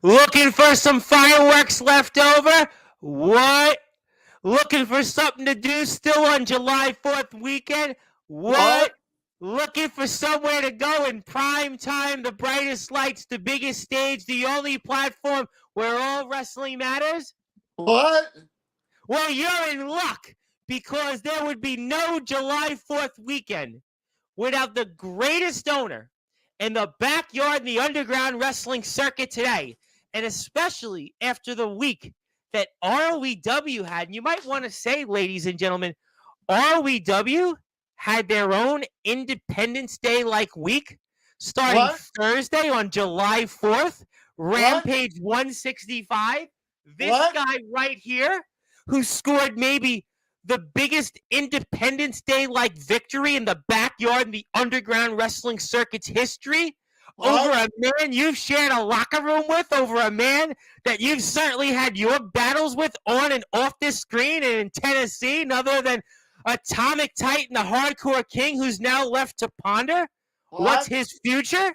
Looking for some fireworks left over? What? Looking for something to do still on July 4th weekend? What? Looking for somewhere to go in prime time, the brightest lights, the biggest stage, the only platform where all wrestling matters? What? Well, you're in luck because there would be no July 4th weekend without the greatest owner in the backyard in the underground wrestling circuit today, and especially after the week that ROEW had. And you might want to say, ladies and gentlemen, ROEW had their own Independence Day-like week starting Thursday on July 4th, Rampage 165. This guy right here, who scored maybe the biggest Independence Day-like victory in the backyard in the underground wrestling circuit's history, over a man you've shared a locker room with, over a man that you've certainly had your battles with on and off this screen and in Tennessee, none other than Atomic Titan, the Hardcore King, who's now left to ponder what's his future.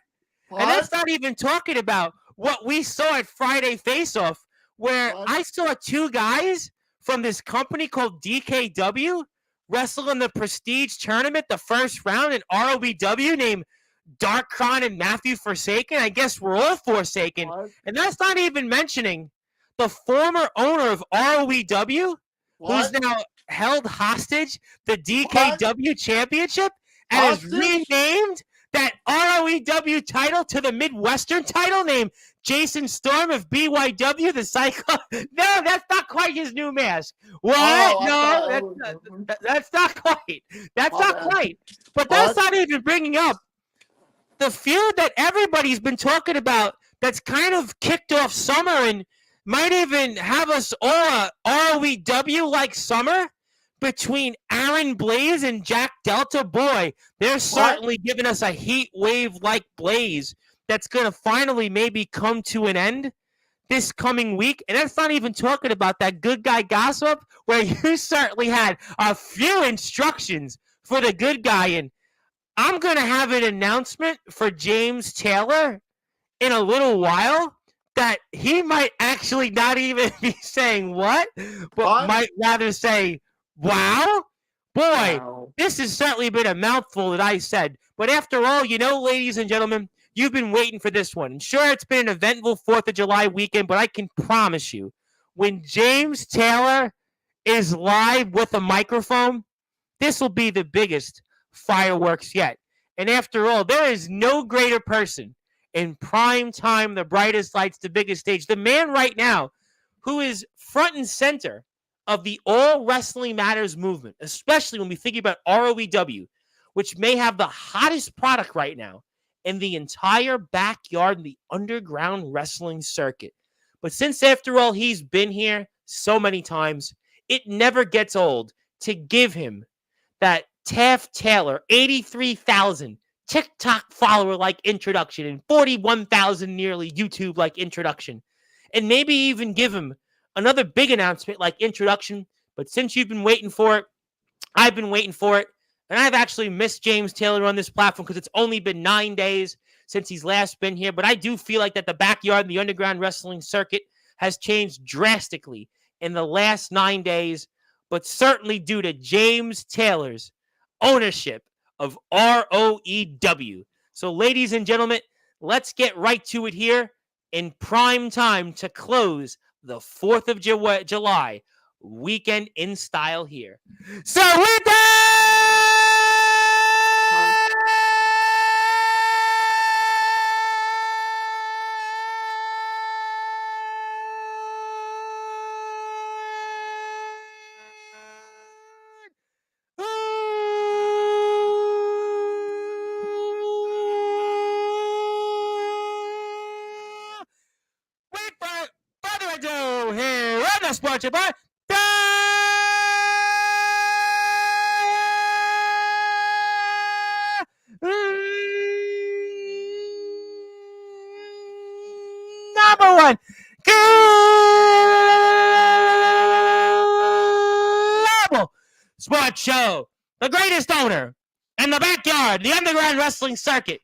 And that's not even talking about what we saw at Friday Face-Off, where I saw two guys from this company called DKW wrestle in the Prestige tournament, the first round in ROEW, named Darkron and Matthew Forsaken. I guess we're all Forsaken. And that's not even mentioning the former owner of ROEW, who's now held hostage the DKW championship and has renamed that ROEW title to the Midwestern title, named Jason Storm of BYW, the Psycho. No, that's not quite his new mask. What? That's not quite. That's not quite. But that's not even bringing up the feud that everybody's been talking about that's kind of kicked off summer and might even have us all a ROEW-like summer between Aaron Blaze and Jack Delta. Boy, they're certainly giving us a heat wave-like blaze that's going to finally maybe come to an end this coming week. And that's not even talking about that good guy gossip where you certainly had a few instructions for the good guy. And I'm going to have an announcement for James Taylor in a little while that he might actually not even be saying what, but might rather say, wow. Boy, this has certainly been a mouthful that I said. But after all, ladies and gentlemen, you've been waiting for this one. And sure, it's been an eventful 4th of July weekend, but I can promise you, when James Taylor is live with a microphone, this will be the biggest fireworks yet. And after all, there is no greater person in prime time, the brightest lights, the biggest stage, the man right now who is front and center of the All Wrestling Matters movement, especially when we think about ROEW, which may have the hottest product right now in the entire backyard in the underground wrestling circuit. But since, after all, he's been here so many times, it never gets old to give him that Taft Taylor 83,000 TikTok follower-like introduction and 41,000 nearly YouTube-like introduction. And maybe even give him another big announcement like introduction. But since you've been waiting for it, I've been waiting for it. And I've actually missed James Taylor on this platform because it's only been 9 days since he's last been here. But I do feel like that the backyard and the underground wrestling circuit has changed drastically in the last 9 days, but certainly due to James Taylor's ownership of ROEW. So, ladies and gentlemen, let's get right to it here in prime time to close the 4th of July weekend in style here. So with that, without further ado, here on the Sportzwire, number one global sports show, the greatest owner in the backyard, the underground wrestling circuit,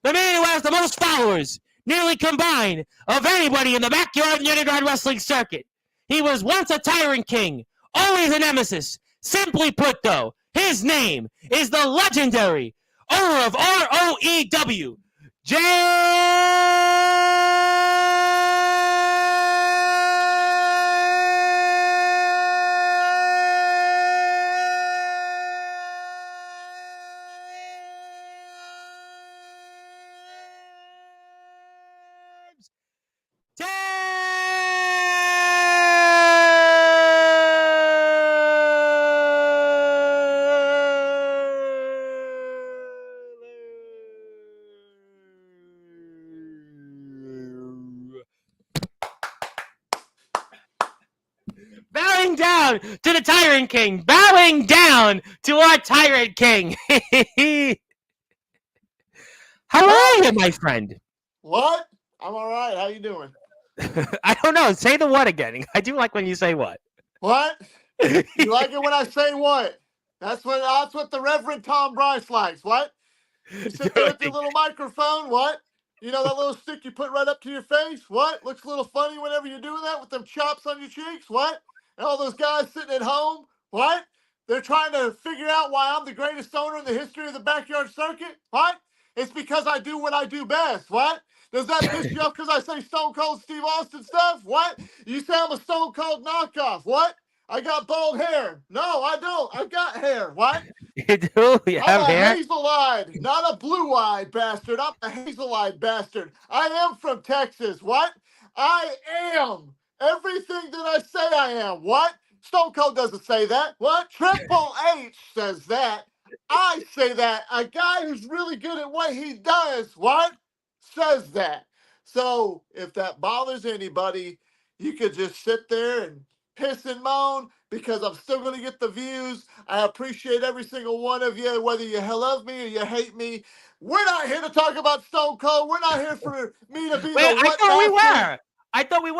the man who has the most followers, nearly combined of anybody in the backyard and the underground wrestling circuit. He was once a tyrant king, always a nemesis. Simply put, though, his name is the legendary owner of ROEW, bowing down to the Tyrant King, bowing down to our Tyrant King. How are you, my friend? What? I'm all right. How you doing? I don't know. Say the what again. I do like when you say what. What? You like it when I say what? That's what the Reverend Tom Bryce likes. What? You sit there with the little microphone. What? You know that little stick you put right up to your face? What? Looks a little funny whenever you're doing that with them chops on your cheeks? What? And all those guys sitting at home? What? They're trying to figure out why I'm the greatest owner in the history of the backyard circuit? What? It's because I do what I do best. What? Does that piss you off because I say Stone Cold Steve Austin stuff? What? You say I'm a Stone Cold knockoff. What? I got bald hair. No, I don't. I've got hair. What? You do? You have I'm a hair? hazel-eyed, not a blue-eyed bastard. I'm a hazel-eyed bastard. I am from Texas. What? I am everything that I say I am. What? Stone Cold doesn't say that. What? Triple H says that. I say that. A guy who's really good at what he does, what? Says that. So if that bothers anybody, you could just sit there and piss and moan because I'm still going to get the views. I appreciate every single one of you, whether you love me or you hate me. We're not here to talk about Stone Cold. We're not here for me to be Wait, the what I thought we bastard. were. I thought we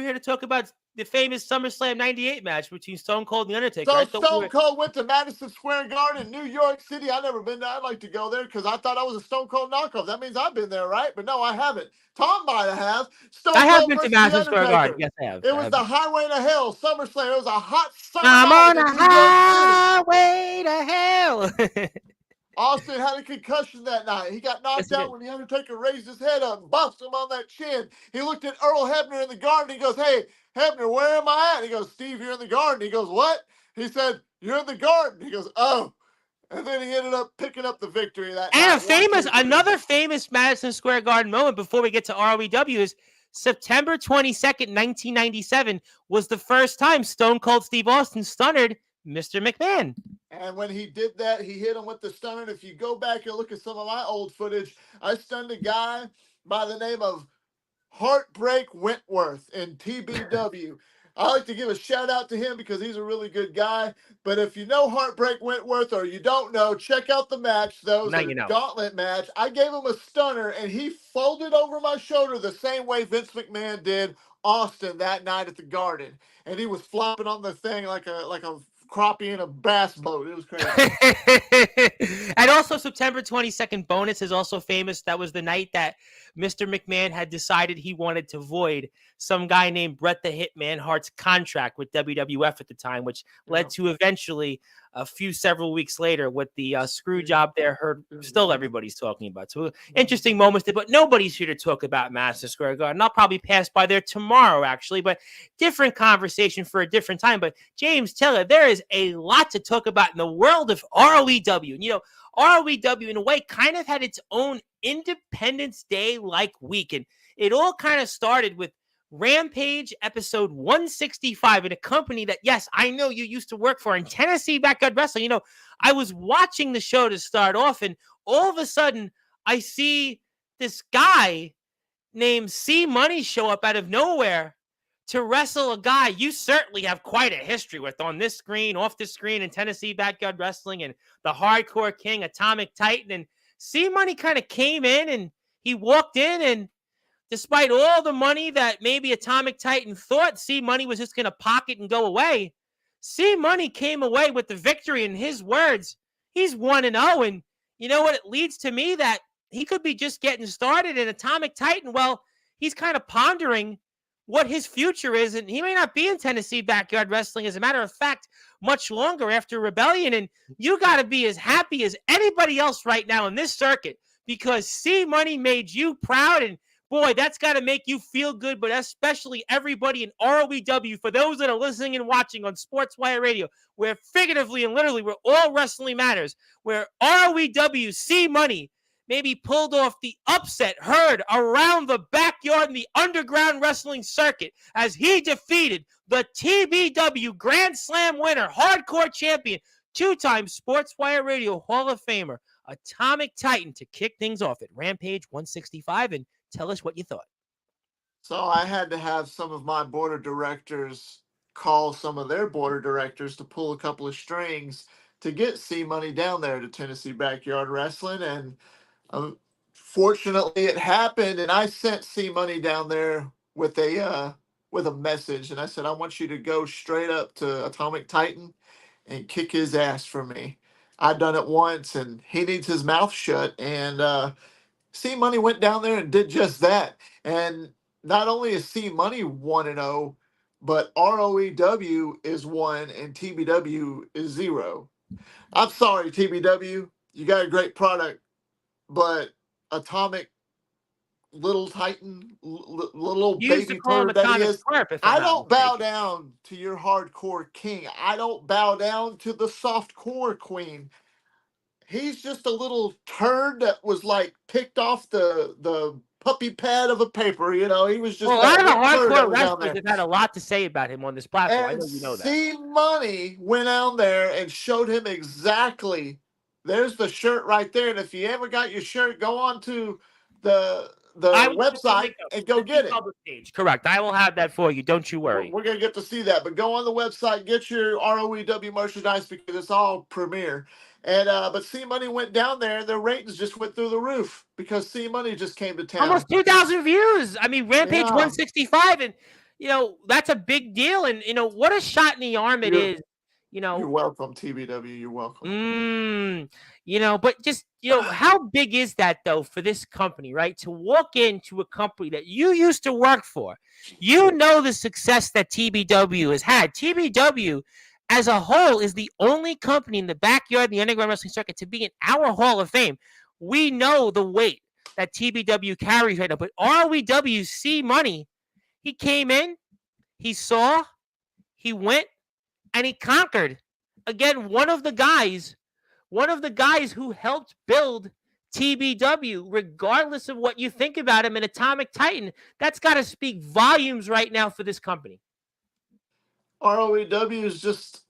were here to talk about the famous SummerSlam 98 match between Stone Cold and The Undertaker. So Stone Cold went to Madison Square Garden in New York City. I've never been there. I'd like to go there because I thought I was a Stone Cold knockoff. That means I've been there, right? But no, I haven't. Tom might have. Stone I have Cold been to versus Madison The Square Garden. Undertaker. Yes, I have. It was the highway to hell, SummerSlam. It was a hot summer I'm night on a in New York City. highway to hell. Austin had a concussion that night. He got knocked out when The Undertaker raised his head up and buffed him on that chin. He looked at Earl Hebner in the garden. He goes, "Hey, Hebner, where am I at?" He goes, "Steve, you're in the garden." He goes, "What?" He said, "You're in the garden." He goes, "Oh." And then he ended up picking up the victory that night. And another famous Madison Square Garden moment before we get to ROEW is September 22nd, 1997 was the first time Stone Cold Steve Austin stunned Mr. McMahon. And when he did that, he hit him with the stunner. And if you go back and look at some of my old footage, I stunned a guy by the name of Heartbreak Wentworth in TBW. I like to give a shout out to him because he's a really good guy. But if you know Heartbreak Wentworth or you don't know, check out the match. That was a gauntlet match. I gave him a stunner and he folded over my shoulder the same way Vince McMahon did Austin that night at the Garden. And he was flopping on the thing like a crappie in a bass boat. It was crazy. And also September 22nd bonus is also famous. That was the night that Mr. McMahon had decided he wanted to void some guy named Bret the Hitman Hart's contract with WWF at the time, which led to eventually several weeks later with the screw job there still everybody's talking about. So interesting moments, but nobody's here to talk about Madison Square Garden. I'll probably pass by there tomorrow, actually, but different conversation for a different time. But James Taylor, there is a lot to talk about in the world of ROEW. You know, ROEW in a way kind of had its own Independence Day-like week. And it all kind of started with Rampage episode 165 in a company that, yes, I know you used to work for in Tennessee Backyard Wrestling. You know, I was watching the show to start off, and all of a sudden I see this guy named C Money show up out of nowhere to wrestle a guy you certainly have quite a history with on this screen, off the screen in Tennessee Backyard Wrestling, and the Hardcore King, Atomic Titan. And C Money kind of came in and he walked in, and despite all the money that maybe Atomic Titan thought C Money was just going to pocket and go away, C Money came away with the victory. In his words, he's 1-0. And you know what? It leads to me that he could be just getting started in Atomic Titan. Well, he's kind of pondering what his future is, and he may not be in Tennessee Backyard Wrestling, as a matter of fact, much longer after Rebellion. And you got to be as happy as anybody else right now in this circuit, because C Money made you proud, and boy, that's got to make you feel good, but especially everybody in ROEW, for those that are listening and watching on Sportswire Radio, where figuratively and literally where all wrestling matters, where ROEW C Money maybe pulled off the upset heard around the backyard in the underground wrestling circuit as he defeated the TBW Grand Slam winner, hardcore champion, two-time Sportswire Radio Hall of Famer, Atomic Titan, to kick things off at Rampage 165. And tell us what you thought. So I had to have some of my board of directors call some of their board of directors to pull a couple of strings to get C Money down there to Tennessee Backyard Wrestling. And fortunately it happened. And I sent C Money down there with a message. And I said, I want you to go straight up to Atomic Titan and kick his ass for me. I've done it once, and he needs his mouth shut. And C Money went down there and did just that. And not only is C Money 1-0, but ROEW is 1 and TBW is 0. I'm sorry, TBW. You got a great product, but Atomic Little Titan, little You used to baby call him turd that he Atomic is, Twerp, if I I'm not don't bow mistaken. down to your hardcore king. I don't bow down to the soft core queen. He's just a little turd that was like picked off the puppy pad of a paper. You know, he was just Well, a lot that of the little turd that hardcore was down wrestlers there. have had a lot to say about him on this platform. I And know you know that. C Money went out there and showed him exactly. There's the shirt right there. And if you ever got your shirt, go on to the I will put the website link up. and go get it. Public page. Correct. I will have that for you. Don't you worry. We're going to get to see that. But go on the website, get your ROEW merchandise because it's all premiere. And but C Money went down there and their ratings just went through the roof because C Money just came to town. Almost 2,000 views. I mean, Rampage Yeah. 165, and that's a big deal. And what a shot in the arm it is. You're welcome, TBW. You're welcome. But just how big is that though for this company, right? To walk into a company that you used to work for, the success that TBW has had. TBW as a whole is the only company in the backyard, the underground wrestling circuit, to be in our Hall of Fame. We know the weight that TBW carries right now, but ROEW C Money, he came in, he saw, he went, and he conquered. Again, one of the guys who helped build TBW, regardless of what you think about him in Atomic Titan, that's got to speak volumes right now for this company. ROEW is just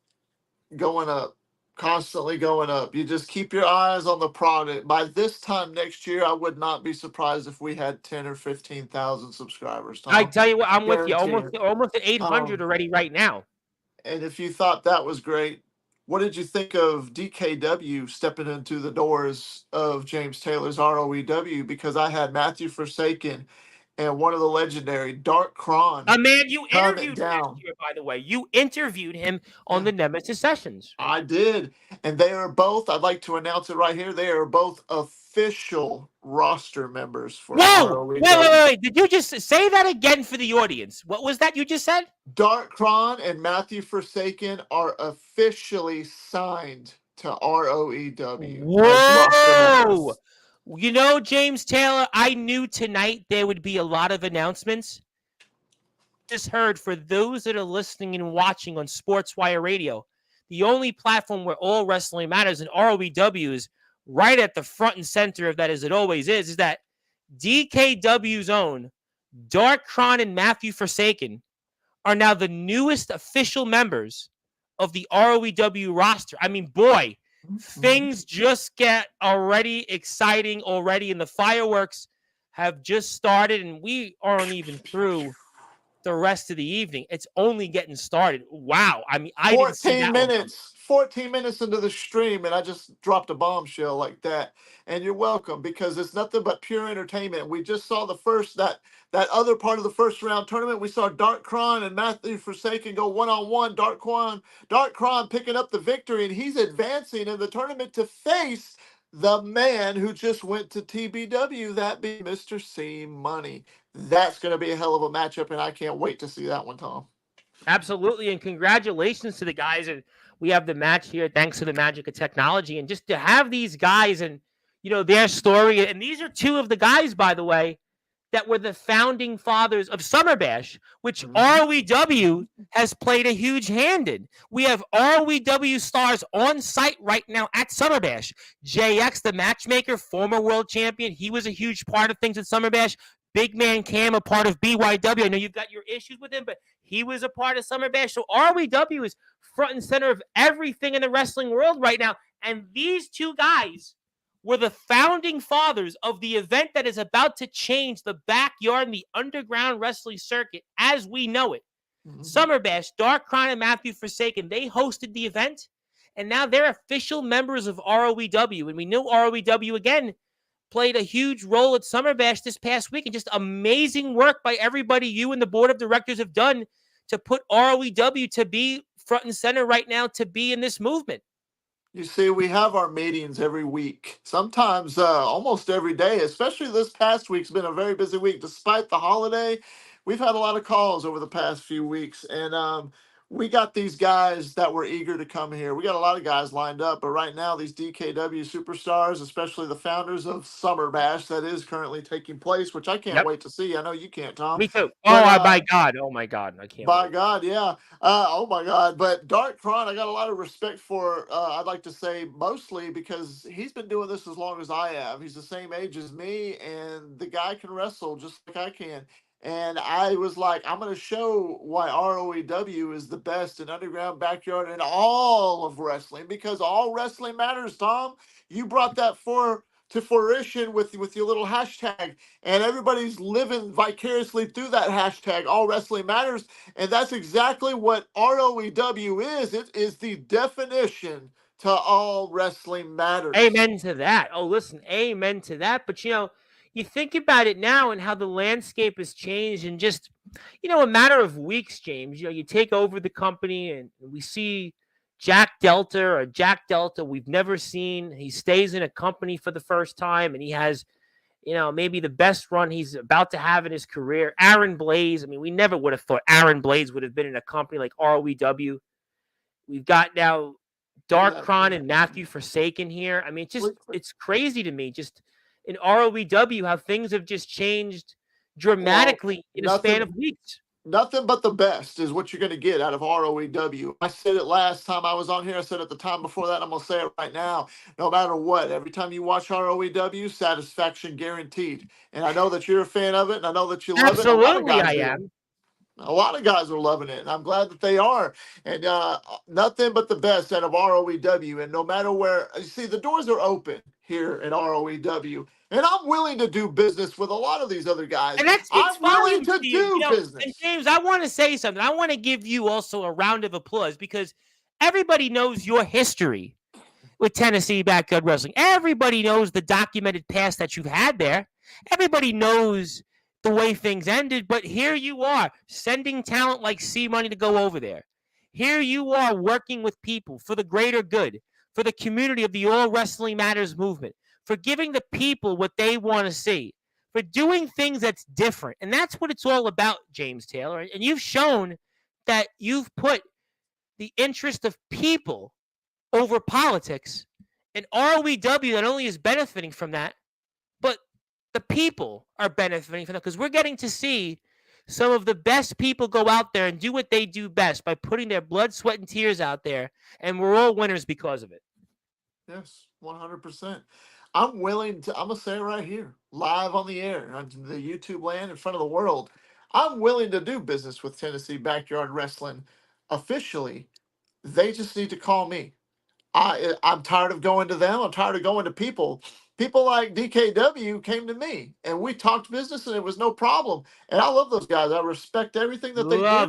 going up, constantly going up. You just keep your eyes on the product. By this time next year, I would not be surprised if we had 10 or 15,000 subscribers. Tom. I tell you what, I'm with you. Guaranteed. Almost at 800 already right now. And if you thought that was great, what did you think of DKW stepping into the doors of James Taylor's ROEW? Because I had Matthew Forsaken and one of the legendary Dark Kron. A man you interviewed last year, by the way. You interviewed him on the Nemesis Sessions. I did. And they are both, I'd like to announce it right here, they are both official roster members for ROEW. Wait. Did you just say that again for the audience? What was that you just said? Dark Kron and Matthew Forsaken are officially signed to ROEW. Whoa! James Taylor, I knew tonight there would be a lot of announcements. Just heard, for those that are listening and watching on Sportswire Radio, the only platform where all wrestling matters, and ROEW is right at the front and center of that, as it always is that DKW's own Dark Kron and Matthew Forsaken are now the newest official members of the ROEW roster. I mean, boy, things just get already exciting already, and the fireworks have just started, and we aren't even through the rest of the evening. It's only getting started. Wow. I mean, 14 minutes into the stream, and I just dropped a bombshell like that. And you're welcome, because it's nothing but pure entertainment. We just saw that other part of the first round tournament. We saw Dark Kron and Matthew Forsaken go one-on-one. Dark Kron picking up the victory, and he's advancing in the tournament to face the man who just went to TBW, that be Mr. C Money. That's going to be a hell of a matchup, and I can't wait to see that one, Tom. Absolutely, and congratulations to the guys. And we have the match here, thanks to the magic of technology, and just to have these guys and their story. And these are two of the guys, by the way, that were the founding fathers of Summer Bash, which ROEW has played a huge hand in. We have ROEW stars on site right now at Summer Bash. JX, the matchmaker, former world champion, he was a huge part of things at Summer Bash. Big Man Cam, a part of BYW. I know you've got your issues with him, but he was a part of Summer Bash. So ROEW is front and center of everything in the wrestling world right now. And these two guys were the founding fathers of the event that is about to change the backyard and the underground wrestling circuit as we know it. Summer Bash, Dark Crown and Matthew Forsaken, they hosted the event, and now they're official members of ROEW. And we know ROEW, again, played a huge role at Summer Bash this past week, and just amazing work by everybody you and the board of directors have done to put ROEW to be front and center right now, to be in this movement. You see, we have our meetings every week, sometimes almost every day, especially this past week's been a very busy week. Despite the holiday, we've had a lot of calls over the past few weeks, and we got these guys that were eager to come here. We got a lot of guys lined up, but right now, these DKW superstars, especially the founders of Summer Bash, that is currently taking place, which I can't wait to see. I know you can't, Tom. Me too. My God. Oh, my God. I can't By wait. God, yeah. Oh, my God. But Dark Cron, I got a lot of respect for, I'd like to say, mostly because he's been doing this as long as I have. He's the same age as me, and the guy can wrestle just like I can. And I was like, I'm going to show why ROEW is the best in underground backyard in all of wrestling, because all wrestling matters, Tom. You brought that to fruition with your little hashtag, and everybody's living vicariously through that hashtag, all wrestling matters. And that's exactly what ROEW is. It is the definition to all wrestling matters. Amen to that. Oh, listen, amen to that. But you think about it now and how the landscape has changed in just a matter of weeks, James. You take over the company and we see Jack Delta we've never seen. He stays in a company for the first time, and he has maybe the best run he's about to have in his career. Aaron Blaze, I mean, we never would have thought Aaron Blaze would have been in a company like ROEW. We've got now Dark Cron and Matthew Forsaken here. I mean, it's crazy to me. Just in ROEW, how things have just changed dramatically in a span of weeks. Nothing but the best is what you're going to get out of ROEW. I said it last time I was on here. I said it the time before that. I'm going to say it right now. No matter what, every time you watch ROEW, satisfaction guaranteed. And I know that you're a fan of it, and I know that you love it. Absolutely, I am. A lot of guys are loving it, and I'm glad that they are. And nothing but the best out of ROEW. And no matter where, you see, the doors are open here at ROEW. And I'm willing to do business with a lot of these other guys. And I'm willing to do business. And James, I want to say something. I want to give you also a round of applause, because everybody knows your history with Tennessee Backyard Wrestling. Everybody knows the documented past that you've had there. Everybody knows the way things ended, but here you are sending talent like C Money to go over there. Here you are working with people for the greater good, for the community of the All Wrestling Matters movement, for giving the people what they want to see, for doing things that's different. And that's what it's all about, James Taylor. And you've shown that you've put the interest of people over politics. And ROEW not only is benefiting from that, but the people are benefiting from that, because we're getting to see some of the best people go out there and do what they do best by putting their blood, sweat, and tears out there. And we're all winners because of it. Yes, 100%. I'm willing to, I'm going to say it right here, live on the air, on the YouTube land in front of the world. I'm willing to do business with Tennessee Backyard Wrestling officially. They just need to call me. I'm tired of going to them. I'm tired of going to people. People like DKW came to me, and we talked business, and it was no problem. And I love those guys. I respect everything that they do. I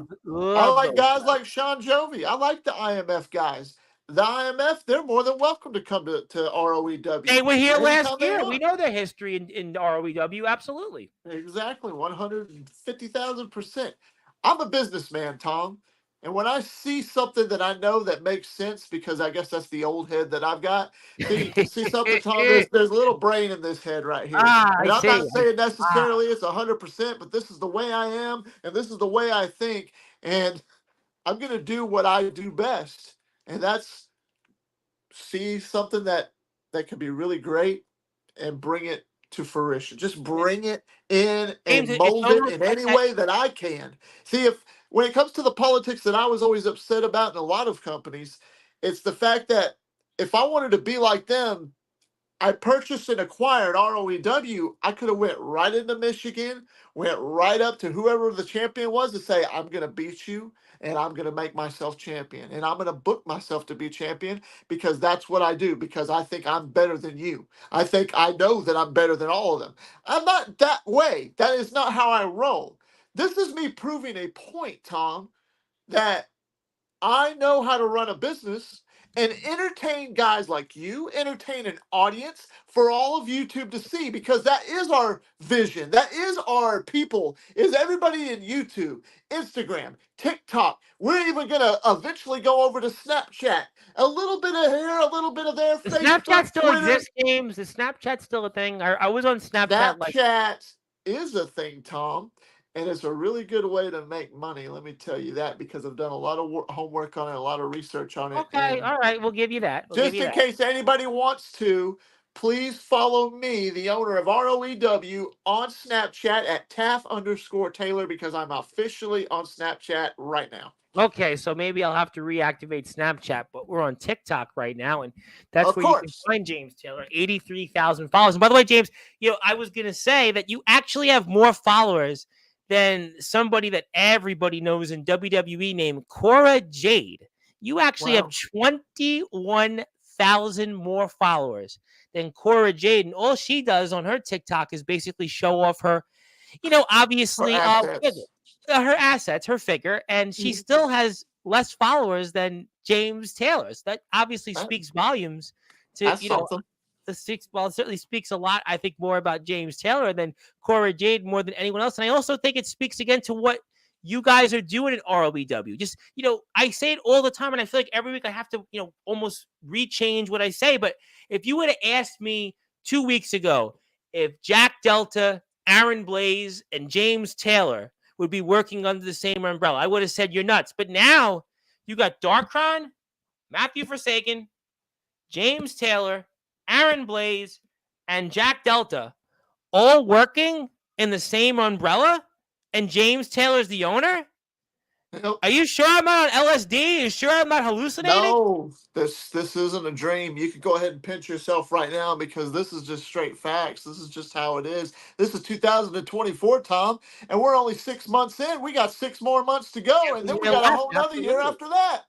like guys like Sean Jovi. I like the IMF guys. The IMF, they're more than welcome to come to ROEW. They were here last year. We know their history in ROEW. Absolutely. Exactly. 150,000%. I'm a businessman, Tom. And when I see something that I know that makes sense, because I guess that's the old head that I've got. See, you can see something, Tom. There's a little brain in this head right here. I And I'm see. not saying necessarily it's 100%, but this is the way I am, and this is the way I think. And I'm gonna do what I do best, and that's see something that could be really great and bring it to fruition. Just bring it in James, and it's mold it almost in any way that I can. See, if when it comes to the politics that I was always upset about in a lot of companies, it's the fact that if I wanted to be like them, I purchased and acquired ROEW. I could have went right into Michigan, went right up to whoever the champion was to say, I'm going to beat you and I'm going to make myself champion. And I'm going to book myself to be champion because that's what I do, because I think I'm better than you. I think I know that I'm better than all of them. I'm not that way. That is not how I roll. This is me proving a point, Tom, that I know how to run a business and entertain guys like you, entertain an audience for all of YouTube to see, because that is our vision. That is our people, is everybody in YouTube, Instagram, TikTok. We're even going to eventually go over to Snapchat. A little bit of here, a little bit of there, Does Snapchat Facebook, still Twitter. exist, James? Is Snapchat still a thing? I was on Snapchat like Snapchat is a thing, Tom, and it's a really good way to make money. Let me tell you that, because I've done a lot of homework on it, a lot of research on it. okay, And all right, we'll give you that. We'll give just you in that. case anybody wants to, please follow me, the owner of ROEW, on Snapchat at Taff_Taylor, because I'm officially on Snapchat right now. Okay, so maybe I'll have to reactivate Snapchat, but we're on TikTok right now, and that's Of where you can course. find James Taylor, 83,000 followers. And by the way, James, I was gonna say that you actually have more followers than somebody that everybody knows in WWE named Cora Jade. You actually have Wow. 21,000 more followers than Cora Jade, and all she does on her TikTok is basically show off her, For obviously, figure, assets. her assets, her figure, and she Mhm. still has less followers than James Taylor's. That obviously That- speaks volumes to, That's something. it certainly speaks a lot, I think, more about James Taylor than Cora Jade, more than anyone else. And I also think it speaks again to what you guys are doing at ROEW. Just, I say it all the time, and I feel like every week I have to, almost rechange what I say. But if you would have asked me 2 weeks ago if Jack Delta, Aaron Blaze, and James Taylor would be working under the same umbrella, I would have said you're nuts. But now you got Darkron, Matthew Forsaken, James Taylor, Aaron Blaze, and Jack Delta all working in the same umbrella, and James Taylor's the owner? Yep. Are you sure I'm not on LSD? Are you sure I'm not hallucinating? No, this isn't a dream. You could go ahead and pinch yourself right now, because this is just straight facts. This is just how it is. This is 2024, Tom, and we're only 6 months in. We got 6 more months to go, and then we Year got a left, whole nother year absolutely. after that.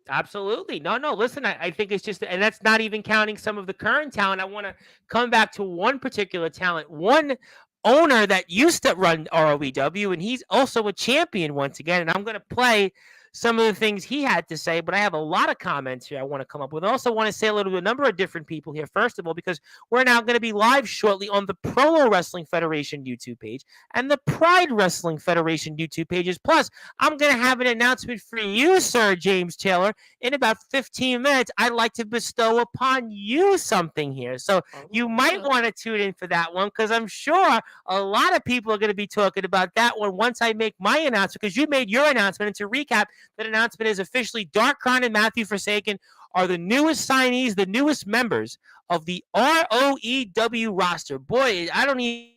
Absolutely. No, no. Listen, I think it's just, and that's not even counting some of the current talent. I want to come back to one particular talent, one owner that used to run ROEW, and he's also a champion once again. And I'm going to play some of the things he had to say, but I have a lot of comments here I want to come up with. I also want to say a little bit, a number of different people here, first of all, because we're now going to be live shortly on the Pro Wrestling Federation YouTube page and the Pride Wrestling Federation YouTube pages. Plus, I'm going to have an announcement for you, Sir James Taylor. In about 15 minutes, I'd like to bestow upon you something here. So you might want to tune in for that one, because I'm sure a lot of people are going to be talking about that one once I make my announcement, because you made your announcement. And to recap, that announcement is officially Darkron and Matthew Forsaken are the newest signees, the newest members of the ROEW roster. Boy, I don't even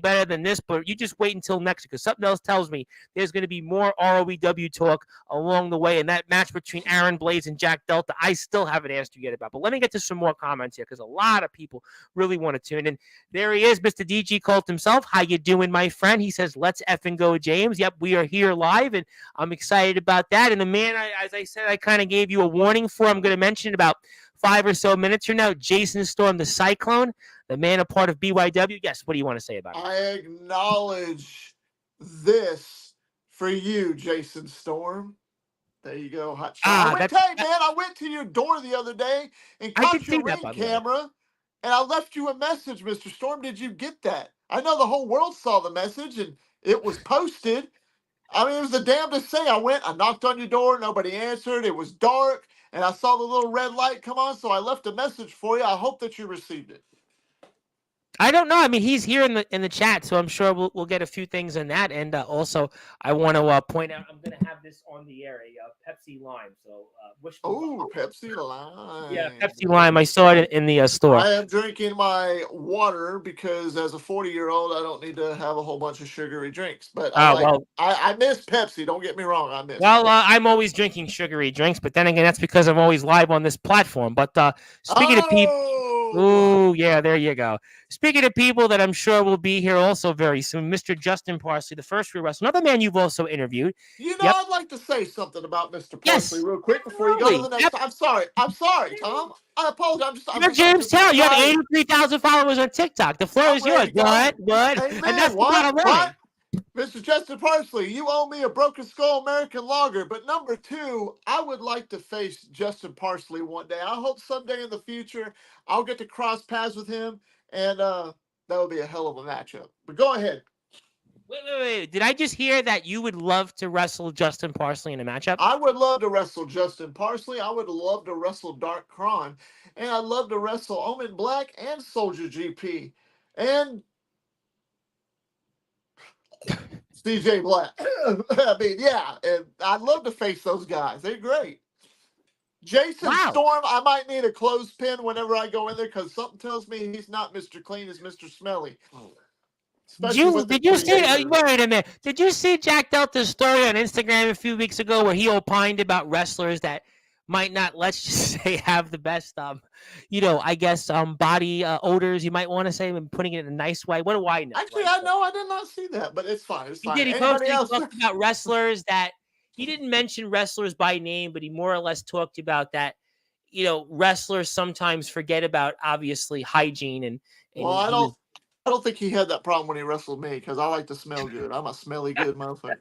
better than this, but you just wait until next, because something else tells me there's going to be more ROEW talk along the way. And that match between Aaron Blaze and Jack Delta, I still haven't asked you yet about. But let me get to some more comments here, because a lot of people really want to tune in. There he is, Mr. DG Colt himself. How you doing, my friend? He says, let's effing go, James. Yep, we are here live, and I'm excited about that. And the man, as I said, I kind of gave you a warning for, I'm going to mention about 5 or so minutes from now, Jason Storm, the Cyclone, the man a part of BYW. Yes, what do you want to say about it? I acknowledge this for you, Jason Storm. There you go, hot shot. I went to your door the other day and I did caught see your that, ring by the way. camera, and I left you a message, Mr. Storm. Did you get that? I know the whole world saw the message, and it was posted. I mean, it was the damnedest thing. I knocked on your door, nobody answered. It was dark, and I saw the little red light come on, so I left a message for you. I hope that you received it. I don't know. I mean, he's here in the chat, so I'm sure we'll get a few things in that. And also, I want to point out I'm going to have this on the air, a Pepsi Lime. So wish me luck. Oh, Pepsi Lime. Yeah, Pepsi Lime. I saw it in the store. I am drinking my water because as a 40-year-old, I don't need to have a whole bunch of sugary drinks. But I miss Pepsi. Don't get me wrong. I miss. Well, I'm always drinking sugary drinks, but then again, that's because I'm always live on this platform. But speaking of people. Oh, yeah, there you go. Speaking of people that I'm sure will be here also very soon, Mr. Justin Parsley, the first free wrestler, another man you've also interviewed. You know, I'd like to say something about Mr. Parsley real quick before you go to the next. I'm sorry, Tom. I apologize. You're James Taylor. You have 83,000 followers on TikTok. The floor is yours. What? Amen. And that's what? Mr. Justin Parsley, you owe me a Broken Skull American Lager. But number two, I would like to face Justin Parsley one day. I hope someday in the future I'll get to cross paths with him, and that would be a hell of a matchup. But go ahead. Wait. Did I just hear that you would love to wrestle Justin Parsley in a matchup? I would love to wrestle Justin Parsley. I would love to wrestle Dark Kron. And I'd love to wrestle Omen Black and Soldier GP. And CJ Black. I mean, yeah. And I'd love to face those guys. They're great. Jason Storm, I might need a clothespin whenever I go in there because something tells me he's not Mr. Clean, he's Mr. Smelly. Did you see? Wait a minute. Did you see Jack Delta's story on Instagram a few weeks ago where he opined about wrestlers that might not, let's just say, have the best, I guess, body odors? You might want to say, and putting it in a nice way. What do I know? Actually, right? I did not see that, but it's fine. It's fine. He talked about wrestlers that he didn't mention wrestlers by name, but he more or less talked about that. Wrestlers sometimes forget about obviously hygiene and well, I don't think he had that problem when he wrestled me because I like to smell good. I'm a smelly good motherfucker.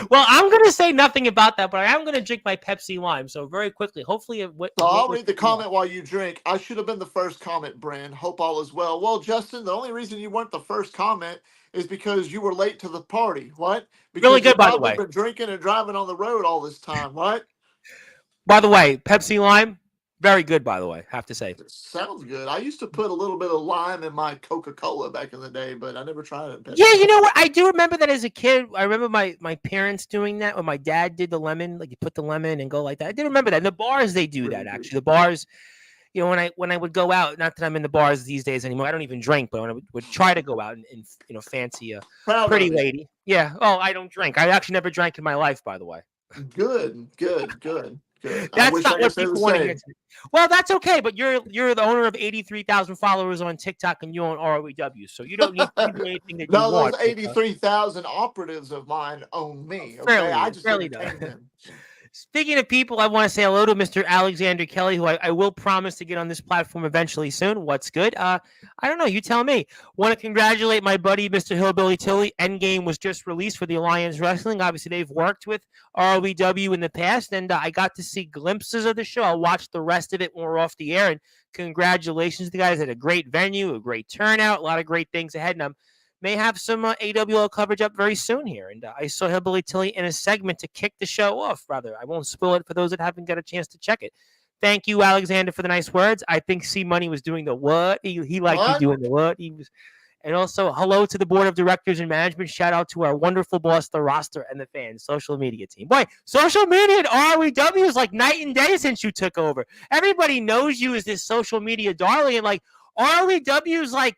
Well, I'm going to say nothing about that, but I am going to drink my Pepsi Lime. So very quickly, hopefully. I'll read the comment while you drink. I should have been the first comment, Brand. Hope all is well. Well, Justin, the only reason you weren't the first comment is because you were late to the party. What? Because really good, by the way. You've been drinking and driving on the road all this time. What? By the way, Pepsi Lime. Very good, by the way, have to say. It sounds good. I used to put a little bit of lime in my Coca-Cola back in the day, but I never tried it. Yeah, you know what? I do remember that as a kid. I remember my parents doing that when my dad did the lemon, like you put the lemon and go like that. I did remember that. In the bars, they do that, actually. The bars, when I would go out, not that I'm in the bars these days anymore. I don't even drink, but when I would try to go out and fancy a pretty lady. Yeah. Oh, I don't drink. I actually never drank in my life, by the way. Good. That's not what people want to hear. Well, that's okay, but you're the owner of 83,000 followers on TikTok and you own ROEW, so you don't need to do anything that you want. Those 83,000 operatives of mine own me. Okay, I just entertain them. Speaking of people, I want to say hello to Mr. Alexander Kelly, who I will promise to get on this platform eventually soon. What's good? I don't know. You tell me. Want to congratulate my buddy, Mr. Hillbilly Tilly. Endgame was just released for the Alliance Wrestling. Obviously, they've worked with ROEW in the past, and I got to see glimpses of the show. I'll watch the rest of it when we're off the air, and congratulations to the guys. Had a great venue, a great turnout, a lot of great things ahead, and may have some AWL coverage up very soon here. And I saw Hillbilly Tilly in a segment to kick the show off, rather. I won't spoil it for those that haven't got a chance to check it. Thank you, Alexander, for the nice words. I think C-Money was doing the what? He liked you doing the what? And also, hello to the board of directors and management. Shout out to our wonderful boss, the roster, and the fans, social media team. Boy, social media at ROEW is like night and day since you took over. Everybody knows you as this social media darling, and like ROEW is like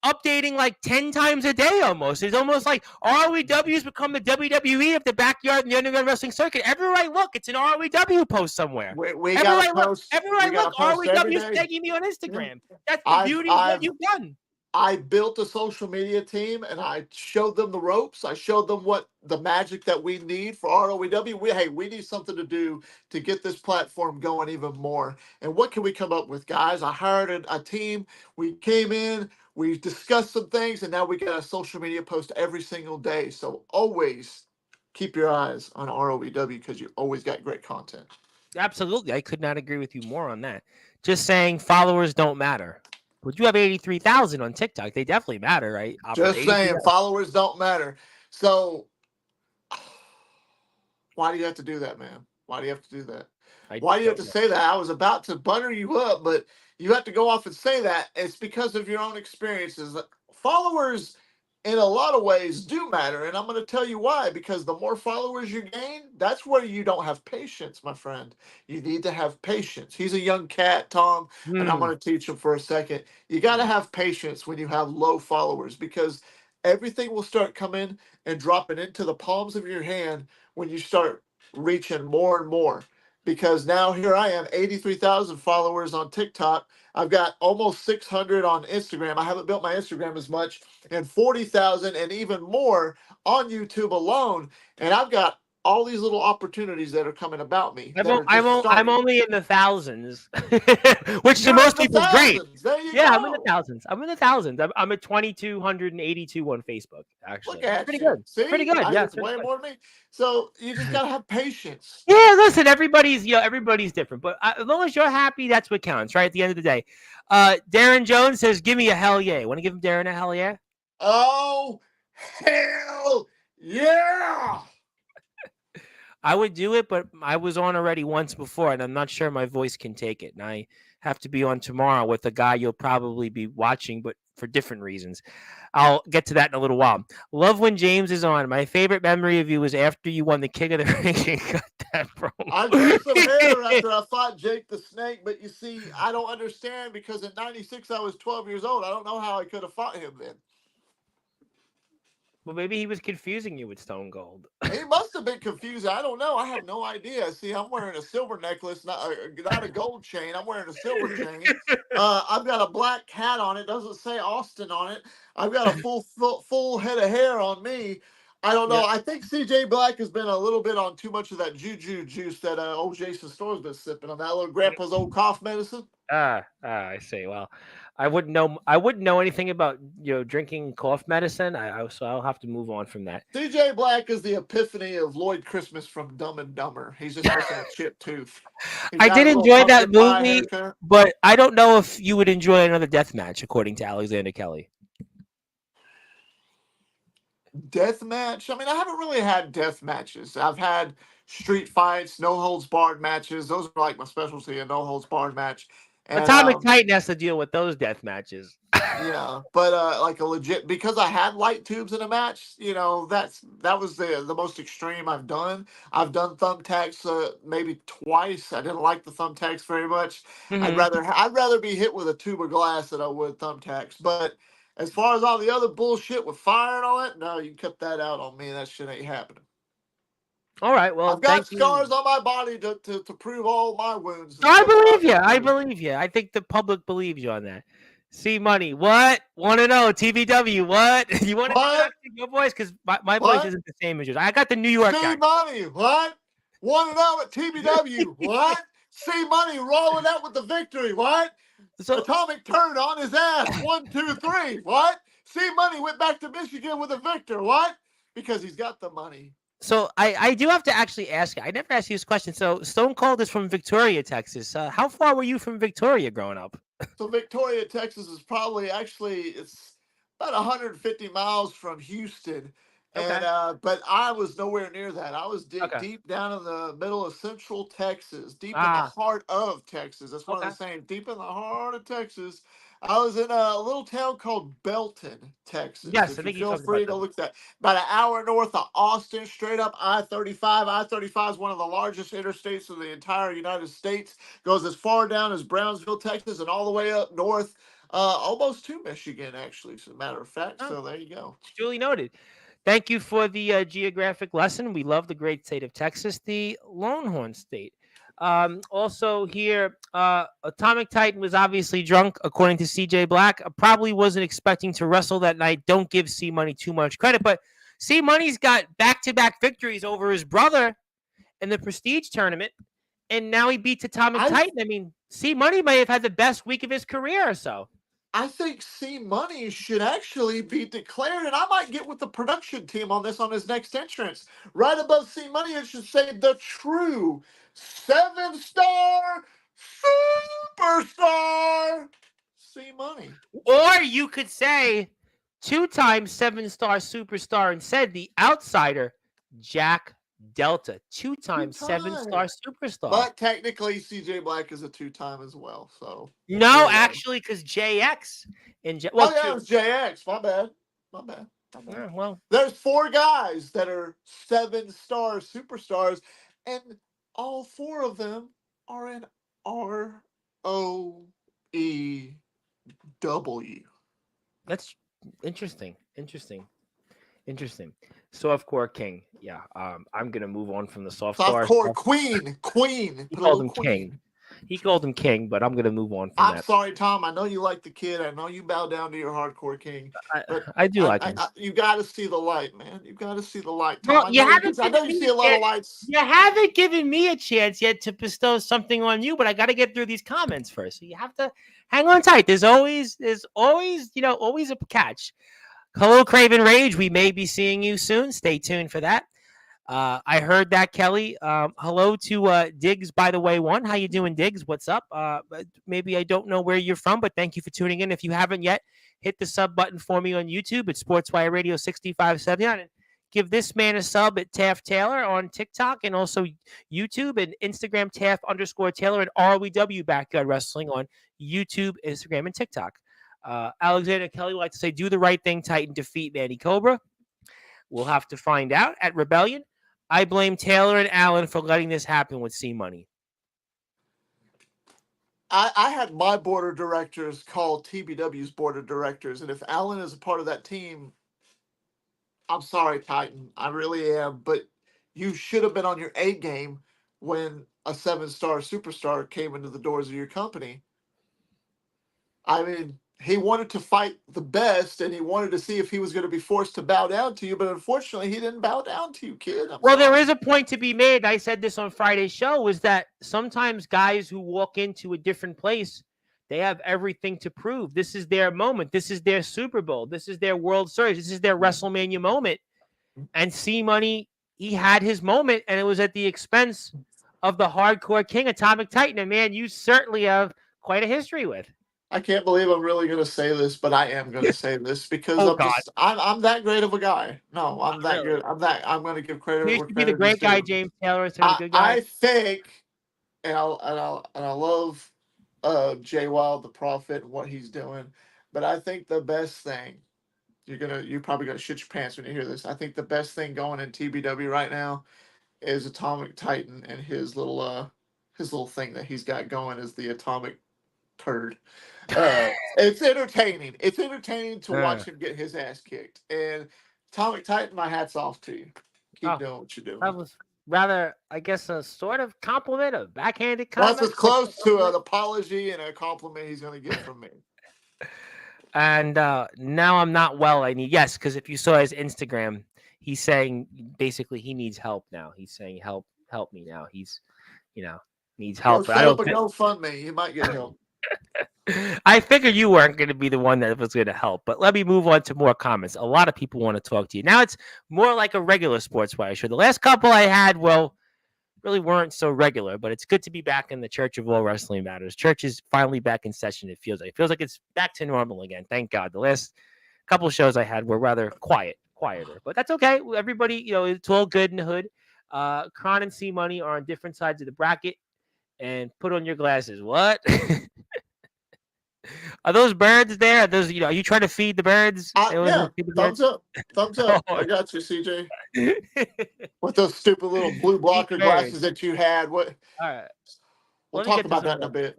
updating like 10 times a day almost. It's almost like ROEW's become the WWE of the backyard and the underground wrestling circuit. Everywhere I look, it's an ROEW post somewhere. Everywhere I look, ROEW's tagging me on Instagram. That's the beauty of what you've done. I built a social media team and I showed them the ropes. I showed them what the magic that we need for ROEW. We need something to do to get this platform going even more. And what can we come up with, guys? I hired a team. We came in, we discussed some things, and now we got a social media post every single day. So always keep your eyes on ROEW because you always got great content. Absolutely. I could not agree with you more on that. Just saying followers don't matter. But you have 83,000 on TikTok. They definitely matter, right? Just saying, followers don't matter. So Why do you have to do that, man? Why do you have to do that? I Why do you have don't to know. say that? I was about to butter you up, but you have to go off and say that. It's because of your own experiences. Followers, in a lot of ways, do matter. And I'm going to tell you why. Because the more followers you gain, that's where you don't have patience, my friend. You need to have patience. He's a young cat, Tom, and I'm Hmm. going to teach him for a second. You got to have patience when you have low followers because everything will start coming and dropping into the palms of your hand when you start reaching more and more. Because now here I am, 83,000 followers on TikTok. I've got almost 600 on Instagram. I haven't built my Instagram as much, and 40,000 and even more on YouTube alone. And I've got all these little opportunities that are coming about me that are just I'm starting. only in the thousands, which to You're in most the people is great. thousands. There you Yeah, I'm in the go. thousands. I'm at 2,282 on Facebook. Look Actually, it's at pretty you. good. Pretty See, good. Yeah, it's it's pretty way good. more than me. So you just got to have patience. Yeah, listen, everybody's different, but as long as you're happy, that's what counts, right? At the end of the day, Darren Jones says, "Give me a hell yeah." Want to give him Darren a hell yeah? Oh, hell yeah. I would do it, but I was on already once before, and I'm not sure my voice can take it. And I have to be on tomorrow with a guy you'll probably be watching, but for different reasons. I'll get to that in a little while. Love when James is on. My favorite memory of you was after you won the King of the Ring and got that I grew promo. some hair after I fought Jake the Snake, but you see, I don't understand because in '96 I was 12 years old. I don't know how I could have fought him then. Well, maybe he was confusing you with Stone Cold. He must have been confused. I don't know. I have no idea. See, I'm wearing a silver necklace, not a gold chain. I'm wearing a silver chain. I've got a black hat on it. Doesn't say Austin on it. I've got a full head of hair on me. I don't know. Yep. I think CJ Black has been a little bit on too much of that juju juice that old Jason Storr's been sipping on that little grandpa's old cough medicine. I see. Well, I wouldn't know. I wouldn't know anything about drinking cough medicine. So I'll have to move on from that. CJ Black is the epiphany of Lloyd Christmas from Dumb and Dumber. He's just missing a chipped tooth. He's I got did a little enjoy that pumpkin pie movie, haircut. but I don't know if you would enjoy another death match, according to Alexander Kelly. Death match? I mean, I haven't really had death matches. I've had street fights, no holds barred matches. Those are like my specialty, a no holds barred match. And Atomic Titan has to deal with those death matches. yeah, but like a legit because I had light tubes in a match. That was the most extreme I've done. I've done thumbtacks maybe twice. I didn't like the thumbtacks very much. Hmm. I'd rather be hit with a tube of glass than I would thumbtacks. But as far as all the other bullshit with fire and all that, no, you can cut that out on me. That shit ain't happening. All right. Well, I've got thank you. scars on my body to prove all my wounds and I stuff that believe I've you. been I through. believe you. I think the public believes you on that. See money. What? Want to know? TVW. What? You want to do What? that? Your voice? Because my voice What? isn't the same as yours. I got the New York guy. See money. What? Want to know at TBW? What? See money rolling out with the victory. What? So Atomic turned on his ass. 1, 2, 3. What? See money went back to Michigan with a victor. What? Because he's got the money. So I do have to actually ask you. I never asked you this question. So Stone Cold is from Victoria, Texas. How far were you from Victoria growing up? So Victoria, Texas is probably it's about 150 miles from Houston. And Okay. but I was nowhere near that. I was Okay. deep down in the middle of central Texas, deep in the Ah. heart of Texas. That's one of Okay. the saying, deep in the heart of Texas. I was in a little town called Belton, Texas. Yes, I If you think you feel talked about free to that look before. that, about an hour north of Austin, straight up I-35. I-35 is one of the largest interstates of the entire United States. Goes as far down as Brownsville, Texas, and all the way up north, almost to Michigan, actually, as a matter of fact. Oh, So there you go. duly noted. Thank you for the geographic lesson. We love the great state of Texas, the Longhorn State. Also, here, Atomic Titan was obviously drunk, according to CJ Black. Probably wasn't expecting to wrestle that night. Don't give C Money too much credit, but C Money's got back to back victories over his brother in the Prestige tournament, and now he beats Atomic I Titan. I mean, C Money may have had the best week of his career or so. I think C Money should actually be declared, and I might get with the production team on this on his next entrance. Right above C Money, it should say the true 7-star superstar C Money. Or you could say 2-time 7-star superstar and said the outsider, Jack Delta, two-time Two-time. seven-star superstar. But technically, CJ Black is a two-time as well. So No, either way. actually, because JX and Oh well, yeah, it two. was JX. My bad. My bad. My bad. Yeah, well, There's 4 guys that are 7-star superstars, and all 4 of them are in ROEW. that's interesting. Interesting. Softcore King. Yeah. I'm gonna move on from the soft stars. Softcore Queen. He Put a called little him King. queen. He called him King, but I'm gonna move on from I'm that. sorry, Tom. I know you like the kid. I know you bow down to your hardcore king, I, but I do like him. you got to see the light, man. You got to see the light, Tom. Well, I you know haven't I know given you me see a lot of lights. you haven't given me a chance yet to bestow something on you, but I got to get through these comments first. So you have to hang on tight. There's always, always a catch. Hello, Craven Rage. We may be seeing you soon. Stay tuned for that. I heard that, Kelly. Hello to Diggs, by the way. How you doing, Diggs? What's up? Maybe I don't know where you're from, but thank you for tuning in. If you haven't yet, hit the sub button for me on YouTube at Sportswire Radio 6579 and give this man a sub at Taft Taylor on TikTok and also YouTube and Instagram Taft_Taylor and ROEW Backyard Wrestling on YouTube, Instagram, and TikTok. Alexander Kelly would like to say, do the right thing, Titan, defeat Manny Cobra. We'll have to find out at Rebellion. I blame Taylor and Allen for letting this happen with C Money. I had my board of directors call TBW's board of directors, and if Allen is a part of that team, I'm sorry, Titan. I really am, but you should have been on your A game when a 7-star superstar came into the doors of your company. I mean, he wanted to fight the best, and he wanted to see if he was going to be forced to bow down to you. But unfortunately, he didn't bow down to you, kid. Well, there is a point to be made. I said this on Friday's show, is that sometimes guys who walk into a different place, they have everything to prove. This is their moment. This is their Super Bowl. This is their World Series. This is their WrestleMania moment. And C Money, he had his moment, and it was at the expense of the hardcore king, Atomic Titan. And man, you certainly have quite a history with. I can't believe I'm really going to say this, but I am going to say this because Oh, God. I'm that great of a guy. No, I'm that Really? good. I'm going to give credit He where used to be the credit great is guy, due. James Taylor, instead of the good guy. I think, and I love Jay Wild, the Prophet, and what he's doing, but I think the best thing you're probably gonna shit your pants when you hear this. I think the best thing going in TBW right now is Atomic Titan and his little thing that he's got going is the Atomic Turd. It's entertaining. It's entertaining to watch him get his ass kicked. And Atomic Titan, my hat's off to you. Keep doing what you're doing. That was rather, I guess, a sort of compliment, a backhanded That's comment. as close to an apology and a compliment he's going to get from me. And now I'm not well. Yes, because if you saw his Instagram, he's saying basically he needs help now. He's saying help me now. He's needs help. Set up a GoFundMe. You might get help. I figured you weren't going to be the one that was going to help, but let me move on to more comments. A lot of people want to talk to you. Now it's more like a regular Sportswire show. The last couple I had, really weren't so regular, but it's good to be back in the Church of All Wrestling Matters. Church is finally back in session, it feels like. It feels like it's back to normal again. Thank God. The last couple of shows I had were rather quieter, but that's okay. Everybody, it's all good in the hood. Kron and C Money are on different sides of the bracket, and put on your glasses. What? Are those birds there? Are those, are you trying to feed the birds? Yeah, thumbs up. Thumbs up. I got you, CJ. With those stupid little blue blocker glasses that you had. What? All right. We'll talk about that in a bit.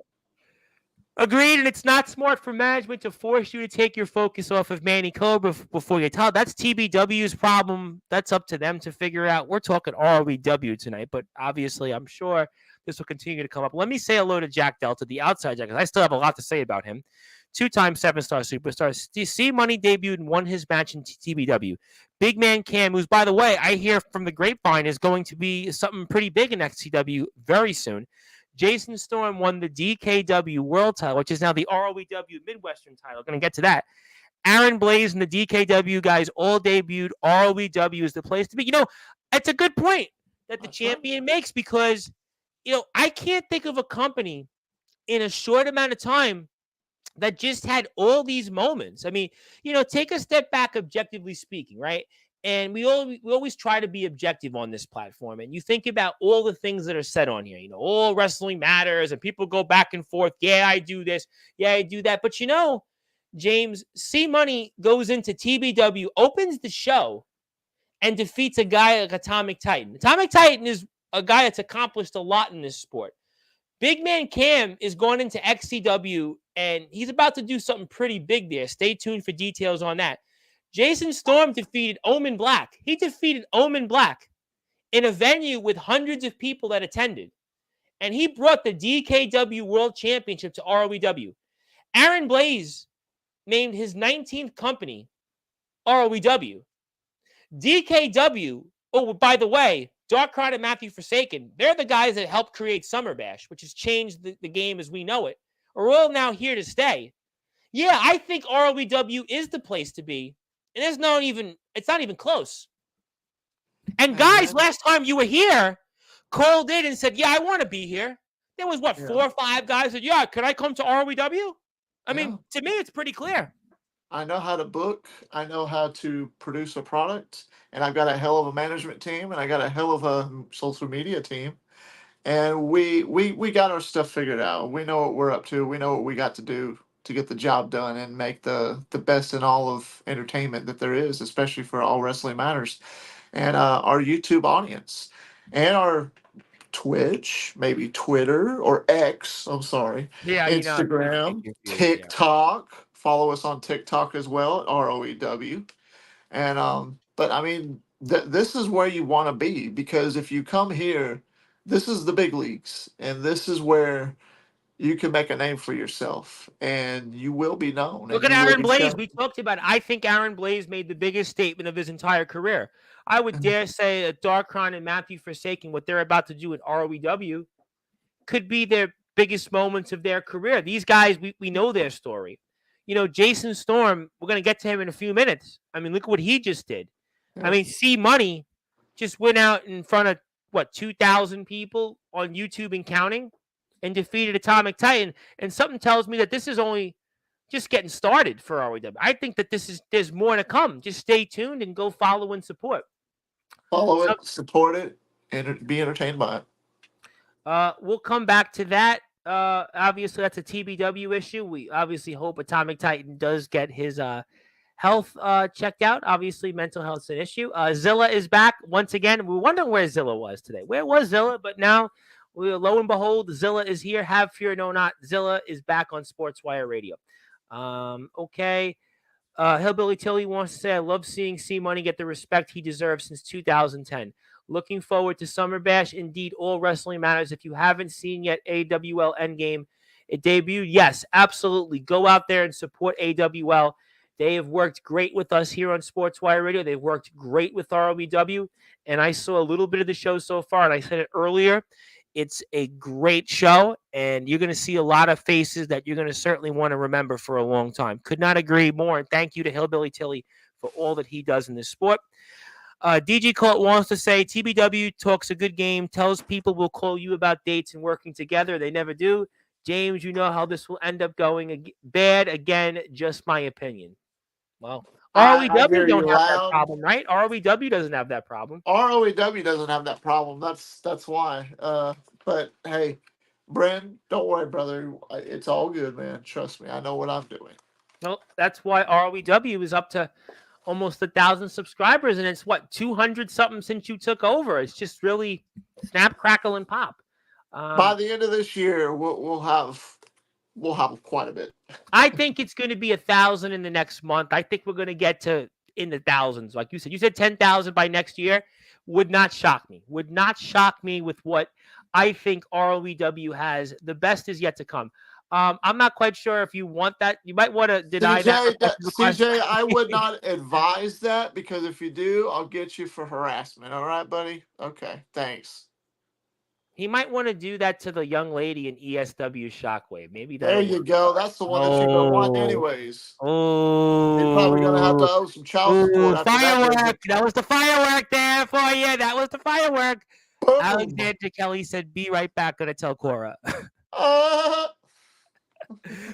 Agreed, and it's not smart for management to force you to take your focus off of Manny Cobra before you tell. That's TBW's problem. That's up to them to figure out. We're talking ROEW tonight, but obviously I'm sure this will continue to come up. Let me say hello to Jack Delta, the outside Jack, because I still have a lot to say about him. 2-time 7-star superstar. C Money debuted and won his match in TBW. Big man Cam, who's, by the way, I hear from the grapevine is going to be something pretty big in XCW very soon. Jason Storm won the DKW World title, which is now the ROEW Midwestern title. Going to get to that. Aaron Blaze and the DKW guys all debuted. ROEW is the place to be. It's a good point that the champion makes because, I can't think of a company in a short amount of time that just had all these moments. I mean, take a step back, objectively speaking, right? And we always try to be objective on this platform. And you think about all the things that are said on here, all wrestling matters, and people go back and forth. Yeah, I do this. Yeah, I do that. But James, C Money goes into TBW, opens the show, and defeats a guy like Atomic Titan. Atomic Titan is a guy that's accomplished a lot in this sport. Big Man Cam is going into XCW, and he's about to do something pretty big there. Stay tuned for details on that. Jason Storm defeated Omen Black. He defeated Omen Black in a venue with hundreds of people that attended. And he brought the DKW World Championship to ROEW. Aaron Blaze named his 19th company ROEW. DKW, oh, by the way, Dark Crowd and Matthew Forsaken, they're the guys that helped create Summer Bash, which has changed the game as we know it, are all now here to stay. Yeah, I think ROEW is the place to be. And it's not even close. And guys, last time you were here, called in and said, yeah, I want to be here. There was 4 or 5 guys that, yeah, could I come to ROEW? I mean, to me, it's pretty clear. I know how to book. I know how to produce a product. And I've got a hell of a management team. And I got a hell of a social media team. And we got our stuff figured out. We know what we're up to. We know what we got to do to get the job done and make the best in all of entertainment that there is, especially for All Wrestling Matters. And our YouTube audience and our Twitch, maybe Twitter or X, I'm sorry, Instagram, TikTok. Follow us on TikTok as well at ROEW. And but I mean, this is where you want to be, because if you come here, this is the big leagues, and this is where you can make a name for yourself, and you will be known. Look at Aaron Blaze. We talked about it. I think Aaron Blaze made the biggest statement of his entire career. I would dare say that Dark Crown and Matthew Forsaken, what they're about to do at ROEW, could be their biggest moments of their career. These guys, we know their story. Jason Storm, we're going to get to him in a few minutes. I mean, look at what he just did. Yeah. I mean, C Money just went out in front of, 2,000 people on YouTube and counting and defeated Atomic Titan. And something tells me that this is only just getting started for ROEW. I think that there's more to come. Just stay tuned and go follow and support. Follow it, support it, and be entertained by it. We'll come back to that. Obviously, that's a TBW issue. We obviously hope Atomic Titan does get his health checked out. Obviously, mental health is an issue. Zilla is back once again. We were wondering where Zilla was today. Where was Zilla? But now, lo and behold, Zilla is here. Have fear, no not. Zilla is back on Sportswire Radio. Okay. Hillbilly Tilly wants to say, I love seeing C Money get the respect he deserves since 2010. Looking forward to Summer Bash. Indeed, All Wrestling Matters. If you haven't seen yet AWL Endgame, it debuted. Yes, absolutely. Go out there and support AWL. They have worked great with us here on Sportswire Radio. They've worked great with ROEW. And I saw a little bit of the show so far, and I said it earlier. It's a great show, and you're going to see a lot of faces that you're going to certainly want to remember for a long time. Could not agree more, and thank you to Hillbilly Tilly for all that he does in this sport. DG Colt wants to say, TBW talks a good game, tells people we'll call you about dates and working together. They never do. James, you know how this will end up going bad. Again, just my opinion. Well, ROEW don't have that problem, right? ROEW doesn't have that problem. ROEW doesn't have that problem. That's why. But hey, Bren, don't worry, brother. It's all good, man. Trust me. I know what I'm doing. Well, that's why ROEW is up to almost 1,000 subscribers, and it's 200 something since you took over. It's just really snap, crackle, and pop. By the end of this year, we'll have quite a bit. I think it's going to be 1,000 in the next month. I think we're going to get to in the thousands. Like you said 10,000 by next year. Would not shock me. Would not shock me with what I think ROEW has. The best is yet to come. I'm not quite sure if you want that. You might want to deny that. CJ, I would not advise that, because if you do, I'll get you for harassment. All right, buddy? Okay, thanks. He might want to do that to the young lady in ESW Shockwave. Maybe there you go. That's the one that you're going to want anyways. Oh. You're probably going to have to owe some child support. Firework. That was the firework there for you. That was the firework. Boom. Alexander Kelly said, be right back. Going to tell Cora.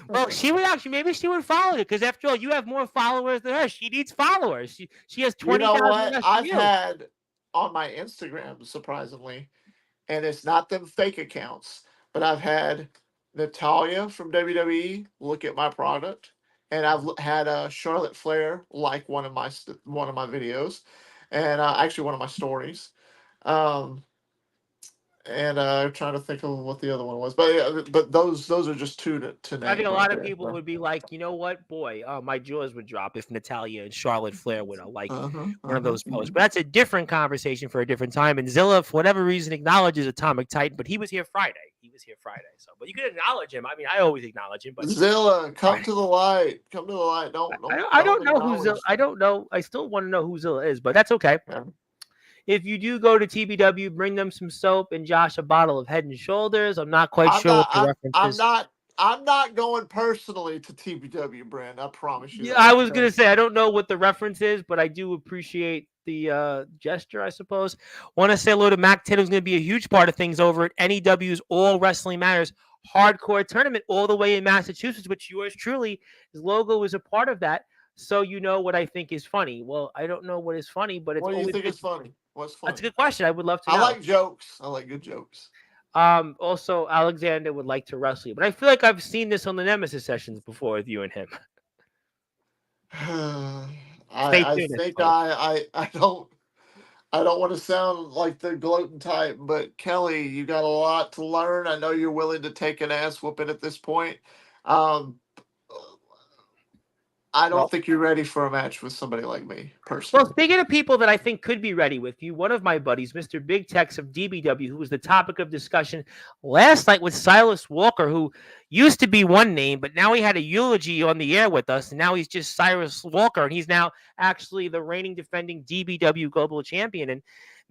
Well, she would actually, maybe she would follow it because after all, you have more followers than her. She needs followers. She has You know 20,000 what? less than I've you. had on my Instagram, surprisingly, and it's not them fake accounts, but I've had Natalia from WWE look at my product, and I've had Charlotte Flair like one of my videos, and actually one of my stories. Um, and I'm trying to think of what the other one was, but those are just two to I think name a right lot of there. people would be like, you know what, boy, my jaws would drop if Natalia and Charlotte Flair would have liked Uh-huh, one of uh-huh. those posts. But that's a different conversation for a different time. And Zilla, for whatever reason, acknowledges Atomic Titan, but he was here Friday. So, but you could acknowledge him. I mean, I always acknowledge him, but Zilla, come to the light. Come to the light. I Don't don't know who Zilla. acknowledge. I don't know. I still want to know who Zilla is, but that's okay. Yeah. If you do go to TBW, bring them some soap and Josh a bottle of Head and Shoulders. I'm not quite I'm sure what not. the reference I'm is. not. I'm not going personally to TBW, Brand. I promise you Yeah, that. I was Okay. gonna say I don't know what the reference is, but I do appreciate the gesture, I suppose. Want to say hello to Mac Tin, who's going to be a huge part of things over at NEW's All Wrestling Matters hardcore tournament all the way in Massachusetts, which yours truly, his logo is a part of that. So you know what I think is funny. Well, I don't know what is funny, but it's What do you always think good. is funny? What's That's a funny? good question. I would love to I know. like jokes. I like good jokes. Also, Alexander would like to wrestle you, but I feel like I've seen this on the Nemesis sessions before with you and him. Stay I tuned, I think suppose. I don't want to sound like the gloating type, but Kelly, you got a lot to learn. I know you're willing to take an ass whooping at this point. Um, I don't Well, think you're ready for a match with somebody like me, Well, personally. speaking of people that I think could be ready with you, one of my buddies, Mr. Big Tex of DBW, who was the topic of discussion last night with Silas Walker, who used to be one name, but now he had a eulogy on the air with us, and now he's just Cyrus Walker, and he's now actually the reigning defending DBW Global Champion. And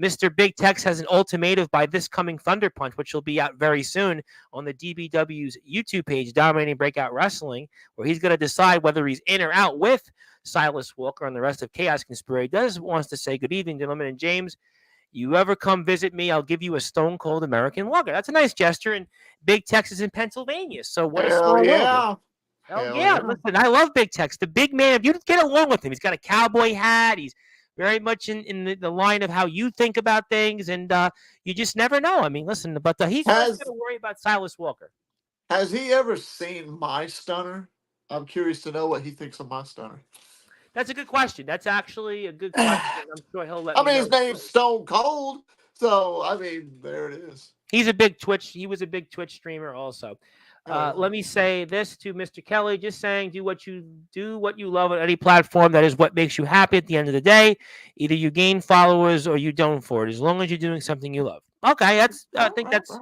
Mr. Big Tex has an ultimatum by this coming Thunder Punch, which will be out very soon on the DBW's YouTube page, Dominating Breakout Wrestling, where he's going to decide whether he's in or out with Silas Walker and the rest of Chaos Conspiracy. Does wants to say good evening, gentlemen. And James, you ever come visit me, I'll give you a Stone Cold American Lager. That's a nice gesture. And Big Tex is in Pennsylvania. So what a Hell small world. yeah. Hell Hell yeah. yeah. Listen, I love Big Tex. The big man, if you get along with him, he's got a cowboy hat. He's very much in the line of how you think about things. And you just never know. I mean, listen, but he's less Has going to worry about Silas Walker. has he ever seen my stunner? I'm curious to know what he thinks of my stunner. That's a good question. That's actually a good question. I'm sure he'll let I me mean, know. his name's Stone Cold, so I mean, there it is. He's a big Twitch. He was a big Twitch streamer also. Let me say this to Mr. Kelly, just saying do what you love on any platform. That is what makes you happy at the end of the day. Either you gain followers or you don't for it, as long as you're doing something you love. Okay, I think that's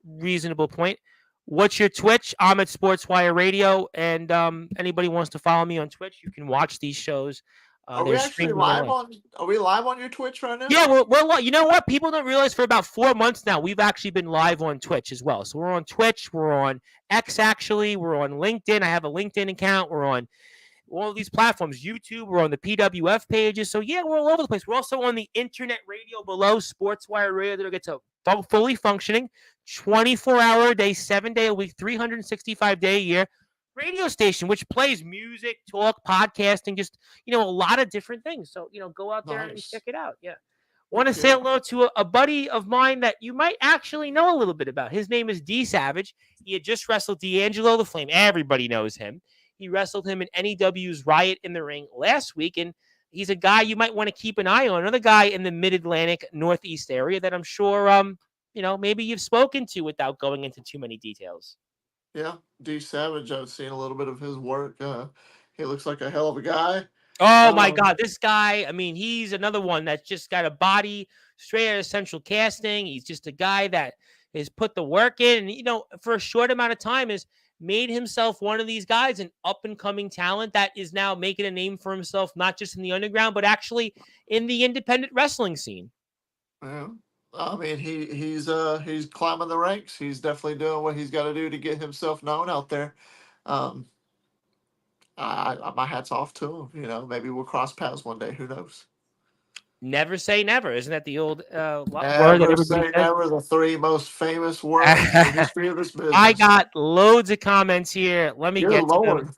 reasonable point. What's your Twitch? I'm at Sportswire Radio, and anybody wants to follow me on Twitch, you can watch these shows. Are we They're actually streamed on the live link. on? Are we live on your Twitch right now? Yeah, we're you know what? People don't realize for about 4 months now, we've actually been live on Twitch as well. So we're on Twitch, we're on X actually, we're on LinkedIn. I have a LinkedIn account. We're on all of these platforms, YouTube, we're on the PWF pages. So yeah, we're all over the place. We're also on the internet radio below, Sportswire Radio, that gets a fully functioning 24-hour a day, 7-day a week, 365-day a year radio station, which plays music, talk, podcasting, just a lot of different things. So go out there and check it out. Yeah. Want to say hello to a buddy of mine that you might actually know a little bit about. His name is D Savage. He had just wrestled D'Angelo the Flame. Everybody knows him. He wrestled him in NEW's Riot in the Ring last week, and he's a guy you might want to keep an eye on. Another guy in the Mid-Atlantic Northeast area that I'm sure maybe you've spoken to without going into too many details. Yeah, D Savage. I've seen a little bit of his work. He looks like a hell of a guy. Oh my God, this guy, I mean, he's another one that's just got a body straight out of Central Casting. He's just a guy that has put the work in and, for a short amount of time has made himself one of these guys, an up and coming talent that is now making a name for himself, not just in the underground, but actually in the independent wrestling scene. Yeah. I mean, he's climbing the ranks. He's definitely doing what he's got to do to get himself known out there. Um, my hat's off to him. Maybe we'll cross paths one day. Who knows? Never say never. Isn't that the old word that Never everybody say says? never, the three most famous words in the history of this I business. got loads of comments here. Let me Dear get to them.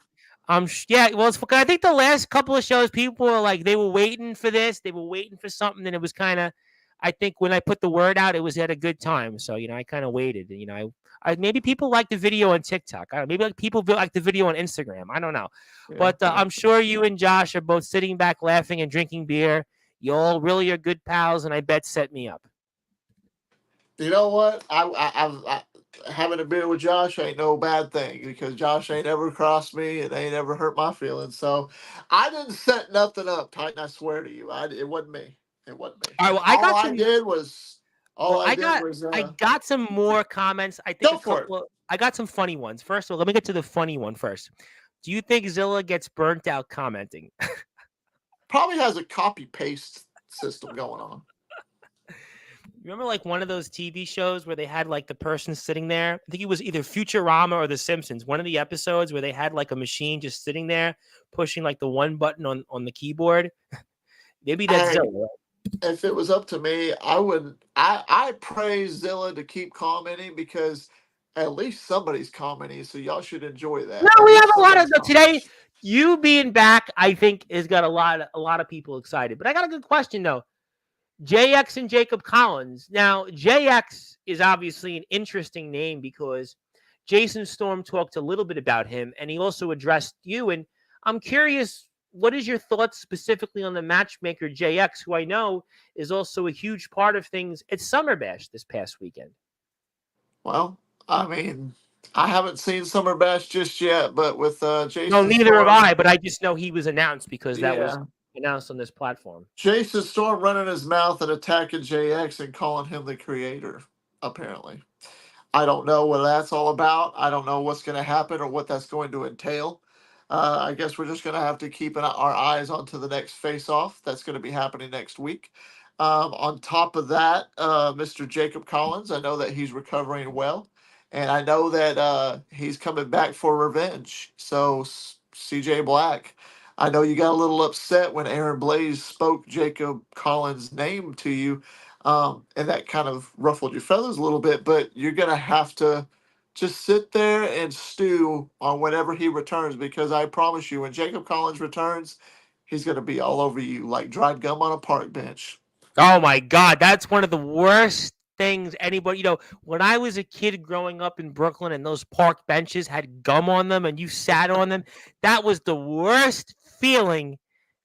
Lord. Yeah, well, I think the last couple of shows, people were like, they were waiting for this, they were waiting for something, and it was kind of, I think when I put the word out, it was at a good time. So I kind of waited. Maybe people like the video on TikTok. I don't know, maybe like people like the video on Instagram. I don't know, Yeah. but I'm sure you and Josh are both sitting back, laughing and drinking beer. You all really are good pals, and I bet set me up. You know what? Having a beer with Josh ain't no bad thing because Josh ain't ever crossed me and ain't ever hurt my feelings. So I didn't set nothing up, Titan. I swear to you, it wasn't me. It wasn't me. All right, well, All I did was, I got some more comments. I think go a for it. couple of, I got some funny ones. First of all, let me get to the funny one first. Do you think Zilla gets burnt out commenting? Probably has a copy paste system going on. Remember like one of those TV shows where they had like the person sitting there? I think it was either Futurama or The Simpsons. One of the episodes where they had like a machine just sitting there pushing like the one button on the keyboard. Maybe that's Hey, Zilla. if it was up to me, I would. I praise Zilla to keep commenting because at least somebody's commenting, so y'all should enjoy that. No, At we have least a lot of somebody's commenting. today. You being back, I think, has got a lot of people excited. But I got a good question though. JX and Jacob Collins. Now, JX is obviously an interesting name because Jason Storm talked a little bit about him, and he also addressed you. And I'm curious, what is your thoughts specifically on the matchmaker JX, who I know is also a huge part of things at Summer Bash this past weekend? Well, I mean, I haven't seen Summer Bash just yet, but with No, Jason neither have Storm, I, but I just know he was announced because that was yeah, announced on this platform. Jason Storm running his mouth and attacking JX and calling him the creator, apparently. I don't know what that's all about. I don't know what's going to happen or what that's going to entail. I guess we're just going to have to keep our eyes onto the next face off. That's going to be happening next week. On top of that, Mr. Jacob Collins, I know that he's recovering well. And I know that he's coming back for revenge. So, CJ Black, I know you got a little upset when Aaron Blaze spoke Jacob Collins' name to you, and that kind of ruffled your feathers a little bit. But you're gonna have to just sit there and stew on whenever he returns, because I promise you, when Jacob Collins returns, he's gonna be all over you like dried gum on a park bench. Oh my God, that's one of the worst things anybody, when I was a kid growing up in Brooklyn and those park benches had gum on them and you sat on them, that was the worst feeling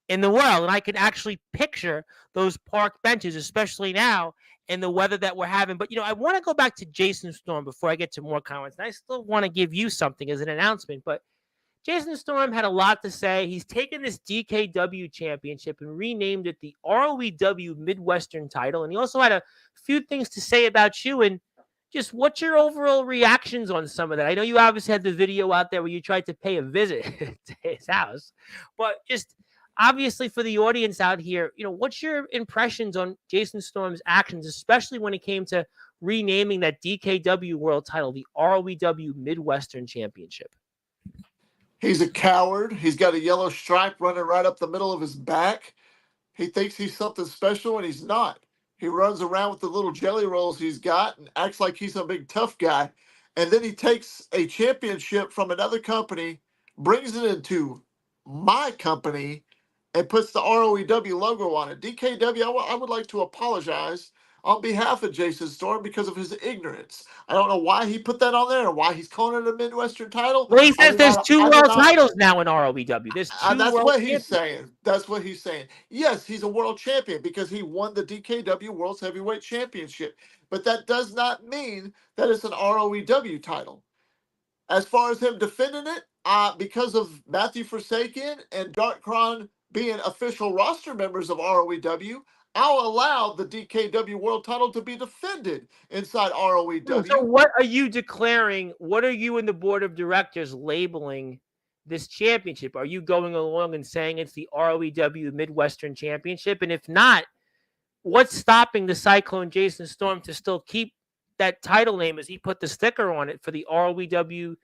in the world. And I can actually picture those park benches, especially now in the weather that we're having. But, I want to go back to Jason Storm before I get to more comments. And I still want to give you something as an announcement, but Jason Storm had a lot to say. He's taken this DKW championship and renamed it the ROEW Midwestern title. And he also had a few things to say about you and just what's your overall reactions on some of that. I know you obviously had the video out there where you tried to pay a visit to his house, but just obviously for the audience out here, what's your impressions on Jason Storm's actions, especially when it came to renaming that DKW world title, the ROEW Midwestern Championship? He's a coward. He's got a yellow stripe running right up the middle of his back. He thinks he's something special, and he's not. He runs around with the little jelly rolls he's got and acts like he's a big tough guy. And then he takes a championship from another company, brings it into my company, and puts the ROEW logo on it. DKW, I would like to apologize on behalf of Jason Storm because of his ignorance. I don't know why he put that on there or why he's calling it a Midwestern title. Well, he I says do there's not. two I do world not. titles now in ROEW. There's two That's world what he's champions. saying. That's what he's saying. Yes, he's a world champion because he won the DKW World's Heavyweight Championship. But that does not mean that it's an ROEW title. As far as him defending it, because of Matthew Forsaken and Darkron being official roster members of ROEW, I'll allow the DKW World title to be defended inside So ROEW. what are you declaring? What are you and the board of directors labeling this championship? Are you going along and saying it's the ROEW Midwestern Championship? And if not, what's stopping the Cyclone Jason Storm to still keep that title name as he put the sticker on it for the ROEW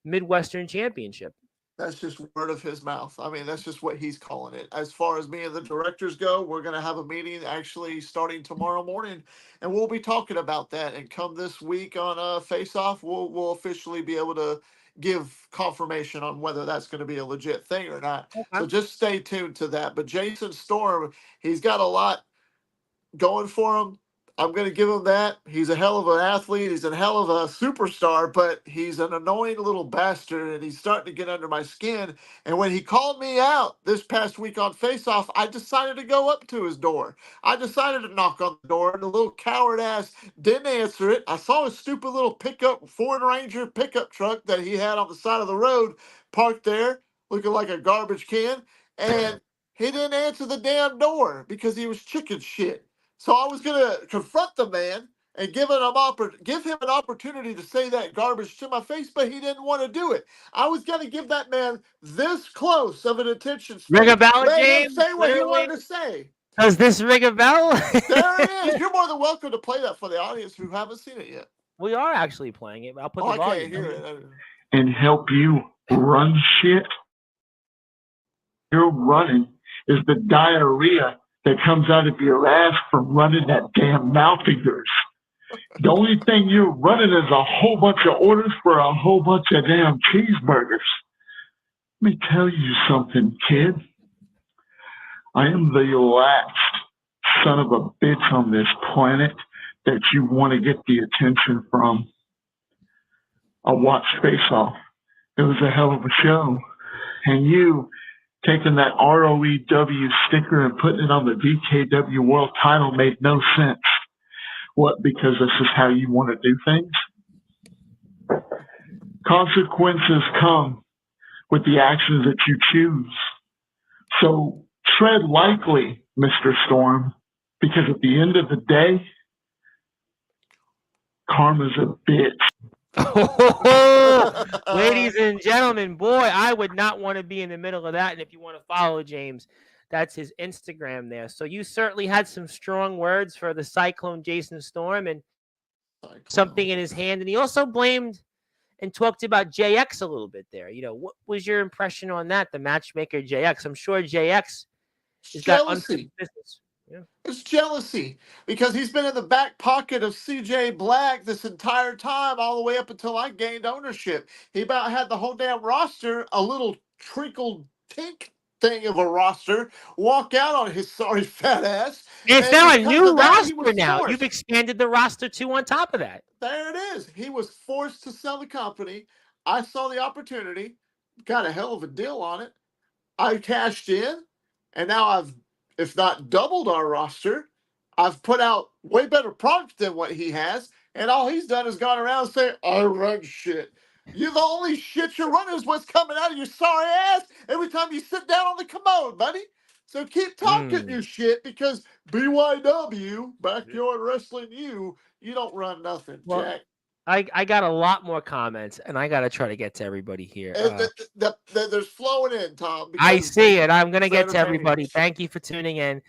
Midwestern Championship? That's just word of his mouth. I mean, that's just what he's calling it. As far as me and the directors go, we're going to have a meeting actually starting tomorrow morning, and we'll be talking about that. And come this week on Face Off, we'll officially be able to give confirmation on whether that's going to be a legit thing or not. Okay. So just stay tuned to that. But Jason Storm, he's got a lot going for him. I'm going to give him that. He's a hell of an athlete. He's a hell of a superstar, but he's an annoying little bastard, and he's starting to get under my skin. And when he called me out this past week on Face Off, I decided to go up to his door. I decided to knock on the door, and the little coward ass didn't answer it. I saw his stupid little Ford Ranger pickup truck that he had on the side of the road parked there, looking like a garbage can, and he didn't answer the damn door because he was chicken shit. So I was going to confront the man and give him an opportunity to say that garbage to my face, but he didn't want to do it. I was going to give that man this close of an attention Ring a span. bell, Let him James. say what he Literally. wanted to say. Does this ring a bell? There it is. You're more than welcome to play that for the audience who haven't seen it yet. We are actually playing it. I'll put the I volume. can't hear it. And help you run shit. You're running is the diarrhea that comes out of your ass from running that damn mouth of yours. The only thing you're running is a whole bunch of orders for a whole bunch of damn cheeseburgers. Let me tell you something, kid. I am the last son of a bitch on this planet that you want to get the attention from. I watched Face Off. It was a hell of a show. And you taking that ROEW sticker and putting it on the VKW World title made no sense. What, because this is how you want to do things? Consequences come with the actions that you choose. So tread lightly, Mr. Storm, because at the end of the day, karma's a bitch. Ladies and gentlemen, boy, I would not want to be in the middle of that. And if you want to follow James, that's his Instagram there. So you certainly had some strong words for the Cyclone Jason Storm and something in his hand. And he also blamed and talked about JX a little bit there. You know, what was your impression on that, the matchmaker JX? I'm sure JX has got unfinished business. Yeah. It's jealousy because he's been in the back pocket of CJ Black this entire time, all the way up until I gained ownership. He about had the whole damn roster, a little trickle tink thing of a roster, walk out on his sorry fat ass. It's now a new roster now. Forced. You've expanded the roster too on top of that. There it is. He was forced to sell the company. I saw the opportunity, got a hell of a deal on it. I cashed in, and now I've, if not doubled our roster, I've put out way better product than what he has, and all he's done is gone around and say, I run shit. You the only shit you're running is what's coming out of your sorry ass every time you sit down on the commode, buddy. So keep talking your shit because BYW, Backyard Wrestling you don't run nothing, well, Jack. I got a lot more comments, and I got to try to get to everybody here. There's flowing in, Tom. I see it. I'm going to get to everybody. Thank you for tuning in.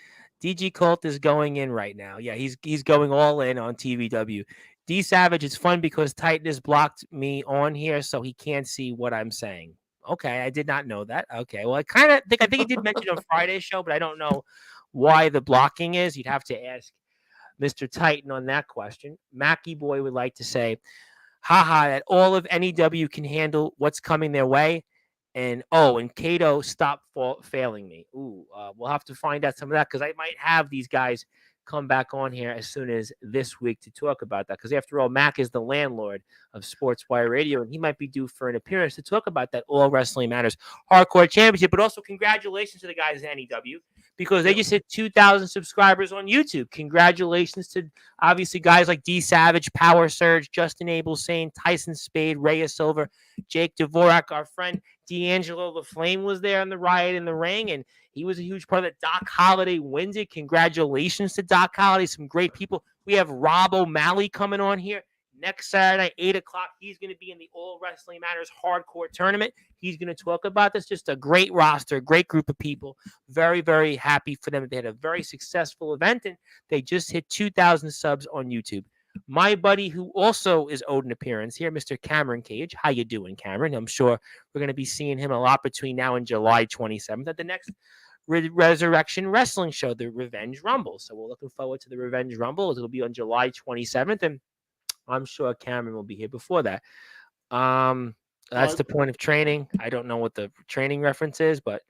DG Colt is going in right now. Yeah, he's going all in on TVW. D Savage, it's fun because Titan has blocked me on here, so he can't see what I'm saying. Okay, I did not know that. Okay, well, I think he did mention on Friday's show, but I don't know why the blocking is. You'd have to ask Mr. Titan on that question. Mackie Boy would like to say, haha, that all of NEW can handle what's coming their way. And Kato, stop failing me. Ooh, we'll have to find out some of that because I might have these guys come back on here as soon as this week to talk about that. Because after all, Mac is the landlord of Sportswire Radio, and he might be due for an appearance to talk about that All Wrestling Matters Hardcore Championship. But also congratulations to the guys at NEW because they just hit 2,000 subscribers on YouTube. Congratulations to obviously guys like D Savage, Power Surge, Justin Abel Sane, Tyson Spade, Rhea Silver, Jake Dvorak, our friend D'Angelo the Flame was there on the Riot in the Ring, and he was a huge part of it. Doc Holliday wins it. Congratulations to Doc Holliday. Some great people. We have Rob O'Malley coming on here next Saturday, 8 o'clock. He's going to be in the All Wrestling Matters Hardcore Tournament. He's going to talk about this. Just a great roster, great group of people. Very, very happy for them. They had a very successful event, and they just hit 2,000 subs on YouTube. My buddy who also is owed an appearance here, Mr. Cameron Cage. How you doing, Cameron? I'm sure we're going to be seeing him a lot between now and July 27th at the next Resurrection Wrestling show, the Revenge Rumble. So we're looking forward to the Revenge Rumble. It'll be on July 27th, and I'm sure Cameron will be here before that. That's the point of training. I don't know what the training reference is, but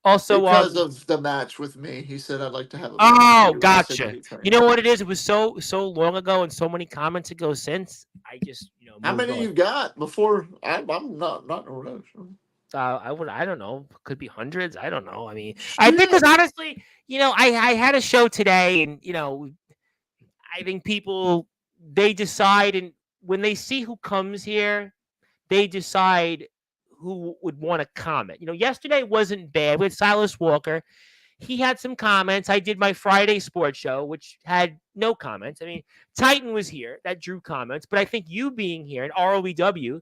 also because of the match with me, he said I'd like to have a match. Oh, gotcha. You know what it is? It was so long ago and so many comments ago since. I just how many you got before? I'm not in a rush. I don't know. Could be hundreds. I don't know. I mean, I think because honestly, I had a show today, and I think people they decide, and when they see who comes here, they decide who would want to comment. Yesterday wasn't bad with Silas Walker. He had some comments. I did my Friday sports show, which had no comments. I mean, Titan was here. That drew comments. But I think you being here at ROEW,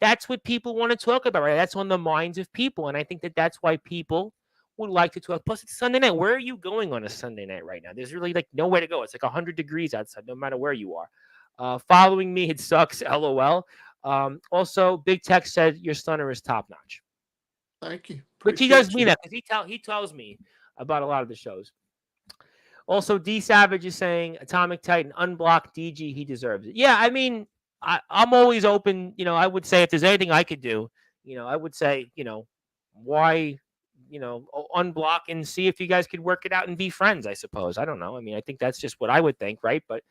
that's what people want to talk about, right? That's on the minds of people. And I think that's why people would like to talk. Plus, it's Sunday night. Where are you going on a Sunday night right now? There's really nowhere to go. It's like 100 degrees outside, no matter where you are. Following me, it sucks. LOL. Also, Big Tech said your stunner is top notch. Thank you. Which he does mean that because he tells me about a lot of the shows. Also, D Savage is saying Atomic Titan unblock DG. He deserves it. Yeah, I mean, I'm always open. I would say if there's anything I could do, I would say, why, unblock and see if you guys could work it out and be friends. I suppose. I don't know. I mean, I think that's just what I would think, right? But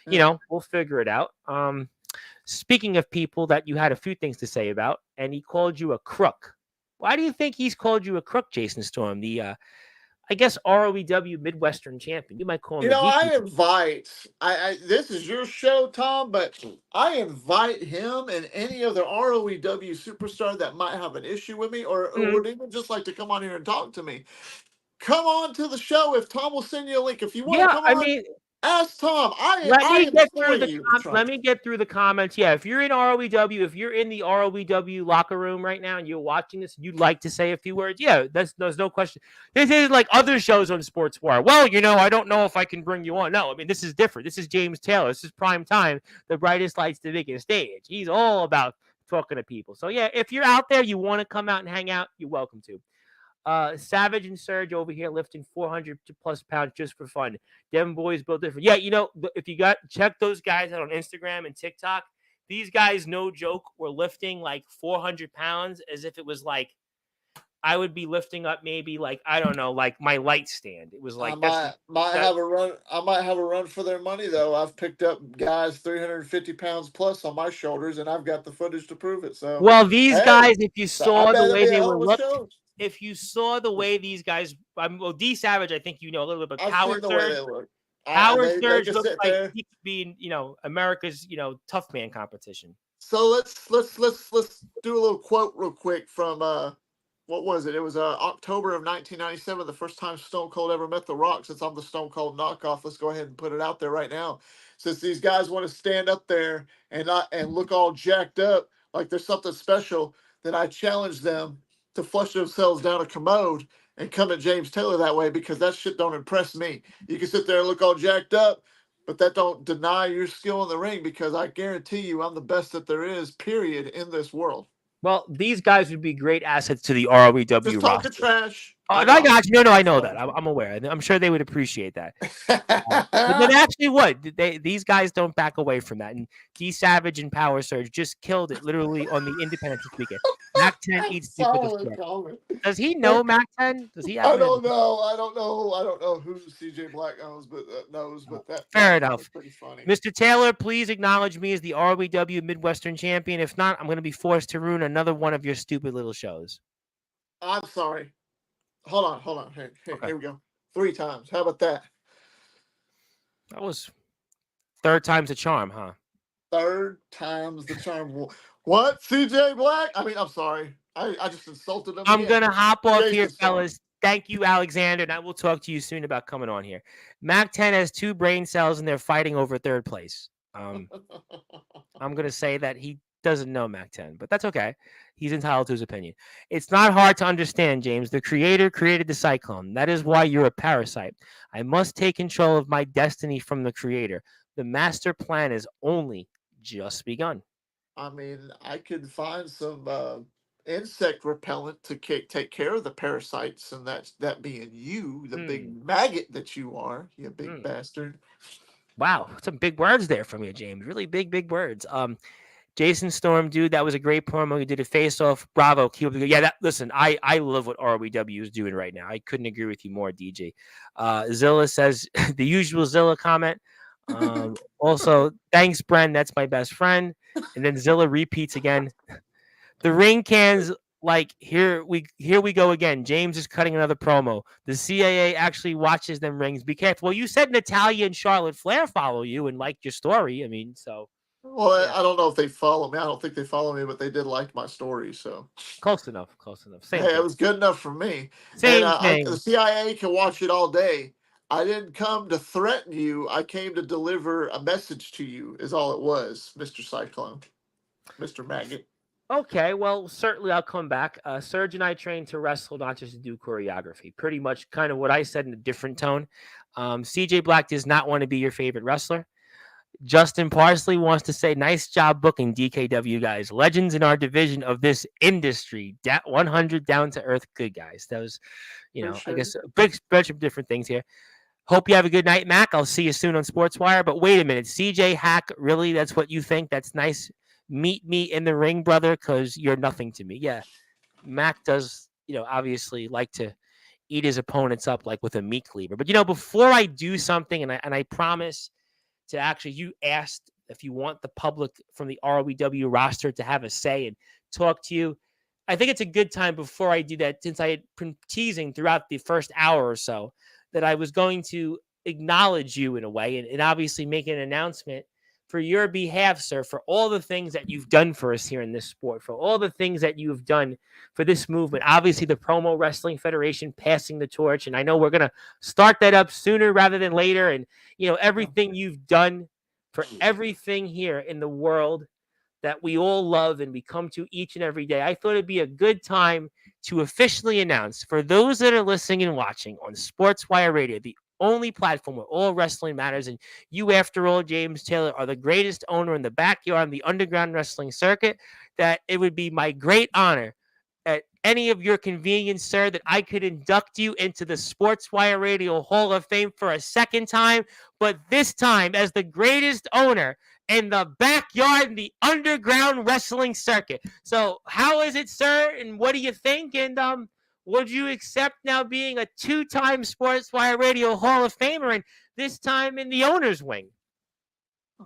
we'll figure it out. Speaking of people that you had a few things to say about, and he called you a crook. Why do you think he's called you a crook, Jason Storm? The I guess ROEW Midwestern champion. You might call him. I invite. This is your show, Tom, but I invite him and any other ROEW superstar that might have an issue with me, or would even just like to come on here and talk to me. Come on to the show. If Tom will send you a link, if you want to come on. Ask Tom. Let me get through the comments. Yeah, if you're in ROEW, if you're in the ROEW locker room right now and you're watching this, and you'd like to say a few words. Yeah, there's no question. This is like other shows on Sportswire. Well, I don't know if I can bring you on. No, I mean this is different. This is James Taylor. This is prime time. The brightest lights, the biggest stage. He's all about talking to people. So yeah, if you're out there, you want to come out and hang out, you're welcome to. Savage and Surge over here lifting 400 plus pounds just for fun. Them boys built different. Yeah, if you check those guys out on Instagram and TikTok, these guys, no joke, were lifting like 400 pounds as if it was like I would be lifting up maybe like, I don't know, like my light stand. It was like I might have a run for their money though. I've picked up guys 350 pounds plus on my shoulders, and I've got the footage to prove it. So these guys, if you saw the way they were lifting. If you saw the way these guys, D Savage, I think a little bit, but Power Surge. Power Surge looks like he's being, America's, tough man competition. So let's do a little quote real quick from what was it? It was October of 1997, the first time Stone Cold ever met The Rock. Since I'm the Stone Cold knockoff, let's go ahead and put it out there right now. Since these guys want to stand up there and look all jacked up like there's something special, then I challenge them to flush themselves down a commode and come at James Taylor that way, because that shit don't impress me. You can sit there and look all jacked up, but that don't deny your skill in the ring, because I guarantee you I'm the best that there is, period, in this world. Well, these guys would be great assets to the ROEW Just talking trash. I got you. No, I know that. I'm aware. I'm sure they would appreciate that. But then actually what? These guys don't back away from that. And D Savage and Power Surge just killed it literally on the Independence this weekend. Mac 10 eats Does he know Mac 10? Does he? I don't know. I don't know who CJ Black knows, but that fair enough. Pretty funny. Mr. Taylor, please acknowledge me as the ROEW Midwestern champion. If not, I'm going to be forced to ruin another one of your stupid little shows. I'm sorry. Hold on. Here we go. 3 times. How about that? That was 3rd time's the charm, huh? 3rd time's the charm. What? CJ Black? I mean, I'm sorry. I just insulted him. I'm going to hop off here, fellas. Thank you, Alexander, and I will talk to you soon about coming on here. Mac 10 has 2 brain cells, and they're fighting over 3rd place. I'm going to say that he doesn't know Mac 10, but that's okay. He's entitled to his opinion. It's not hard to understand, James. The creator created the cyclone. That is why you're a parasite. I must take control of my destiny from the creator. The master plan is only just begun. I mean, I could find some insect repellent to take care of the parasites, and that being you, the big maggot that you are, you big bastard. Wow, some big words there from you, James. Really big words. Jason Storm, dude, that was a great promo. You did a face-off. Bravo. Keep up the good. Yeah, listen, I love what ROEW is doing right now. I couldn't agree with you more, DJ. Zilla says the usual Zilla comment. Also, thanks, Bren. That's my best friend. And then Zilla repeats again. The ring cans, like here we go again. James is cutting another promo. The CIA actually watches them rings. Be careful. Well, you said Natalia and Charlotte Flair follow you and liked your story. I mean, so. Well, Yeah. I don't know if they follow me. I don't think they follow me, but they did like my story. So Close enough. Same hey, thing. it was good enough for me. Same And thing. the CIA can watch it all day. I didn't come to threaten you. I came to deliver a message to you. Is all it was, Mr. Cyclone, Mr. Maggot. Okay, well, certainly I'll come back. Serge and I trained to wrestle, not just to do choreography. Pretty much kind of what I said in a different tone. CJ Black does not want to be your favorite wrestler. Justin Parsley wants to say, nice job booking DKW guys. Legends in our division of this industry. 100 down to earth good guys. That was, I guess a big bunch of different things here. Hope you have a good night, Mac. I'll see you soon on Sportswire. But wait a minute. CJ Hack, really? That's what you think? That's nice. Meet me in the ring, brother, because you're nothing to me. Yeah. Mac does, obviously like to eat his opponents up like with a meat cleaver. But, before I do something, and I promise to actually, you asked if you want the public from the ROEW roster to have a say and talk to you. I think it's a good time before I do that, since I had been teasing throughout the first hour or so that I was going to acknowledge you in a way and obviously make an announcement for your behalf, sir, for all the things that you've done for us here in this sport, for all the things that you've done for this movement. Obviously, the Promo Wrestling Federation passing the torch, and I know we're going to start that up sooner rather than later. And, everything you've done for everything here in the world that we all love and we come to each and every day. I thought it'd be a good time to officially announce for those that are listening and watching on Sportswire Radio, the only platform where all wrestling matters. And you, after all, James Taylor, are the greatest owner in the backyard of the underground wrestling circuit, that it would be my great honor at any of your convenience, sir, that I could induct you into the Sportswire Radio Hall of Fame for a second time, but this time as the greatest owner in the backyard in the underground wrestling circuit. So how is it, sir? And what do you think? And would you accept now being a two-time Sportswire Radio Hall of Famer, and this time in the owner's wing?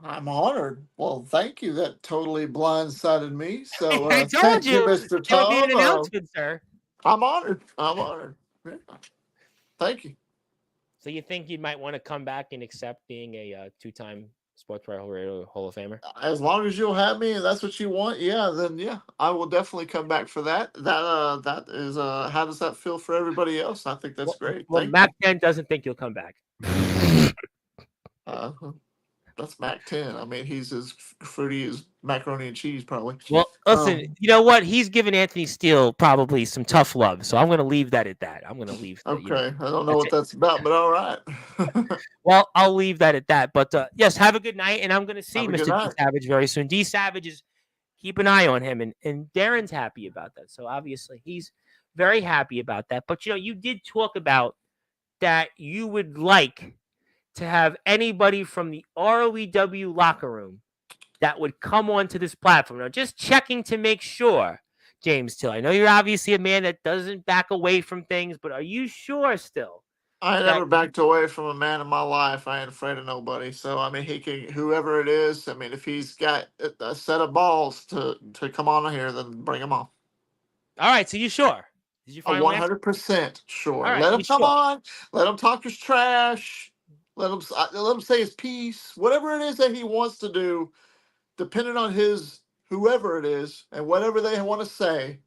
I'm honored. Well, thank you. That totally blindsided me. So I told thank you, you Mr. it would be an Tom. announcement, sir. I'm honored. Yeah. Thank you. So you think you might want to come back and accept being a two-time Sportswire Radio Hall of Famer? As long as you'll have me and that's what you want, then I will definitely come back for that. That is how does that feel for everybody else? I think that's great. Well, Mac 10 doesn't think you'll come back. That's Mac 10. I mean, he's as fruity as macaroni and cheese, probably. Well, listen, you know what? He's giving Anthony Steele probably some tough love, so I'm going to leave that at that. I'm going to leave. Okay, I don't know what that's about, but all right. Well, I'll leave that at that. But yes, have a good night, and I'm going to see Mr. D Savage very soon. D Savage is, keep an eye on him, and Darren's happy about that. So obviously, he's very happy about that. But you did talk about that you would like to have anybody from the ROEW locker room that would come onto this platform. Now, just checking to make sure, James Till. I know you're obviously a man that doesn't back away from things, but are you sure still? I never backed away from a man in my life. I ain't afraid of nobody. So, I mean, he can, whoever it is, I mean, if he's got a set of balls to come on here, then bring him on. All right, so you sure? Did you find 100% sure. Right, let him come on. Let him talk his trash. Let him say his piece. Whatever it is that he wants to do, depending on whoever it is and whatever they want to say,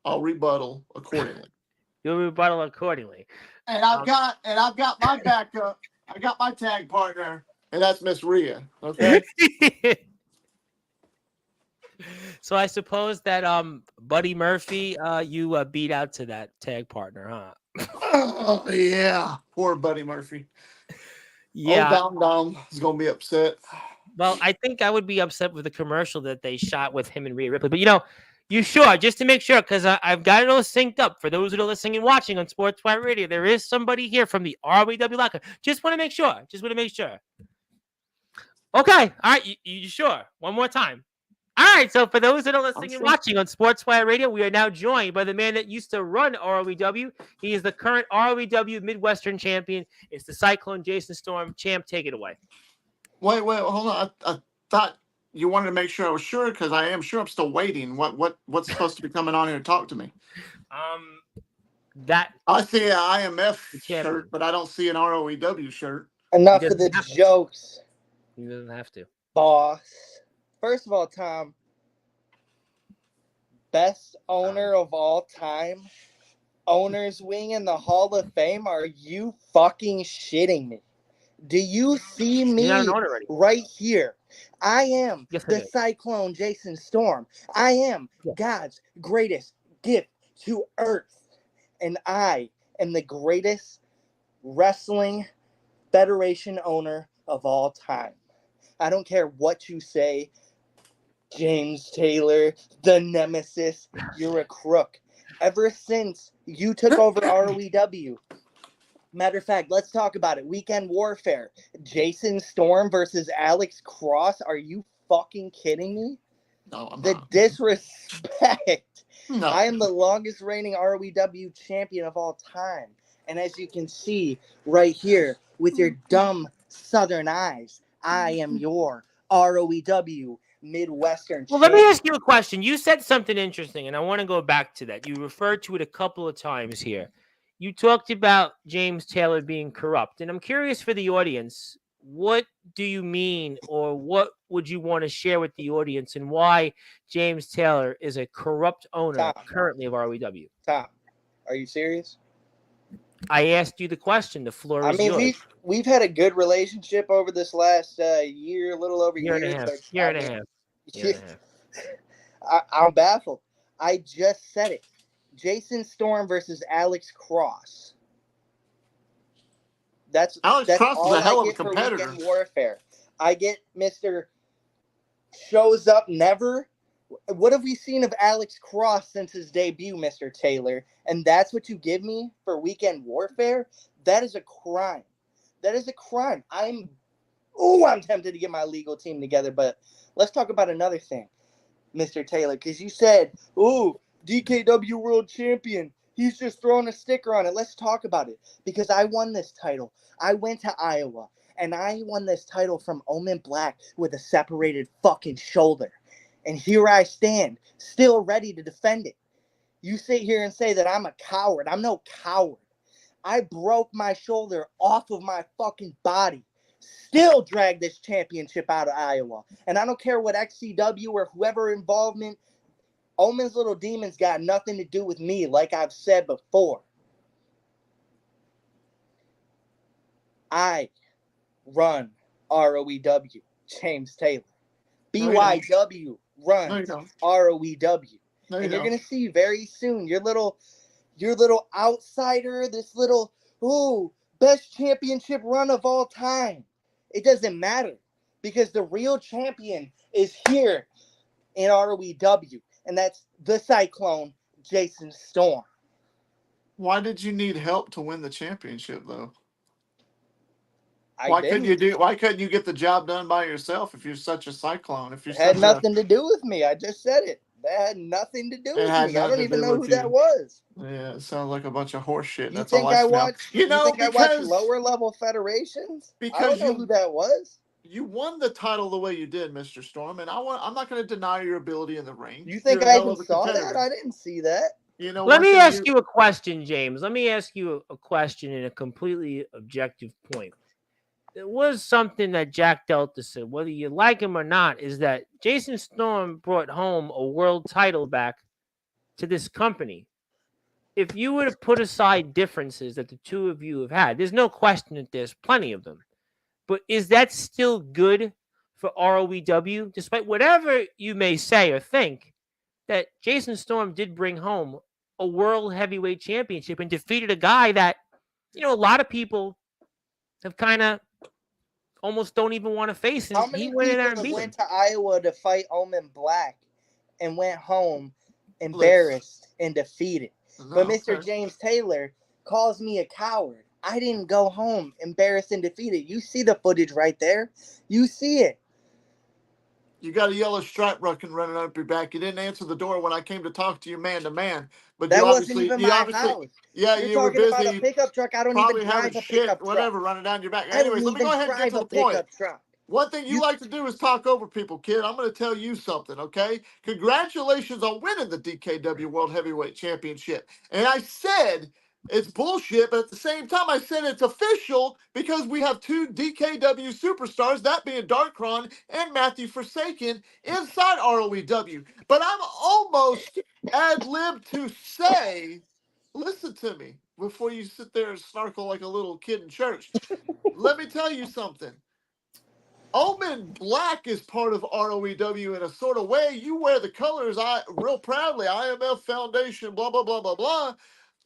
I'll rebuttal accordingly. You'll rebuttal accordingly. And I've got my backup. I got my tag partner, and that's Miss Rhea. Okay. So I suppose that Buddy Murphy, you beat out to that tag partner, huh? Oh, yeah, poor Buddy Murphy. Yeah. Dom is going to be upset. Well, I think I would be upset with the commercial that they shot with him and Rhea Ripley. But, you sure, just to make sure, because I've got it all synced up for those that are listening and watching on Sportswire Radio, there is somebody here from the ROEW locker. Just want to make sure. Okay. All right. You sure? One more time. All right. So for those that are listening and watching on Sportswire Radio, we are now joined by the man that used to run ROEW. He is the current ROEW Midwestern champion. It's the Cyclone Jason Storm. Champ, take it away. Wait, hold on. I thought you wanted to make sure I was sure, because I am sure. I'm still waiting. What's supposed to be coming on here to talk to me? That I see an IMF shirt, but I don't see an ROEW shirt. Enough of the jokes. He doesn't have to. Boss. First of all, Tom, best owner of all time, owner's wing in the Hall of Fame. Are you fucking shitting me? Do you see me right here? I am the Cyclone Jason Storm. I am God's greatest gift to Earth. And I am the greatest wrestling federation owner of all time. I don't care what you say, James Taylor, the nemesis, you're a crook. Ever since you took over ROEW, matter of fact, let's talk about it. Weekend Warfare. Jason Storm versus Alex Cross. Are you fucking kidding me? No, I'm the not. Disrespect. No. I am the longest reigning ROEW champion of all time. And as you can see right here with your dumb southern eyes, I am your ROEW Midwestern Well, champion. let me ask you a question. You said something interesting, and I want to go back to that. You referred to it a couple of times here. You talked about James Taylor being corrupt, and I'm curious for the audience, what do you mean, or what would you want to share with the audience, and why James Taylor is a corrupt owner currently of ROEW? Tom, are you serious? I asked you the question. The floor is yours. We've had a good relationship over this last year, a little over year and a half. I'm baffled. I just said it. Jason Storm versus Alex Cross. That's Cross is a hell of a competitor. Weekend Warfare. I get Mr. Shows Up Never. What have we seen of Alex Cross since his debut, Mr. Taylor? And that's what you give me for Weekend Warfare? That is a crime. That is a crime. I'm tempted to get my legal team together, but let's talk about another thing, Mr. Taylor, because you said, DKW World Champion. He's just throwing a sticker on it. Let's talk about it, because I won this title. I went to Iowa, and I won this title from Omen Black with a separated fucking shoulder. And here I stand, still ready to defend it. You sit here and say that I'm a coward. I'm no coward. I broke my shoulder off of my fucking body. Still drag this championship out of Iowa. And I don't care what XCW or whoever involvement, Omen's Little Demons got nothing to do with me, like I've said before. I run ROEW, James Taylor. BYW runs ROEW. And you're going to see very soon your little outsider, this little, best championship run of all time. It doesn't matter, because the real champion is here in ROEW, and that's the Cyclone, Jason Storm. Why did you need help to win the championship, though? Why couldn't you get the job done by yourself if you're such a cyclone? If you're had nothing to do with me. I just said it. That had nothing to do with me. I don't even know who that was. Yeah, it sounds like a bunch of horse shit. You think I watch lower level federations? Because I don't know who that was. You won the title the way you did, Mr. Storm, and I'm not going to deny your ability in the ring. You think I even saw that? I didn't see that. Let me ask you a question, James. Let me ask you a question in a completely objective point. There was something that Jack Delta said, whether you like him or not, is that Jason Storm brought home a world title back to this company. If you were to put aside differences that the two of you have had, there's no question that there's plenty of them. But is that still good for ROEW? Despite whatever you may say or think, that Jason Storm did bring home a world heavyweight championship and defeated a guy that, a lot of people have kind of almost don't even want to face, How and many he went in people there and have beat him. went to Iowa to fight Omen Black and went home Let's- embarrassed and defeated? But No, Mr. okay. James Taylor calls me a coward. I didn't go home embarrassed and defeated. You see the footage right there. You see it. You got a yellow stripe running up your back. You didn't answer the door when I came to talk to you man to man. But That you wasn't obviously, even you my obviously, house. yeah, You're you were talking about a busy. pickup truck. I don't even Probably having drive a shit, pickup truck. whatever, running down your back. I don't Anyways, let me even go ahead and get drive to a the point. pickup truck. One thing you like to do is talk over people, kid. I'm going to tell you something, okay? Congratulations on winning the DKW World Heavyweight Championship. And I said it's bullshit, but at the same time, I said it's official because we have two DKW superstars, that being Darkron and Matthew Forsaken, inside ROEW. But I'm almost ad-lib to say, listen to me before you sit there and snarkle like a little kid in church. Let me tell you something. Omen Black is part of ROEW in a sort of way. You wear the colors real proudly, IMF Foundation, blah, blah, blah, blah, blah.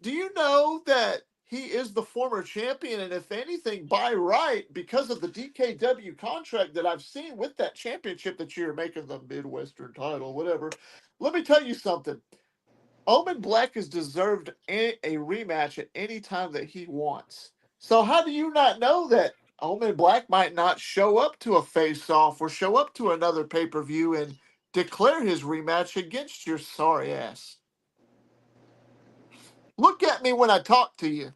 Do you know that he is the former champion? And if anything, by right, because of the DKW contract that I've seen with that championship that you're making the Midwestern title, whatever. Let me tell you something. Omen Black has deserved a rematch at any time that he wants. So how do you not know that Omen Black might not show up to a face-off or show up to another pay-per-view and declare his rematch against your sorry ass? Look at me when I talk to you.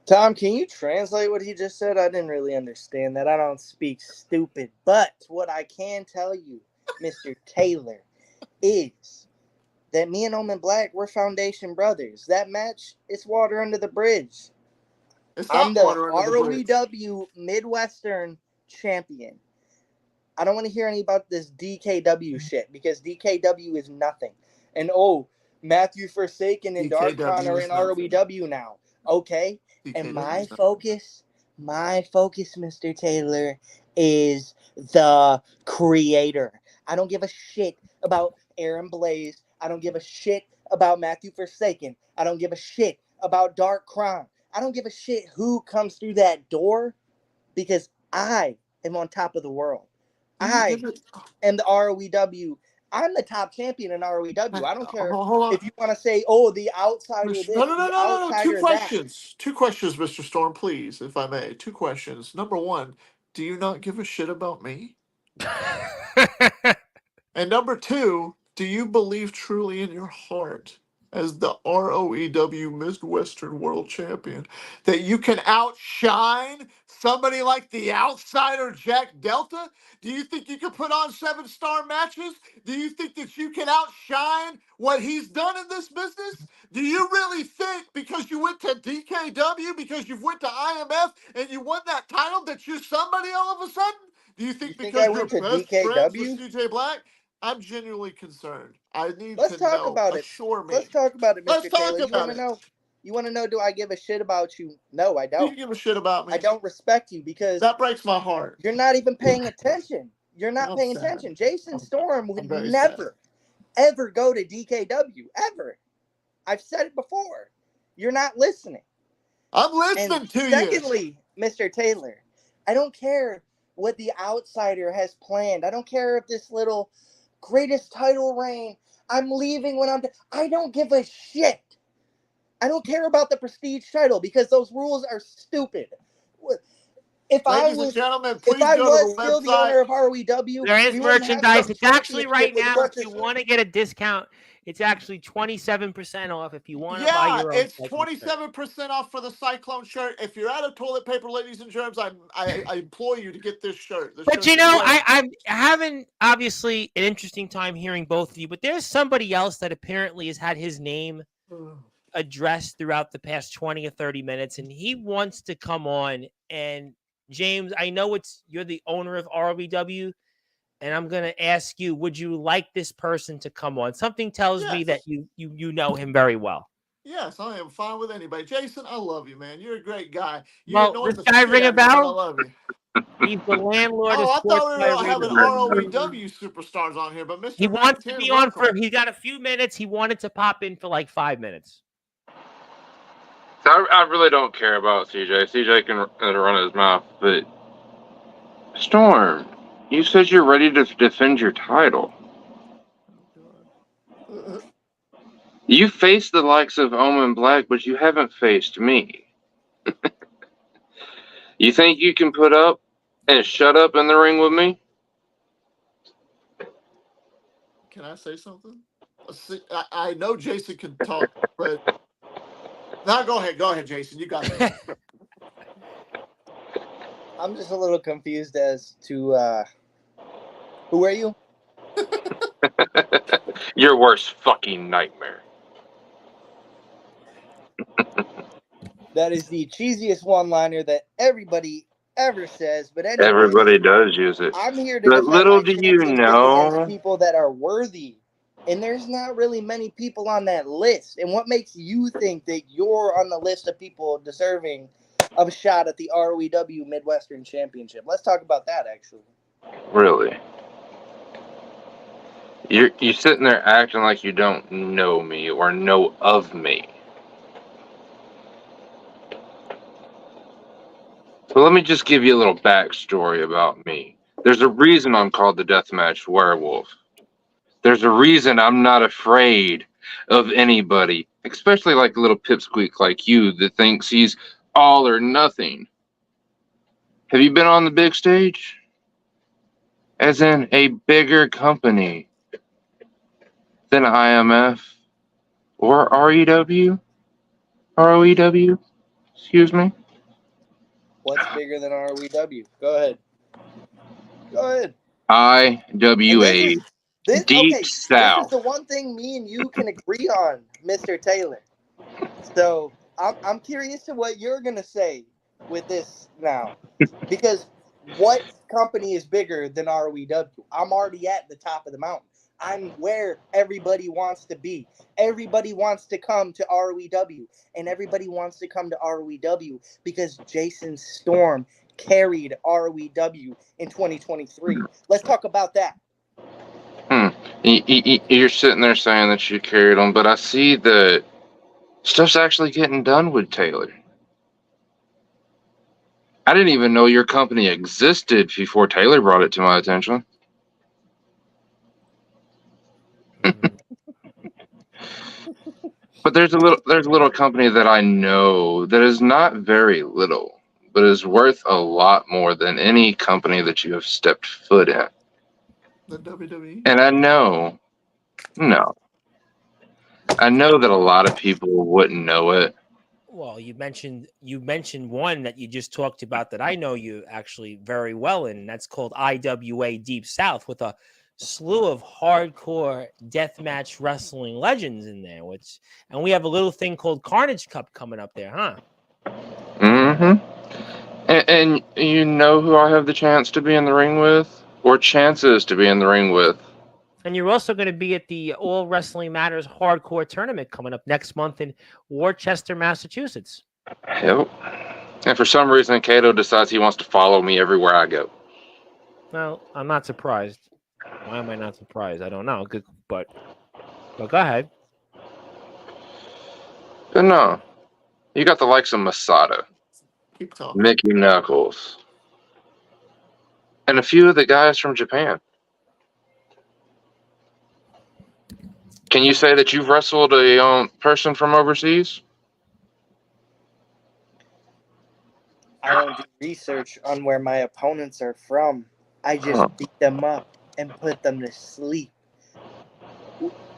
Tom, can you translate what he just said? I didn't really understand that. I don't speak stupid. But what I can tell you, Mr. Taylor, is that me and Omen Black, we're Foundation brothers. That match, it's water under the bridge. It's I'm not the water under the bridge. ROEW Midwestern champion. I don't want to hear any about this DKW shit because DKW is nothing. And Matthew Forsaken and Darkron are in ROEW now. Okay. And my focus, Mr. Taylor, is the creator. I don't give a shit about Aaron Blaze. I don't give a shit about Matthew Forsaken. I don't give a shit about Darkron. I don't give a shit who comes through that door because I am on top of the world. I am the ROEW. I'm the top champion in ROEW. I don't care if you want to say, the outsider this, the outsider Two that. questions. Two questions, Mr. Storm, please, if I may. Two questions. Number one, do you not give a shit about me? And number two, do you believe truly in your heart, as the ROEW Midwestern World Champion, that you can outshine somebody like the outsider Jack Delta? Do you think you can put on 7-star matches? Do you think that you can outshine what he's done in this business? Do you really think because you went to DKW, because you've went to IMF and you won that title, that you're somebody all of a sudden? Do you think because I you're went to best friends DKW? with CJ Black? I'm genuinely concerned. I need Let's to talk know. about it. Assure me. Let's talk about it, Let's Mr. talk Taylor. about it. You want to know, do I give a shit about you? No, I Do don't. you give a shit about me? I don't respect you because That breaks my heart. you're not even paying attention. You're not I'm paying sad. attention. Jason Storm would very never, ever go to DKW, ever. I've said it before. You're not listening. I'm listening to you. Secondly, Mr. Taylor, I don't care what the outsider has planned. I don't care if this little greatest title reign, I'm leaving when I don't give a shit. I don't care about the prestige title because those rules are stupid. If Ladies I and gentlemen, was please go to the still the website. owner of ROEW, There is we wouldn't have merchandise. some It's actually right championship now. with If you want to get a discount, it's actually 27% off. If you want to buy your own. It's 27% off for the Cyclone shirt. If you're out of toilet paper, ladies and germs, I implore you to get this shirt. But you know, I'm having obviously an interesting time hearing both of you. But there's somebody else that apparently has had his name addressed throughout the past 20 or 30 minutes, and he wants to come on. And James, I know you're the owner of ROEW, and I'm going to ask you, would you like this person to come on? Something tells me that you know him very well. Yes, I am fine with anybody. Jason, I love you, man. You're a great guy. Well, this guy ring a bell? I love you. He's the landlord of I thought we Sportzwire were having ROEW superstars on here, but Mr. He wants to be on welcome. he's got a few minutes. He wanted to pop in for like 5 minutes. So I really don't care about CJ. CJ can run his mouth, but Storm, you said you're ready to defend your title. You faced the likes of Omen Black, but you haven't faced me. You think you can put up and shut up in the ring with me? Can I say something? See, I know Jason can talk, but now go ahead, Jason. You got it. I'm just a little confused as to who are you? Your worst fucking nightmare. That is the cheesiest one-liner that everybody ever says. But anyway, Everybody does use it. I'm here to But defend little my do you championship know, against people that are worthy. And there's not really many people on that list. And what makes you think that you're on the list of people deserving of a shot at the ROEW Midwestern Championship? Let's talk about that, actually. really. You're sitting there acting like you don't know me or know of me. So let me just give you a little backstory about me. There's a reason I'm called the Deathmatch Werewolf. There's a reason I'm not afraid of anybody, especially like a little pipsqueak like you that thinks he's all or nothing. Have you been on the big stage? As in a bigger company than IMF or REW? ROEW? Excuse me? What's bigger than ROEW? Go ahead. Go ahead. IWA. Deep This is South. the one thing me and you can agree on, Mr. Taylor. So I'm curious to what you're gonna say with this now, because what company is bigger than ROEW? I'm already at the top of the mountain. I'm where everybody wants to be. Everybody wants to come to ROEW, and everybody wants to come to ROEW because Jason Storm carried ROEW in 2023. Let's talk about that. You're sitting there saying that you carried on, but I see that stuff's actually getting done with Taylor. I didn't even know your company existed before Taylor brought it to my attention. But there's a little company that I know that is not very little, but is worth a lot more than any company that you have stepped foot in. The WWE. And I know that a lot of people wouldn't know it. Well, you mentioned one that you just talked about that I know you actually very well in, and that's called IWA Deep South, with a slew of hardcore deathmatch wrestling legends in there. And we have a little thing called Carnage Cup coming up there, huh? Mm-hmm. And you know who I have the chance to be in the ring with, or chances to be in the ring with. And you're also going to be at the All Wrestling Matters Hardcore Tournament coming up next month in Worcester, Massachusetts. Yep. And for some reason, Kato decides he wants to follow me everywhere I go. Well, I'm not surprised. Why am I not surprised? I don't know. Good, but go ahead. But no, you got the likes of Masada, Keep talking. Mickey Knuckles, and a few of the guys from Japan. Can you say that you've wrestled a person from overseas? I don't do research on where my opponents are from. I just beat them up and put them to sleep.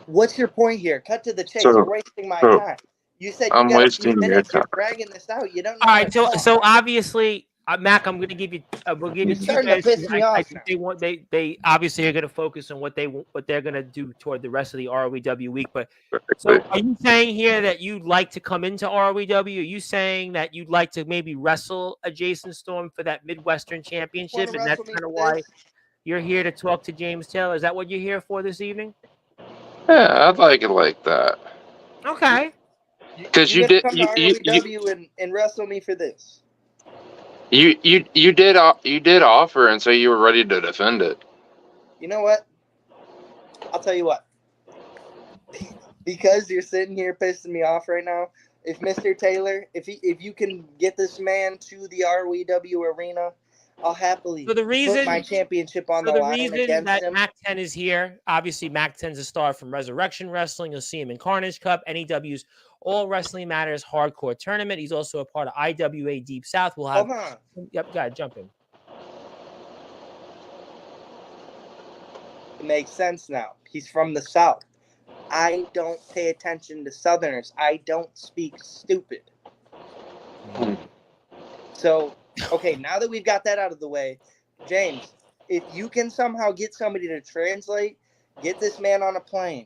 What's your point here? Cut to the chase. You're wasting my time. You said you I'm got a few wasting your minutes. time. You're dragging this out. You don't know. All right, so obviously, Mac, I'm going to give you. We'll give You're you. starting to piss me off. I think they obviously are going to focus on what they're going to do toward the rest of the ROEW week. But so, are you saying here that you'd like to come into ROEW? Are you saying that you'd like to maybe wrestle a Jason Storm for that Midwestern Championship, and that's kind of why you're here to talk to James Taylor? Is that what you're here for this evening? Yeah, I'd like it like that. Okay. Because you did come to ROEW and wrestle me for this. You did offer and say you were ready to defend it. You know what? I'll tell you what. Because you're sitting here pissing me off right now. If Mr. Taylor, if you can get this man to the ROEW arena, I'll happily For the put my reason championship on So the the line reason against that him. Mac 10 is here, obviously Mac 10's a star from Resurrection Wrestling. You'll see him in Carnage Cup, NEW's All Wrestling Matters Hardcore Tournament. He's also a part of IWA Deep South. We'll have. Hold on. Yep, go ahead, jump in. It makes sense now. He's from the South. I don't pay attention to Southerners. I don't speak stupid. So, okay, now that we've got that out of the way, James, if you can somehow get somebody to translate, get this man on a plane,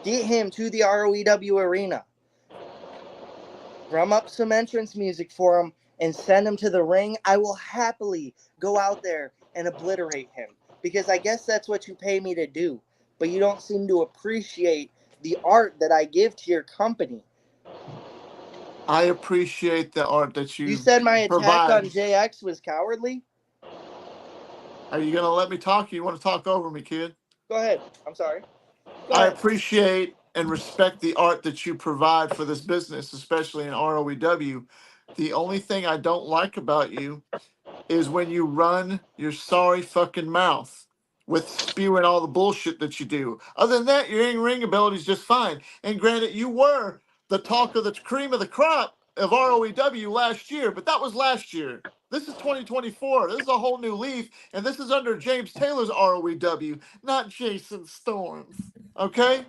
get him to the ROEW arena, drum up some entrance music for him, and send him to the ring, I will happily go out there and obliterate him. Because I guess that's what you pay me to do. But you don't seem to appreciate the art that I give to your company. I appreciate the art that You said my attack provide. on JX was cowardly? Are you gonna let me talk? Or you want to talk over me, kid? Go ahead. I'm sorry. Go I ahead. appreciate and respect the art that you provide for this business, especially in ROEW. The only thing I don't like about you is when you run your sorry fucking mouth with spewing all the bullshit that you do. Other than that, your in-ring ability is just fine. And granted, you were the talk of the cream of the crop of ROEW last year, but that was last year. This is 2024. This is a whole new leaf, and this is under James Taylor's ROEW, not Jason Storm's. Okay?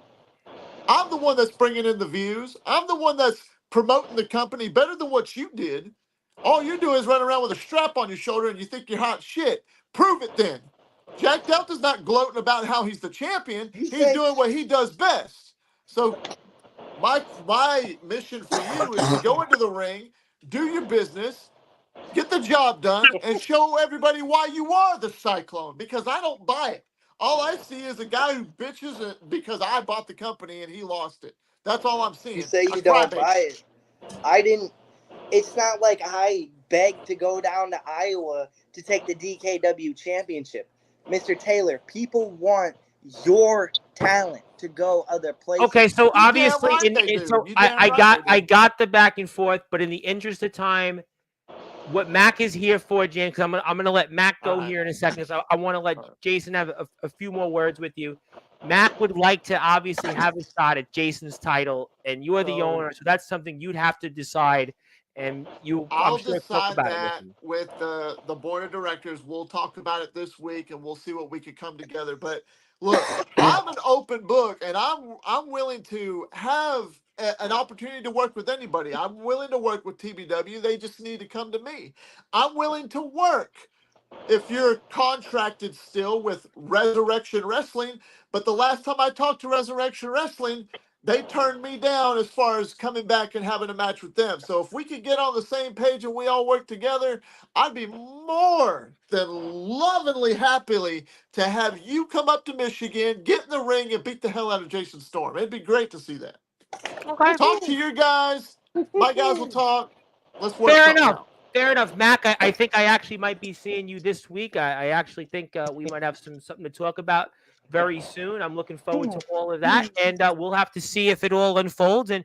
I'm the one that's bringing in the views. I'm the one that's promoting the company better than what you did. All you're doing is running around with a strap on your shoulder and you think you're hot shit. Prove it then. Jack Delta's not gloating about how he's the champion. He's doing what he does best. So my mission for you is to go into the ring, do your business, get the job done, and show everybody why you are the Cyclone, because I don't buy it. All I see is a guy who bitches because I bought the company and he lost it. That's all I'm seeing. You say you don't buy it. I didn't. It's not like I begged to go down to Iowa to take the DKW championship. Mr. Taylor, people want your talent to go other places. Okay, so You damn obviously, right they do. so You damn I right got they do. I got the back and forth, but in the interest of time, what Mac is here for, James, 'cause I'm gonna let Mac go here in a second. So I want to let Jason have a few more words with you. Mac would like to obviously have a shot at Jason's title, and you're the owner, so that's something you'd have to decide. And I'll I'm sure talk decide about that it with him. with the board of directors. We'll talk about it this week, and we'll see what we could come together. But look, I'm an open book, and I'm willing to have an opportunity to work with anybody. I'm willing to work with TBW. They just need to come to me. I'm willing to work if you're contracted still with Resurrection Wrestling. But the last time I talked to Resurrection Wrestling, they turned me down as far as coming back and having a match with them. So if we could get on the same page and we all work together, I'd be more than lovingly happily to have you come up to Michigan, get in the ring, and beat the hell out of Jason Storm. It'd be great to see that. Okay. Talk to your guys. My guys will talk. Let's work Fair something enough. out. Fair enough, Mac. I think I actually might be seeing you this week. I actually think we might have something to talk about very soon. I'm looking forward to all of that, and we'll have to see if it all unfolds. And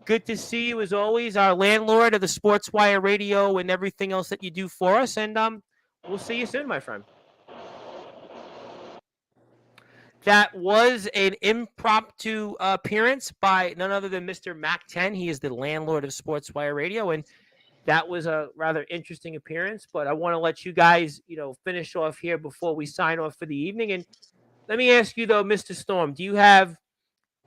good to see you as always, our landlord of the Sportswire Radio and everything else that you do for us. And we'll see you soon, my friend. That was an impromptu appearance by none other than Mr. Mac 10. He is the landlord of Sportswire Radio, and that was a rather interesting appearance. But I want to let you guys, finish off here before we sign off for the evening. And let me ask you though, Mr. Storm, do you have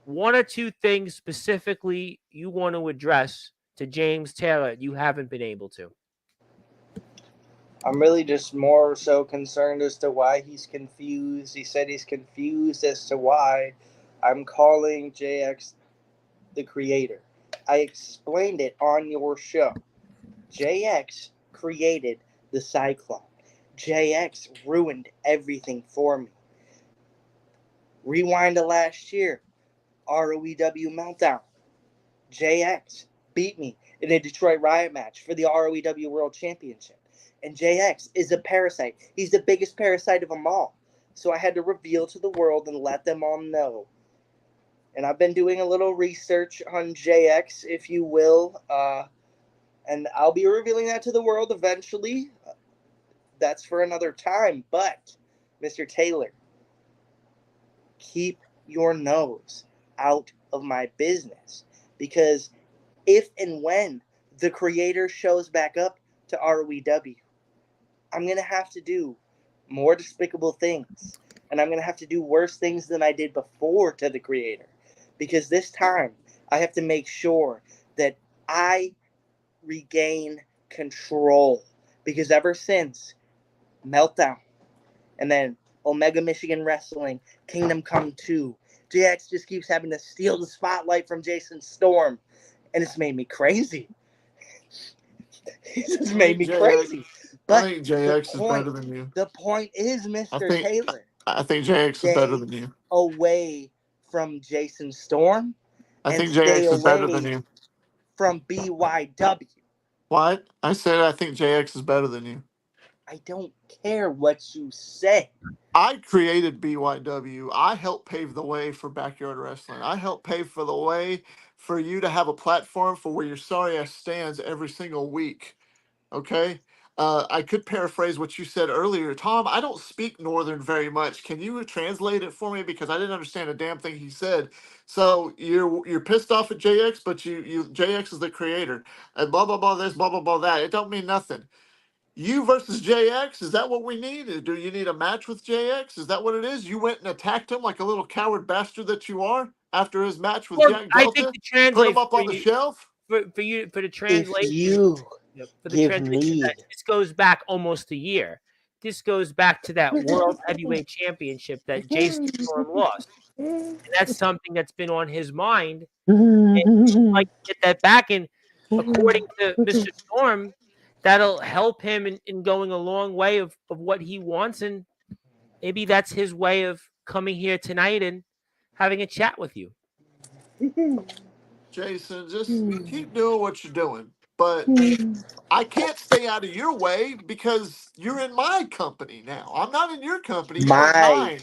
one or two things specifically you want to address to James Taylor you haven't been able to? I'm really just more so concerned as to why he's confused. He said he's confused as to why I'm calling JX the creator. I explained it on your show. JX created the Cyclone. JX ruined everything for me. Rewind to last year. ROEW Meltdown. JX beat me in a Detroit Riot match for the ROEW World Championship. And JX is a parasite. He's the biggest parasite of them all. So I had to reveal to the world and let them all know. And I've been doing a little research on JX, if you will. And I'll be revealing that to the world eventually. that's for another time. But, Mr. Taylor, keep your nose out of my business, because if and when the creator shows back up to ROEW, I'm going to have to do more despicable things, and I'm going to have to do worse things than I did before to the creator, because this time I have to make sure that I regain control, because ever since Meltdown and then Omega Michigan Wrestling, Kingdom Come 2, JX just keeps having to steal the spotlight from Jason Storm, and it's made me crazy. It just made me crazy. But I think JX is better than you. the point is, Mr. Taylor, I think JX is better than you. away from Jason Storm. I think stay JX is better away than you. from BYW. What? I said I think JX is better than you. I don't care what you say. I created BYW. I helped pave the way for backyard wrestling. I helped pave for the way for you to have a platform for where your sorry ass stands every single week. Okay? I could paraphrase what you said earlier. Tom, I don't speak Northern very much. Can you translate it for me? Because I didn't understand a damn thing he said. So you're pissed off at JX, but you JX is the creator. And blah blah blah this, blah blah blah that. It don't mean nothing. You versus JX, is that what we need? Do you need a match with JX? Is that what it is? You went and attacked him like a little coward bastard that you are after his match with Jack I Delta? think to Put translate him up on the shelf? for the translation, If you for the give translation, me this goes back almost a year. This goes back to that World Heavyweight Championship that Jason Storm lost, and that's something that's been on his mind. And he'd like to get that back, and according to Mr. Storm, that'll help him in going a long way of what he wants, and maybe that's his way of coming here tonight and having a chat with you. Jason, just keep doing what you're doing. But I can't stay out of your way because you're in my company now. I'm not in your company. You're in mine.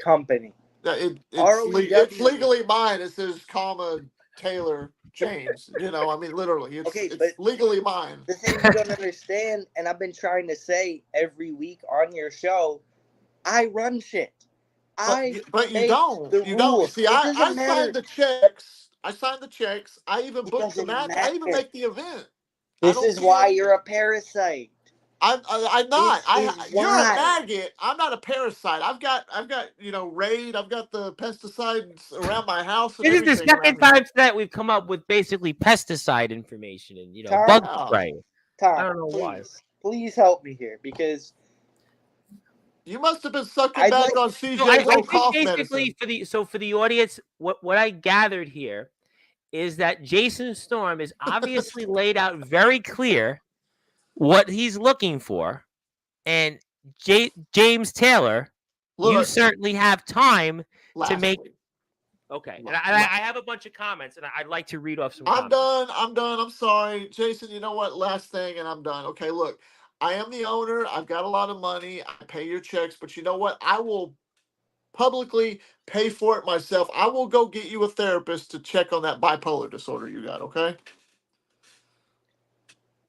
company. It's legally mine. It says, comma, Taylor James. You know, I mean, literally, it's legally mine. The thing you don't understand, and I've been trying to say every week on your show, I run shit. But you don't. You don't. See, I signed the checks. I signed the checks. I even booked the match. I even make the event. This is why you're a parasite. I'm not. You're a maggot. I'm not a parasite. I've got RAID. I've got the pesticides around my house. And this is the second time tonight we've come up with basically pesticide information and bug spray. Tom, I don't know why. Please help me here, because you must have been sucking back on CJ's old cough medicine. For the audience, what I gathered here is that Jason Storm is obviously laid out very clear what he's looking for, and James Taylor, you certainly have time to make. Okay, and I have a bunch of comments, and I'd like to read off some. I'm done. I'm sorry, Jason. You know what? Last thing, and I'm done. Okay, look, I am the owner. I've got a lot of money. I pay your checks, but you know what? I will publicly pay for it myself. I will go get you a therapist to check on that bipolar disorder you got. Okay?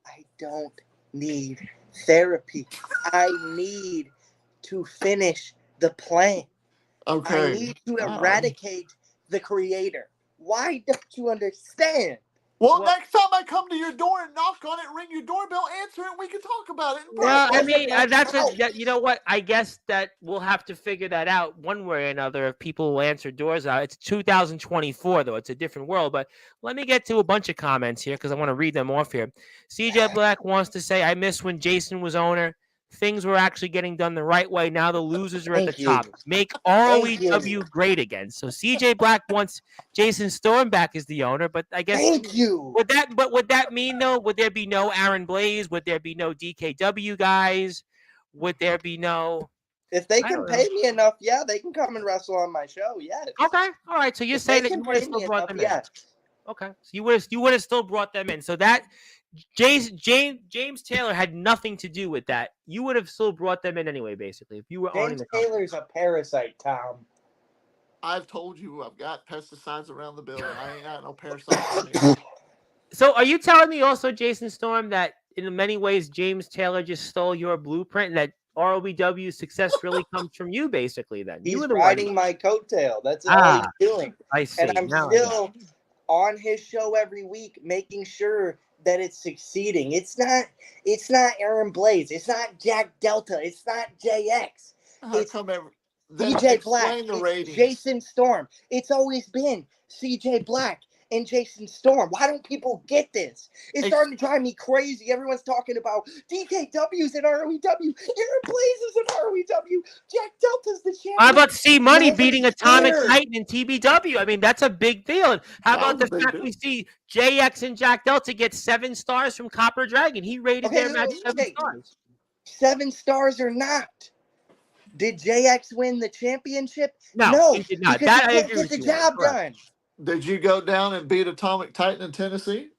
I don't need therapy. I need to finish the plan. Okay. I need to eradicate the creator. Why don't you understand? Well, next time I come to your door and knock on it, ring your doorbell, answer it, we can talk about it. Well, I mean, you know what? I guess that we'll have to figure that out one way or another if people will answer doors out. It's 2024, though. It's a different world. But let me get to a bunch of comments here because I want to read them off here. CJ Black wants to say, I miss when Jason was owner. Things were actually getting done the right way. Now the losers are at the top. Make ROEW great again. So CJ Black wants Jason Storm back as the owner, but I guess would that mean though? Would there be no Aaron Blaze? Would there be no DKW guys? Would there be no? If they can pay me enough, yeah, they can come and wrestle on my show. Yes. Okay. All right. So you're saying that you would have still brought them in. Yes. Okay. So you would have still brought them in. So that James Taylor had nothing to do with that. You would have still brought them in anyway, basically, if you were owning the company. Taylor's a parasite, Tom. I've told you I've got pesticides around the building. I ain't got no parasites. So are you telling me also, Jason Storm, that in many ways, James Taylor just stole your blueprint, and that ROEW success really comes from you, basically. Then you He's were the riding one. my coattail. That's all he's doing. I And see. I'm Now I got it. still on his show every week, making sure that it's succeeding. It's not Aaron Blaze. It's not Jack Delta. It's not JX. How It's come then CJ Black. explain the It's ratings. Jason Storm. It's always been CJ Black and Jason Storm. Why don't people get this? It's starting to drive me crazy. Everyone's talking about DKW's and ROEW. Aaron Blaze is in ROEW. Jack Delta's the champion. How about C Money Never beating Atomic cared. Titan in TBW? I mean, that's a big deal. And how about the That was a big fact deal. we see JX and Jack Delta get 7 stars from Copper Dragon? He rated their match 7 stars. 7 stars or not. Did JX win the championship? No, he did not. Because That I he can't agree get with the you on. job Correct. done. Did you go down and beat Atomic Titan in Tennessee?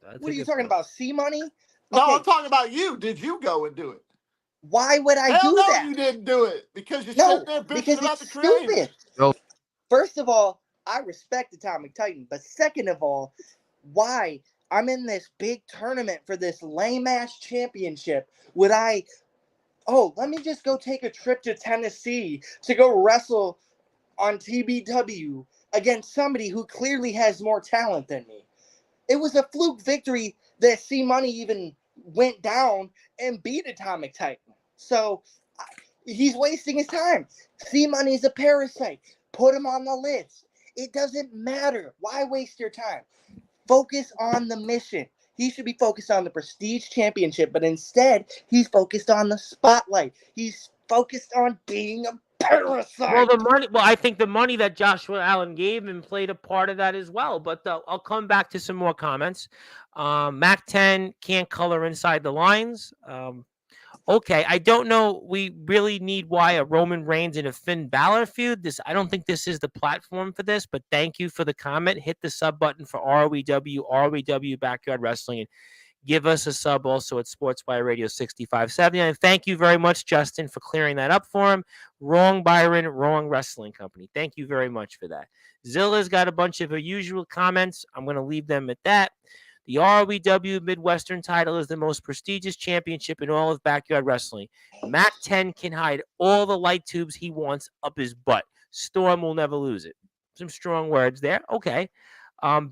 That's What a are you good talking point. about? C Money? No, Okay. I'm talking about you. Did you go and do it? Why would I Hell do no, that? you didn't do it because you're No, sitting there bitching because about the it's creative. stupid. No. First of all, I respect Atomic Titan, but second of all, why? I'm in this big tournament for this lame ass championship. Would I? Oh, let me just go take a trip to Tennessee to go wrestle on TBW against somebody who clearly has more talent than me. It was a fluke victory that C Money even went down and beat Atomic Titan. So he's wasting his time. C Money's a parasite. Put him on the list. It doesn't matter. Why waste your time? Focus on the mission. He should be focused on the Prestige Championship, but instead, he's focused on the spotlight. He's focused on being a parasite. Well, I think the money that Joshua Allen gave him played a part of that as well. But I'll come back to some more comments. Mac 10 can't color inside the lines. Okay, I don't know. We really need why a Roman Reigns and a Finn Balor feud. I don't think this is the platform for this, but thank you for the comment. Hit the sub button for ROEW Backyard Wrestling, and give us a sub also at Sportswire Radio 6570. And thank you very much, Justin, for clearing that up for him. Wrong Byron, wrong wrestling company. Thank you very much for that. Zilla's got a bunch of her usual comments. I'm going to leave them at that. The ROEW Midwestern title is the most prestigious championship in all of backyard wrestling. Mac 10 can hide all the light tubes he wants up his butt. Storm will never lose it. Some strong words there. Okay.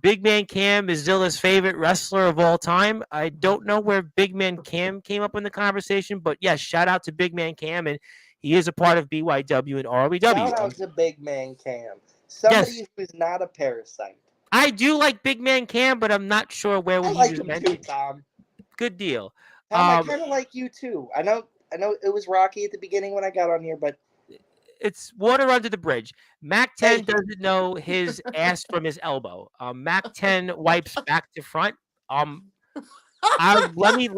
Big Man Cam is Zilla's favorite wrestler of all time. I don't know where Big Man Cam came up in the conversation, but yes, shout out to Big Man Cam, and he is a part of BYW and ROEW. Shout out to Big Man Cam. Somebody who's not a parasite. I do like Big Man Cam, but I'm not sure where I he like was him meant too, to. Tom. Good deal. Tom, I kind of like you too. I know it was rocky at the beginning when I got on here, but it's water under the bridge. Mac 10 doesn't know his ass from his elbow. Mac 10 wipes back to front. Let me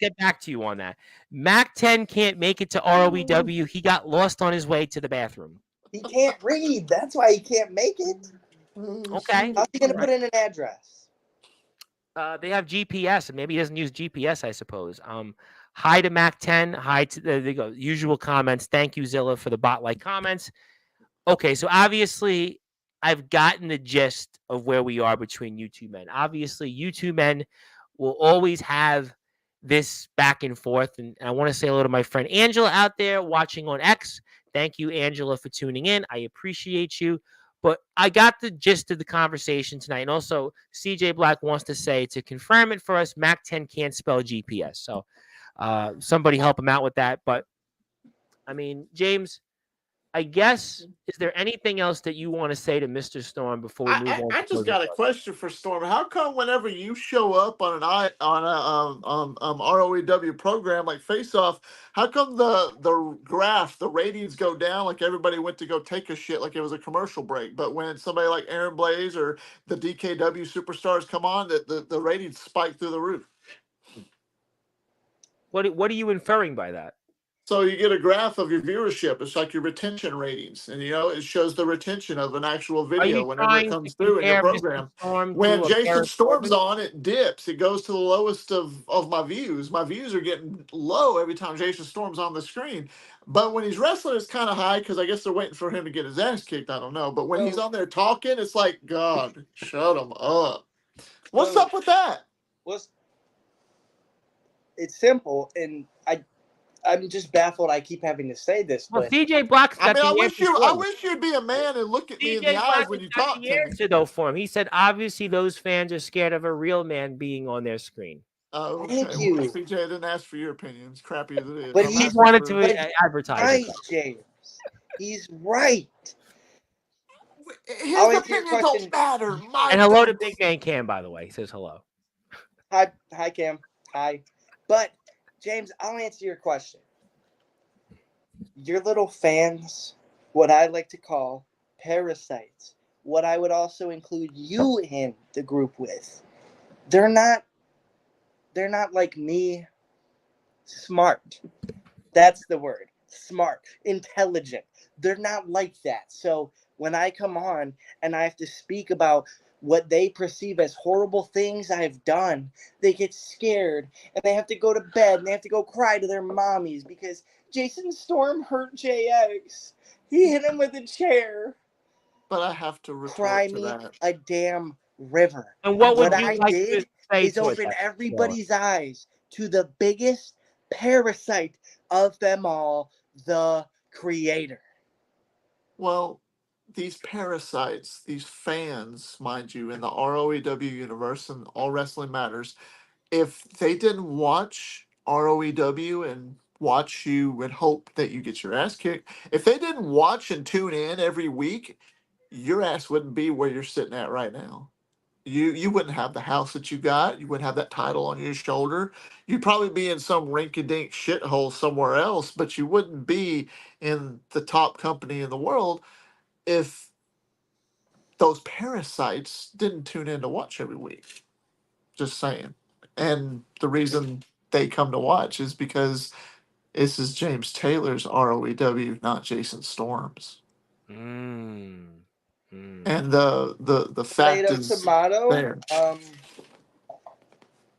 get back to you on that. Mac 10 can't make it to ROEW. He got lost on his way to the bathroom. He can't read. That's why he can't make it. Okay. How's he going to put in an address? They have GPS, and maybe he doesn't use GPS, I suppose. Hi to Mac 10. Hi to the usual comments. Thank you, Zilla, for the bot-like comments. Okay, so obviously I've gotten the gist of where we are between you two men. Obviously, you two men will always have this back and forth. And I want to say hello to my friend Angela out there watching on X. Thank you, Angela, for tuning in. I appreciate you. But I got the gist of the conversation tonight. And also, CJ Black wants to say, to confirm it for us, Mac 10 can't spell GPS. So somebody help him out with that. But, I mean, James, I guess, is there anything else that you want to say to Mr. Storm before we move on? I just got a question for Storm. How come whenever you show up on a ROEW program like Face Off, how come the graph, the ratings go down like everybody went to go take a shit like it was a commercial break? But when somebody like Aaron Blaze or the DKW superstars come on, the ratings spike through the roof. What are you inferring by that? So you get a graph of your viewership. It's like your retention ratings. And, it shows the retention of an actual video whenever it comes through in your program. When Jason Storm's on, it dips. It goes to the lowest of my views. My views are getting low every time Jason Storm's on the screen. But when he's wrestling, it's kind of high because I guess they're waiting for him to get his ass kicked. I don't know. But when he's on there talking, it's like, God, shut him up. What's up with that? it's simple, and I'm just baffled. I keep having to say this, Well, but CJ Black's I got mean, the I answer I for him. wish you'd be a man and look at me in the CJ eyes Black when has you got talk the to me. answer, though, for him. He said, obviously, those fans are scared of a real man being on their screen. Oh, thank okay. you. Well, CJ, I didn't ask for your opinion. As crappy as it is. But I'm He he's asking wanted for- to but advertise right, it. James. He's right. His I'll answer your opinions question. don't matter. Mine And hello to does. Big Man Cam, by the way. He says hello. Hi, Cam. Hi. But James, I'll answer your question. Your little fans, what I like to call parasites, what I would also include you in the group with, they're not like me smart. That's the word. Smart, intelligent. They're not like that. So when I come on and I have to speak about what they perceive as horrible things I've done, they get scared and they have to go to bed and they have to go cry to their mommies because Jason Storm hurt JX. He hit him with a chair. But I have to Cry retort to me that. a damn river. And what would What you I like to did say is to it? open everybody's eyes to the biggest parasite of them all, the creator. Well, these parasites, these fans, mind you, in the ROEW universe and All Wrestling Matters, if they didn't watch ROEW and watch you and hope that you get your ass kicked, if they didn't watch and tune in every week, your ass wouldn't be where you're sitting at right now. You wouldn't have the house that you got. You wouldn't have that title on your shoulder. You'd probably be in some rinky-dink shithole somewhere else, but you wouldn't be in the top company in the world if those parasites didn't tune in to watch every week. Just saying. And the reason they come to watch is because this is James Taylor's ROEW, not Jason Storm's. And the fact Tomato, is tomato. there.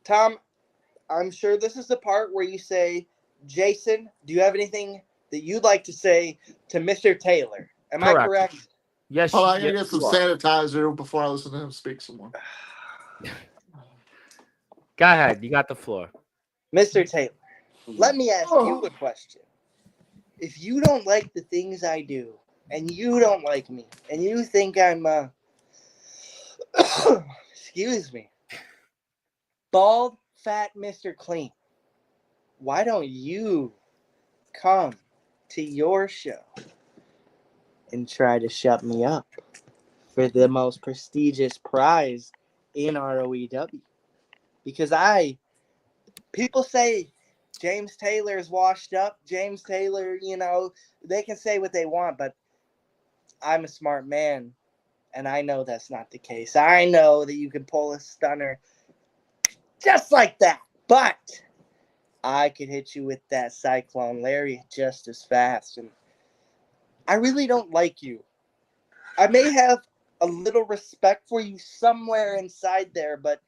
Tom, I'm sure this is the part where you say, Jason, do you have anything that you'd like to say to Mr. Taylor? Am I correct? Yes, Hold on, I gotta yes, get some you are. sanitizer before I listen to him speak some more. Go ahead. You got the floor. Mr. Taylor, let me ask you a question. If you don't like the things I do, and you don't like me, and you think I'm, excuse me, bald, fat Mr. Clean, why don't you come to your show and try to shut me up for the most prestigious prize in ROEW? Because people say James Taylor is washed up. James Taylor, they can say what they want, but I'm a smart man, and I know that's not the case. I know that you can pull a stunner just like that, but I could hit you with that Cyclone Lariat just as fast, and I really don't like you. I may have a little respect for you somewhere inside there, but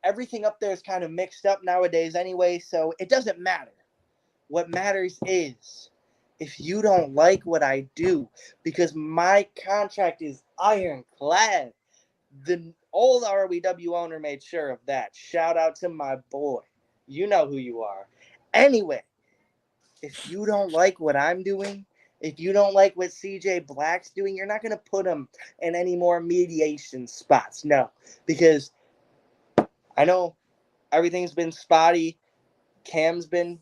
everything up there is kind of mixed up nowadays anyway, so it doesn't matter. What matters is if you don't like what I do, because my contract is ironclad. The old ROEW owner made sure of that. Shout out to my boy. You know who you are. Anyway, if you don't like what I'm doing, if you don't like what CJ Black's doing, you're not going to put him in any more mediation spots. No, because I know everything's been spotty. Cam's been.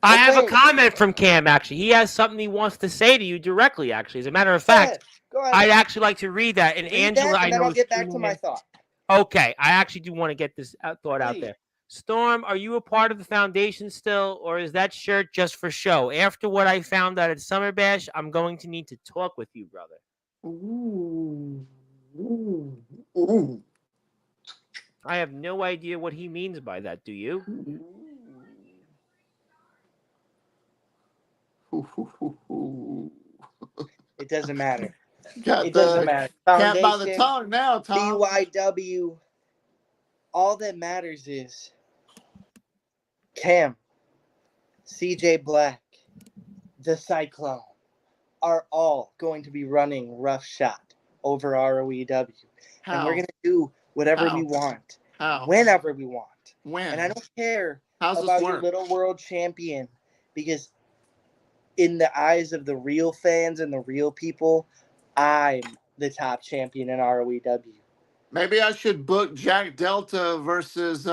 I have a complaining. comment from Cam, actually. He has something he wants to say to you directly, actually. As a matter of fact, Go ahead. I'd actually like to read that. And Read Angela, that, and I then know I'll is get back to tuning my in. thought. Okay, I actually do want to get this thought out Please. there. Storm, are you a part of the foundation still, or is that shirt just for show? After what I found out at Summer Bash, I'm going to need to talk with you, brother. Ooh. Ooh. Ooh. I have no idea what he means by that. Do you? It doesn't matter. Got It doesn't the matter. cat by the Foundation, tongue now, Tom. BYW. All that matters is Cam, CJ Black, the Cyclone are all going to be running roughshod over ROEW. How? And we're going to do whatever How? we want, How? whenever we want. When? And I don't care How's this about your work? little world champion, because in the eyes of the real fans and the real people, I'm the top champion in ROEW. Maybe I should book Jack Delta versus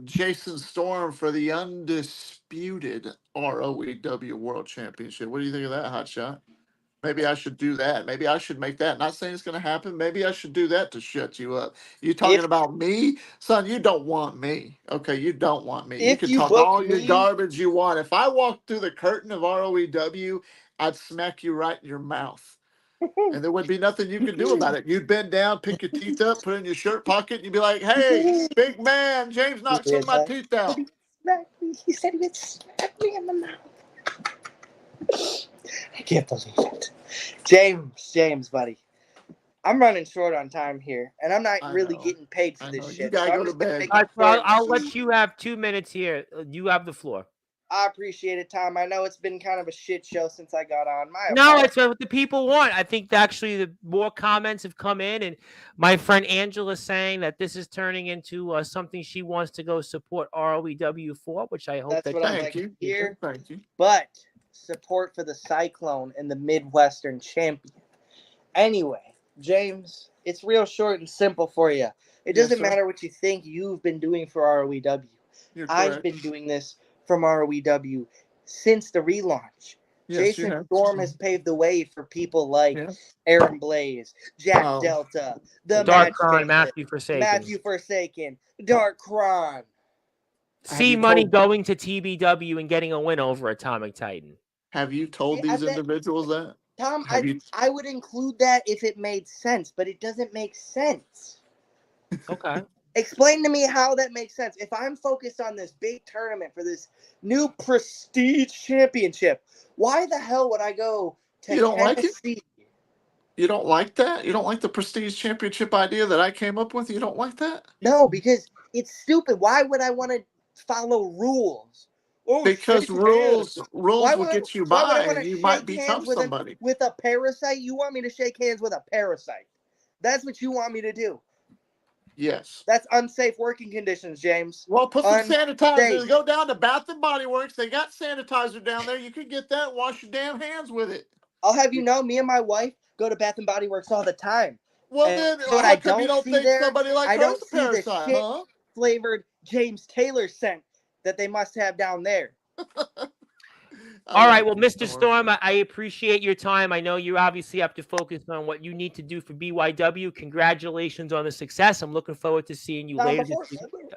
Jason Storm for the undisputed ROEW World Championship. What do you think of that, Hotshot? Maybe I should do that. Maybe I should make that. Not saying it's going to happen. Maybe I should do that to shut you up. You talking If about me? Son, you don't want me. Okay, you don't want me. You if can you talk book all your me, garbage you want. If I walked through the curtain of ROEW, I'd smack you right in your mouth. And there would be nothing you could do about it. You'd bend down, pick your teeth up, put it in your shirt pocket, and you'd be like, hey, big man, James knocked some of my teeth out. He said he would smack me in the mouth. I can't believe it. James, buddy. I'm running short on time here, and I'm not really getting paid for this shit. You gotta so go I'm to just gonna bed. make All it right, so short. I'll let you have 2 minutes here. You have the floor. I appreciate it, Tom. I know it's been kind of a shit show since I got on. No, it's what the people want. I think actually the more comments have come in, and my friend Angela saying that this is turning into something she wants to go support ROEW for, which I hope That's what I'd like to hear. Thank you. But support for the Cyclone and the Midwestern champion. Anyway, James, it's real short and simple for you. It doesn't matter what you think you've been doing for ROEW. I've been doing this from ROEW since the relaunch. Jason Storm has paved the way for people like Aaron Blaze, Jack Delta, the Dark Cron, Matthew Forsaken, Dark Cron. See money going to TBW and getting a win over Atomic Titan. Have you told these individuals that? Tom, I would include that if it made sense, but it doesn't make sense. Okay. Explain to me how that makes sense. If I'm focused on this big tournament for this new prestige championship, why the hell would I go to Tennessee? You don't like that? You don't like the prestige championship idea that I came up with? You don't like that? No, because it's stupid. Why would I want to follow rules? Oh, because rules will get you by, and you might become somebody. With a parasite? You want me to shake hands with a parasite? That's what you want me to do. Yes. That's unsafe working conditions, James. Well, put some sanitizer. Go down to Bath and Body Works. They got sanitizer down there. You can get that and wash your damn hands with it. I'll have you know, me and my wife go to Bath and Body Works all the time. Well, then, how come you don't think somebody like her's a parasite, huh? Flavored James Taylor scent that they must have down there. All right, well, Mr. Storm, I appreciate your time. I know you obviously have to focus on what you need to do for BYW. Congratulations on the success. I'm looking forward to seeing you later.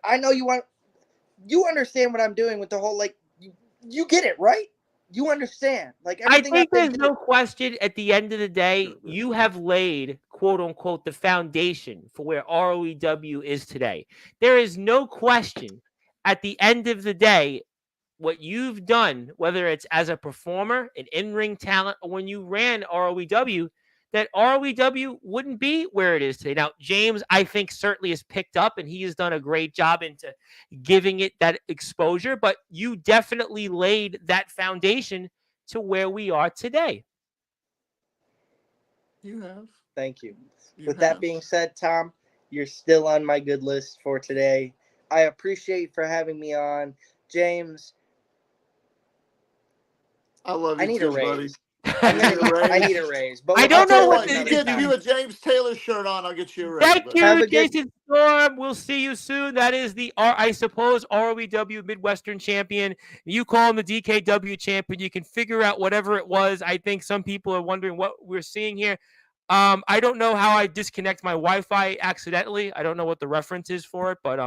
I know you understand what I'm doing with the whole, like, you get it, right? You understand. Like, everything I think there's no question at the end of the day, you have laid, quote unquote, the foundation for where ROEW is today. There is no question at the end of the day, what you've done, whether it's as a performer, an in-ring talent, or when you ran ROEW, that ROEW wouldn't be where it is today. Now, James, I think, certainly has picked up, and he has done a great job into giving it that exposure, but you definitely laid that foundation to where we are today. You have. Thank you. With that being said, Tom, you're still on my good list for today. I appreciate for having me on. James, I love you. I need too, a raise. Buddy. I need a raise. But I don't know what you get you a James Taylor shirt on. I'll get you a raise. Thank you, Jason Storm. We'll see you soon. That is the I suppose ROEW Midwestern champion. You call him the DKW champion. You can figure out whatever it was. I think some people are wondering what we're seeing here. I don't know how I disconnect my Wi-Fi accidentally. I don't know what the reference is for it, but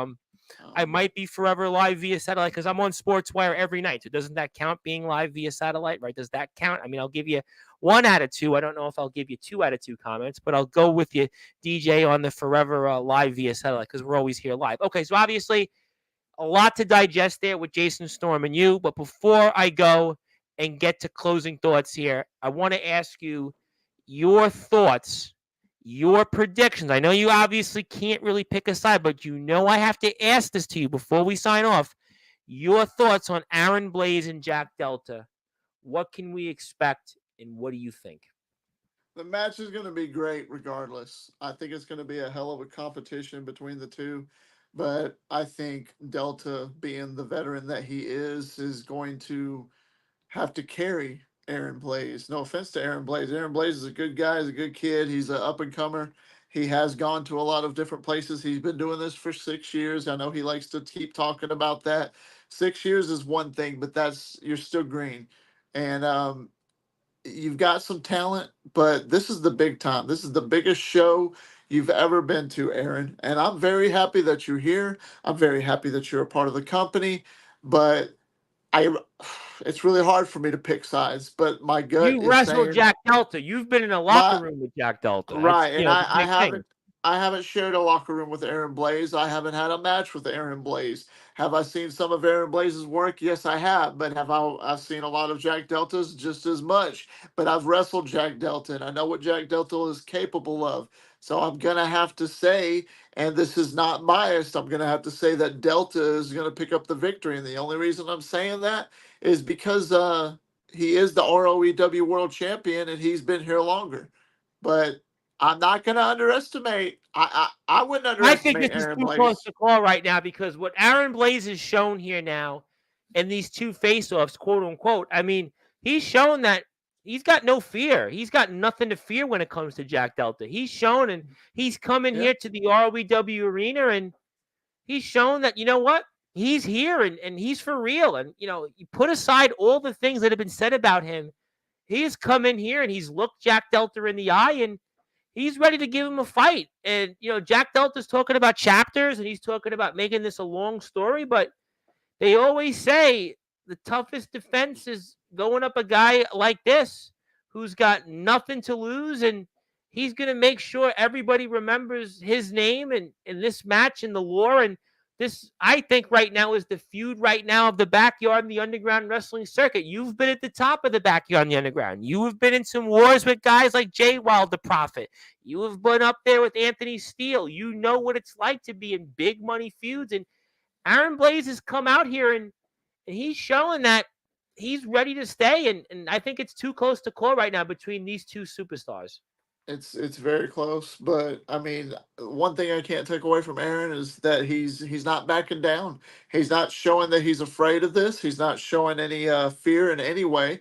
I might be forever live via satellite because I'm on Sportzwire every night. So doesn't that count being live via satellite, right? Does that count? I mean, I'll give you 1 out of 2. I don't know if I'll give you 2 out of 2 comments, but I'll go with you, DJ, on the forever live via satellite because we're always here live. Okay, so obviously a lot to digest there with Jason Storm and you. But before I go and get to closing thoughts here, I want to ask you your thoughts, your predictions. I know you obviously can't really pick a side, but you know I have to ask this to you before we sign off. Your thoughts on Aaron Blaze and Jack Delta. What can we expect, and what do you think? The match is going to be great regardless. I think it's going to be a hell of a competition between the two. But I think Delta, being the veteran that he is going to have to carry Aaron Blaze. No offense to Aaron Blaze. Aaron Blaze is a good guy. He's a good kid. He's an up and comer. He has gone to a lot of different places. He's been doing this for 6 years. I know he likes to keep talking about that. 6 years is one thing, but you're still green. And you've got some talent, but this is the big time. This is the biggest show you've ever been to, Aaron. And I'm very happy that you're here. I'm very happy that you're a part of the company. But I it's really hard for me to pick sides, but my gut You is wrestled saying Jack Delta. You've been in a locker my room with Jack Delta. That's right, and it's a big thing. I haven't shared a locker room with Aaron Blaze. I haven't had a match with Aaron Blaze. Have I seen some of Aaron Blaze's work? Yes, I have. But I've seen a lot of Jack Delta's just as much. But I've wrestled Jack Delta, and I know what Jack Delta is capable of. So I'm gonna have to say, and this is not biased, I'm gonna have to say that Delta is gonna pick up the victory. And the only reason I'm saying that is because he is the ROEW World Champion and he's been here longer. But I'm not going to underestimate. I wouldn't I think this underestimate is Aaron too close Blaze. to call right now because what Aaron Blaze has shown here now in these two face-offs, quote unquote, I mean, he's shown that he's got no fear. He's got nothing to fear when it comes to Jack Delta. He's shown, and he's coming Yeah, here to the ROEW arena, and he's shown that, you know what? He's here, and he's for real. And, you put aside all the things that have been said about him. He's come in here, and he's looked Jack Delta in the eye, and he's ready to give him a fight. And, Jack Delta's talking about chapters and he's talking about making this a long story, but they always say the toughest defense is going up a guy like this who's got nothing to lose, and he's going to make sure everybody remembers his name and in this match in the lore. And this, I think, right now is the feud right now of the backyard and the underground wrestling circuit. You've been at the top of the backyard and the underground. You have been in some wars with guys like Jay Wild the Prophet. You have been up there with Anthony Steele. You know what it's like to be in big money feuds. And Aaron Blaze has come out here and he's showing that he's ready to stay. And I think it's too close to call right now between these two superstars. it's very close. But I mean, one thing I can't take away from Aaron is that he's not backing down. He's not showing that he's afraid of this. He's not showing any fear in any way.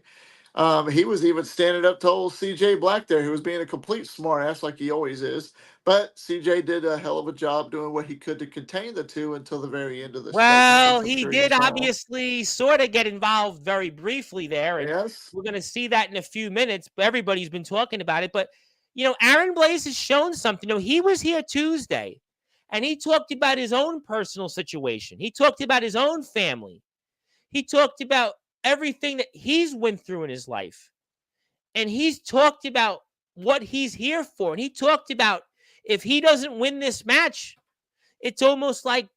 He was even standing up to old CJ Black there, who was being a complete smartass like he always is. But CJ did a hell of a job doing what he could to contain the two until the very end of the segment, Well, which I'm he sure you did saw. obviously sort of get involved very briefly there, and Yes. we're going to see that in a few minutes. But everybody's been talking about it. But, Aaron Blaze has shown something. He was here Tuesday, and he talked about his own personal situation. He talked about his own family. He talked about everything that he's went through in his life. And he's talked about what he's here for. And he talked about if he doesn't win this match, it's almost like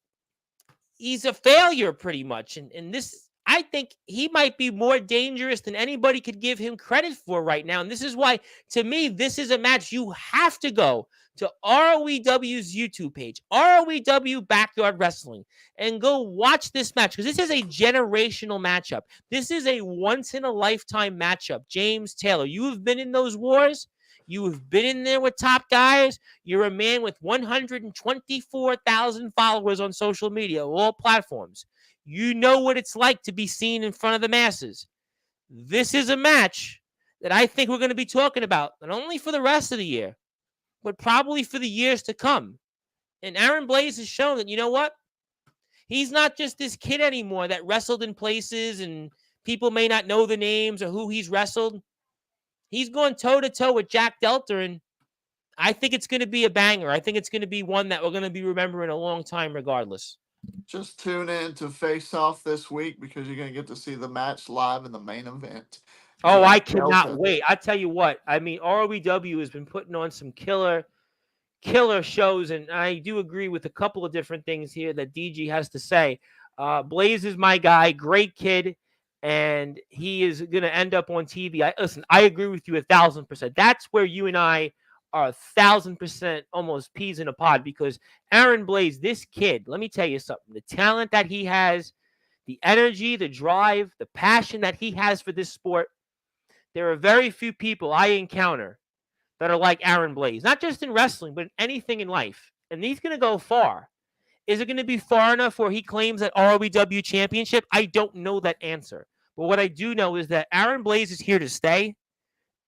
he's a failure pretty much. And this, I think he might be more dangerous than anybody could give him credit for right now. And this is why, to me, this is a match you have to go to ROEW's YouTube page, ROEW Backyard Wrestling, and go watch this match because this is a generational matchup. This is a once-in-a-lifetime matchup. James Taylor, you have been in those wars. You have been in there with top guys. You're a man with 124,000 followers on social media, all platforms. You know what it's like to be seen in front of the masses. This is a match that I think we're going to be talking about, not only for the rest of the year, but probably for the years to come. And Aaron Blaze has shown that, you know what? He's not just this kid anymore that wrestled in places and people may not know the names or who he's wrestled. He's going toe-to-toe with Jack Delta, and I think it's going to be a banger. I think it's going to be one that we're going to be remembering a long time regardless. Just tune in to Face Off this week because you're going to get to see the match live in the main event. Oh, I Jack cannot Delta. wait. I tell you what, I mean, ROEW has been putting on some killer shows, and I do agree with a couple of different things here that DG has to say. Blaze is my guy, great kid, and he is going to end up on TV. Listen, I agree with you 1,000%. That's where you and I are 1,000% almost peas in a pod because Aaron Blaze, this kid, let me tell you something. The talent that he has, the energy, the drive, the passion that he has for this sport, there are very few people I encounter that are like Aaron Blaze, not just in wrestling, but in anything in life. And he's going to go far. Is it going to be far enough where he claims that ROEW championship? I don't know that answer. But what I do know is that Aaron Blaze is here to stay,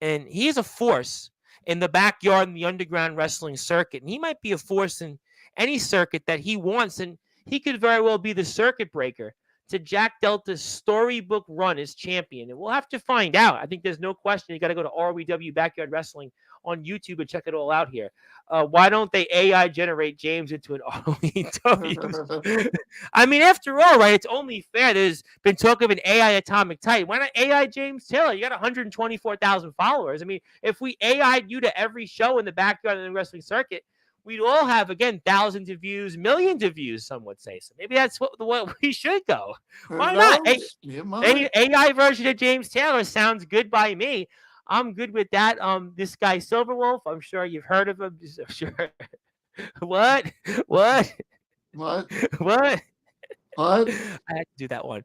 and he is a force in the backyard in the underground wrestling circuit. And he might be a force in any circuit that he wants, and he could very well be the circuit breaker to Jack Delta's storybook run as champion. And we'll have to find out. I think there's no question. You got to go to ROEW Backyard Wrestling on YouTube and check it all out here. Why don't they AI generate James into an ROEW? I mean, after all, right, it's only fair. There's been talk of an AI Atomic Titan. Why not AI James Taylor? You got 124,000 followers. I mean, if we AI'd you to every show in the backyard of the wrestling circuit, we'd all have, again, thousands of views, millions of views, some would say. So maybe that's what we should go. Why not? AI version of James Taylor sounds good by me. I'm good with that. This guy Silverwolf, I'm sure you've heard of him. Sure. What? I had to do that one.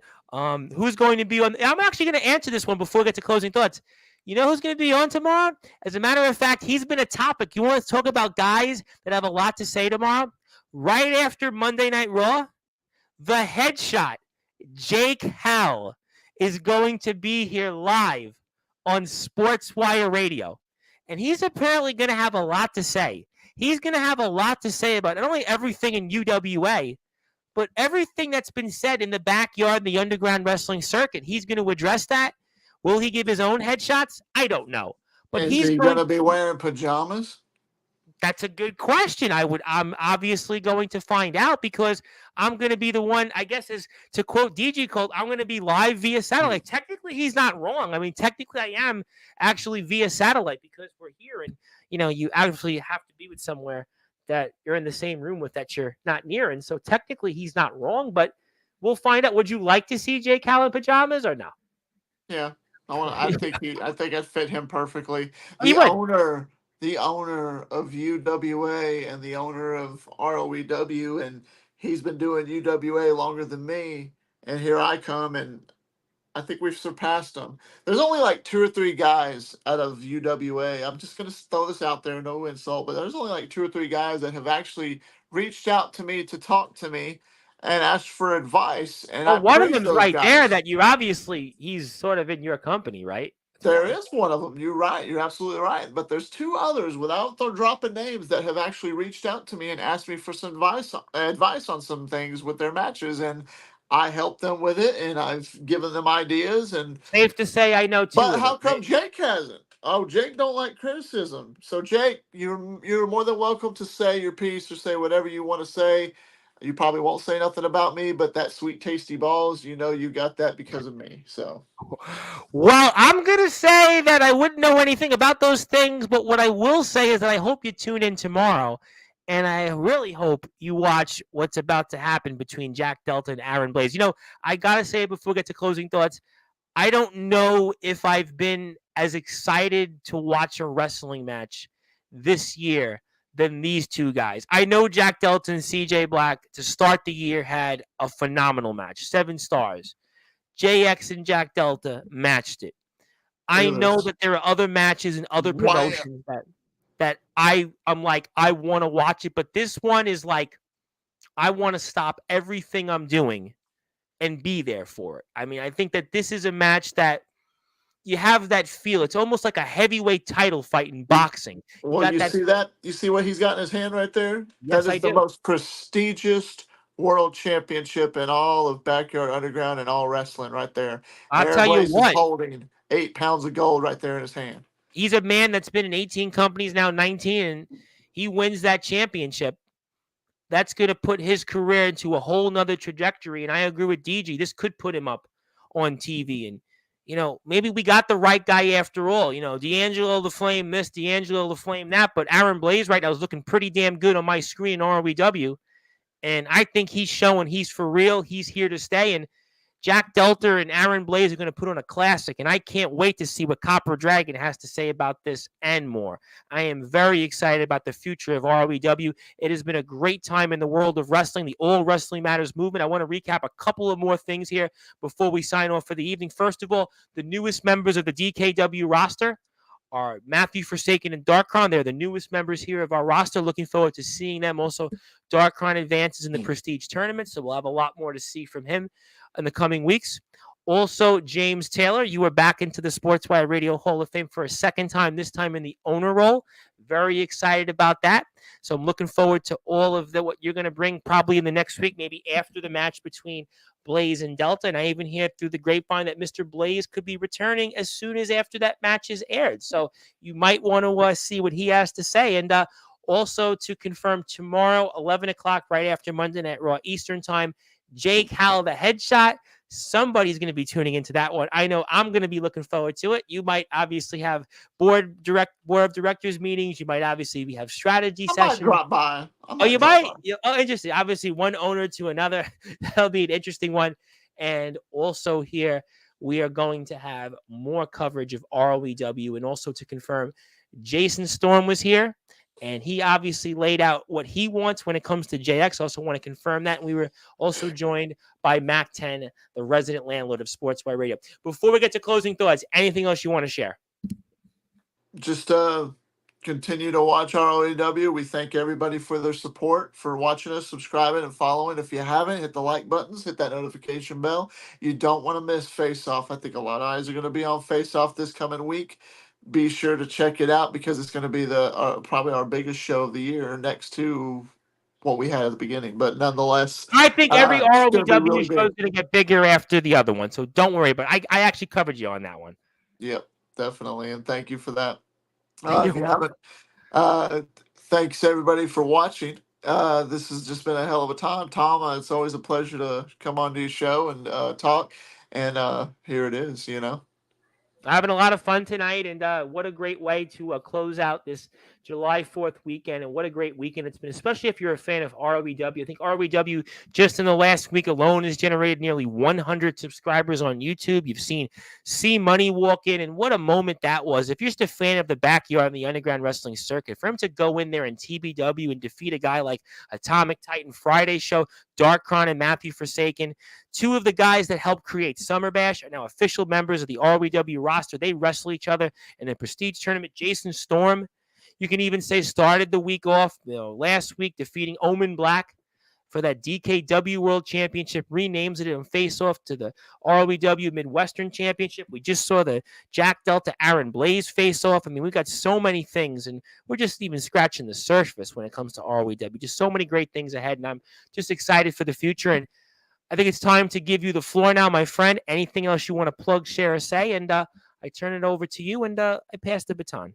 Who's going to be on? I'm actually going to answer this one before we get to closing thoughts. You know who's going to be on tomorrow? As a matter of fact, he's been a topic. You want to talk about guys that have a lot to say tomorrow? Right after Monday Night Raw, the headshot, Jake Howell, is going to be here live on Sportzwire Radio. And he's apparently going to have a lot to say. He's going to have a lot to say about not only everything in UWA, but everything that's been said in the backyard, the underground wrestling circuit. He's going to address that. Will he give his own headshots? I don't know. But is he going to be wearing pajamas? That's a good question. I'm obviously going to find out because I'm going to be the one, I guess, is to quote DG Colt, I'm going to be live via satellite. Technically, he's not wrong. I mean, technically, I am actually via satellite because we're here and, you actually have to be with somewhere that you're in the same room with that you're not near. And so technically, he's not wrong, but we'll find out. Would you like to see Jake Howell in pajamas or no? Yeah. I think I'd fit him perfectly. The owner of UWA and the owner of ROEW, and he's been doing UWA longer than me. And here I come, and I think we've surpassed him. There's only like 2 or 3 guys out of UWA. I'm just going to throw this out there, no insult, but there's only like 2 or 3 guys that have actually reached out to me to talk to me and asked for advice. And one of them's right there that he's sort of in your company, right? There is one of them. You're right. You're absolutely right. But there's 2 others, without dropping names, that have actually reached out to me and asked me for some advice on some things with their matches, and I helped them with it, and I've given them ideas. And safe to say, I know too. But how come Jake hasn't? Oh, Jake don't like criticism. So Jake, you're more than welcome to say your piece or say whatever you want to say. You probably won't say nothing about me, but that sweet, tasty balls, you got that because of me. So, well, I'm going to say that I wouldn't know anything about those things, but what I will say is that I hope you tune in tomorrow, and I really hope you watch what's about to happen between Jack Delta and Aaron Blaze. I got to say before we get to closing thoughts, I don't know if I've been as excited to watch a wrestling match this year than these 2 guys. I know Jack Delta and CJ Black to start the year had a phenomenal match, 7 stars. JX and Jack Delta matched it. I know that there are other matches and other promotions that I'm like, I want to watch it, but this one is like, I want to stop everything I'm doing and be there for it. I mean, I think that this is a match that you have that feel. It's almost like a heavyweight title fight in boxing. Well, you see that? You see what he's got in his hand right there? Yes, that is the most prestigious world championship in all of Backyard Underground and all wrestling right there. I'll tell you what. He's holding 8 pounds of gold right there in his hand. He's a man that's been in 18 companies, now 19, and he wins that championship. That's going to put his career into a whole nother trajectory. And I agree with DG. This could put him up on TV. And, maybe we got the right guy after all. D'Angelo the Flame this, D'Angelo the Flame that. But Aaron Blaze right now is looking pretty damn good on my screen in ROEW. And I think he's showing he's for real. He's here to stay. And Jack Delta and Aaron Blaze are going to put on a classic, and I can't wait to see what Copper Dragon has to say about this and more. I am very excited about the future of ROEW. It has been a great time in the world of wrestling, the All Wrestling Matters movement. I want to recap a couple of more things here before we sign off for the evening. First of all, the newest members of the DKW roster are Matthew Forsaken and Darkron. They're the newest members here of our roster. Looking forward to seeing them. Also, Darkron advances in the Prestige tournament, so we'll have a lot more to see from him in the coming weeks. Also, James Taylor, you are back into the Sportswire Radio Hall of Fame for a second time, this time in the owner role. Very excited about that. So I'm looking forward to all of what you're going to bring probably in the next week, maybe after the match between Blaze and Delta. And I even hear through the grapevine that Mr. Blaze could be returning as soon as after that match is aired. So you might want to see what he has to say. And also to confirm tomorrow, 11 o'clock, right after Monday Night Raw Eastern Time, Jake Howell, the Headshot. Somebody's going to be tuning into that one. I know I'm going to be looking forward to it. You might obviously have board of directors meetings. You might obviously have strategy sessions. Might drop by. You might. Oh, interesting. Obviously, one owner to another. That'll be an interesting one. And also here, we are going to have more coverage of ROEW. And also to confirm, Jason Storm was here. And he obviously laid out what he wants when it comes to JX. Also want to confirm that. And we were also joined by Mac 10, the resident landlord of Sportswire Radio. Before we get to closing thoughts, anything else you want to share? Just continue to watch ROEW. We thank everybody for their support, for watching us, subscribing, and following. If you haven't, hit the like buttons, hit that notification bell. You don't want to miss Face Off. I think a lot of eyes are going to be on Face Off this coming week. Be sure to check it out because it's going to be probably our biggest show of the year, next to what we had at the beginning. But nonetheless, I think every ROEW really show is going to get bigger after the other one, so don't worry. But I actually covered you on that one. Yep, definitely, and thank you for that. You're If you haven't, thanks everybody for watching. This has just been a hell of a time, Tom. It's always a pleasure to come on to your show and talk. And here it is, Having a lot of fun tonight, and what a great way to close out this July 4th weekend, and what a great weekend it's been, especially if you're a fan of ROEW. I think ROEW just in the last week alone has generated nearly 100 subscribers on YouTube. You've seen C Money walk in, and what a moment that was. If you're just a fan of the backyard and the underground wrestling circuit, for him to go in there in TBW and defeat a guy like Atomic Titan Friday Show, Darkron and Matthew Forsaken, two of the guys that helped create Summer Bash are now official members of the ROEW roster. They wrestle each other in the Prestige tournament. Jason Storm, you can even say, started the week off last week defeating Omen Black for that DKW World Championship, renames it and face off to the ROEW Midwestern Championship. We just saw the Jack Delta Aaron Blaze face off. I mean, we've got so many things, and we're just even scratching the surface when it comes to ROEW. Just so many great things ahead, and I'm just excited for the future. And I think it's time to give you the floor now, my friend. Anything else you want to plug, share, or say? And I turn it over to you, and I pass the baton.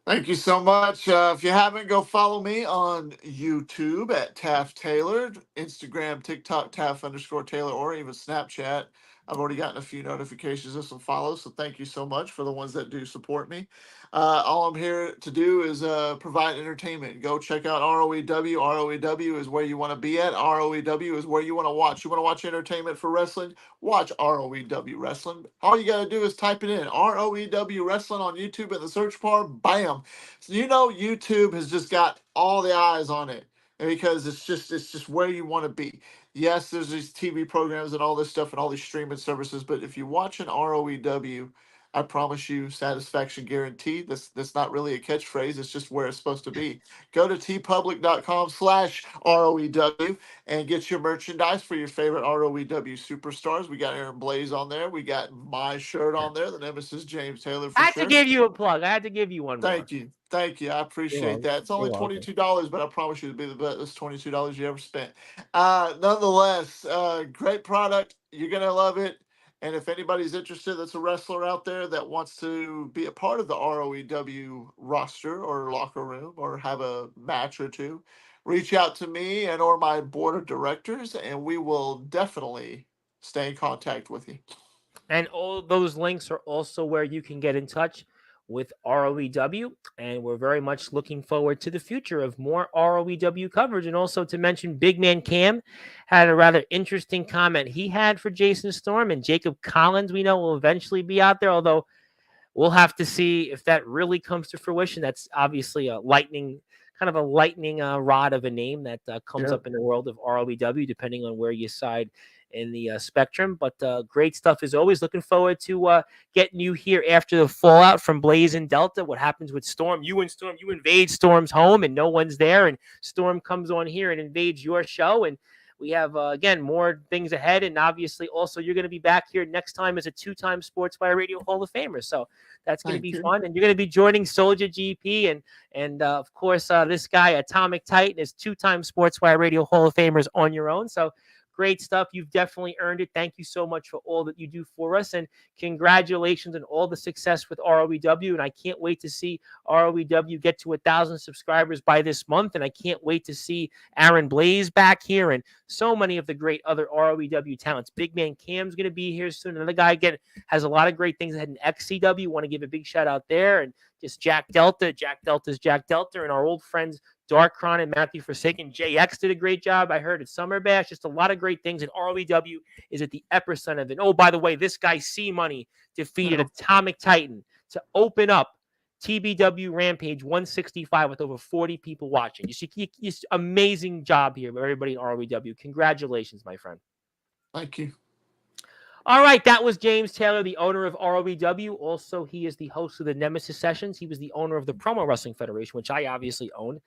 Thank you so much. If you haven't, go follow me on YouTube at Taft Taylor, Instagram, TikTok, Taft_Taylor, or even Snapchat. I've already gotten a few notifications of some follows, so thank you so much for the ones that do support me. All I'm here to do is provide entertainment. Go check out ROEW. ROEW is where you want to be at. ROEW is where you want to watch. You want to watch entertainment for wrestling? Watch ROEW Wrestling. All you got to do is type it in, ROEW Wrestling on YouTube in the search bar. Bam. So YouTube has just got all the eyes on it, and because it's just where you want to be. Yes, there's these TV programs and all this stuff and all these streaming services, but if you watch an ROEW, I promise you satisfaction guaranteed. That's not really a catchphrase. It's just where it's supposed to be. Go to tpublic.com/ROEW and get your merchandise for your favorite ROEW superstars. We got Aaron Blaze on there. We got my shirt on there, the Nemesis James Taylor for I had sure. to give you a plug. I had to give you one more. Thank you. I appreciate that. It's only $22, but I promise you it'll be the best $22 you ever spent. Nonetheless, great product. You're going to love it. And if anybody's interested that's a wrestler out there that wants to be a part of the ROEW roster or locker room or have a match or two, reach out to me and or my board of directors, and we will definitely stay in contact with you. And all those links are also where you can get in touch with ROEW, and we're very much looking forward to the future of more ROEW coverage. And also to mention, Big Man Cam had a rather interesting comment he had for Jason Storm, and Jacob Collins, we know, will eventually be out there, although we'll have to see if that really comes to fruition. That's obviously a lightning rod of a name that comes up in the world of ROEW, depending on where you side spectrum. But great stuff as always. Looking forward to getting you here after the fallout from Blaze and Delta. What happens with Storm? You invade Storm's home and no one's there, and Storm comes on here and invades your show. And we have, again, more things ahead. And obviously, also, you're going to be back here next time as a 2-time Sportswire Radio Hall of Famer. So that's going to be fun. And you're going to be joining Soldier GP and of course, this guy, Atomic Titan, is 2-time Sportswire Radio Hall of Famers on your own. So great stuff. You've definitely earned it. Thank you so much for all that you do for us. And congratulations on all the success with ROEW. And I can't wait to see ROEW get to 1,000 subscribers by this month. And I can't wait to see Aaron Blaze back here and so many of the great other ROEW talents. Big Man Cam's going to be here soon. Another guy, again, has a lot of great things ahead in XCW. Want to give a big shout out there. And just Jack Delta. Jack Delta's Jack Delta. And our old friends Darkron and Matthew Forsaken. JX did a great job, I heard, at Summer Bash. Just a lot of great things. And ROEW is at the epicenter of it. Oh, by the way, this guy C Money defeated Atomic Titan to open up TBW Rampage 165 with over 40 people watching. You see, amazing job here by everybody in ROEW. Congratulations, my friend. Thank you. All right, that was James Taylor, the owner of ROEW. Also, he is the host of the Nemesis Sessions. He was the owner of the Promo Wrestling Federation, which I obviously own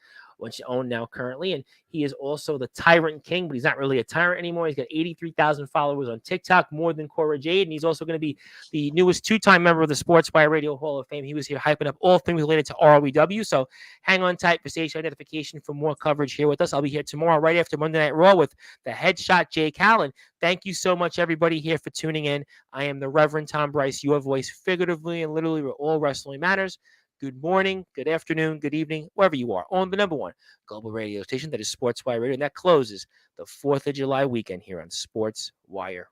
now currently. And he is also the Tyrant King, but he's not really a tyrant anymore. He's got 83,000 followers on TikTok, more than Cora Jade. And he's also going to be the newest 2-time member of the Sportswire Radio Hall of Fame. He was here hyping up all things related to ROEW. So hang on tight for station identification for more coverage here with us. I'll be here tomorrow right after Monday Night Raw with the Headshot Jake Allen. Thank you so much, everybody, here for tuning in. I am the Reverend Tom Bryce, your voice figuratively and literally where all wrestling matters. Good morning, good afternoon, good evening, wherever you are, on the #1 global radio station that is Sportswire Radio. And that closes the 4th of July weekend here on Sportswire Radio.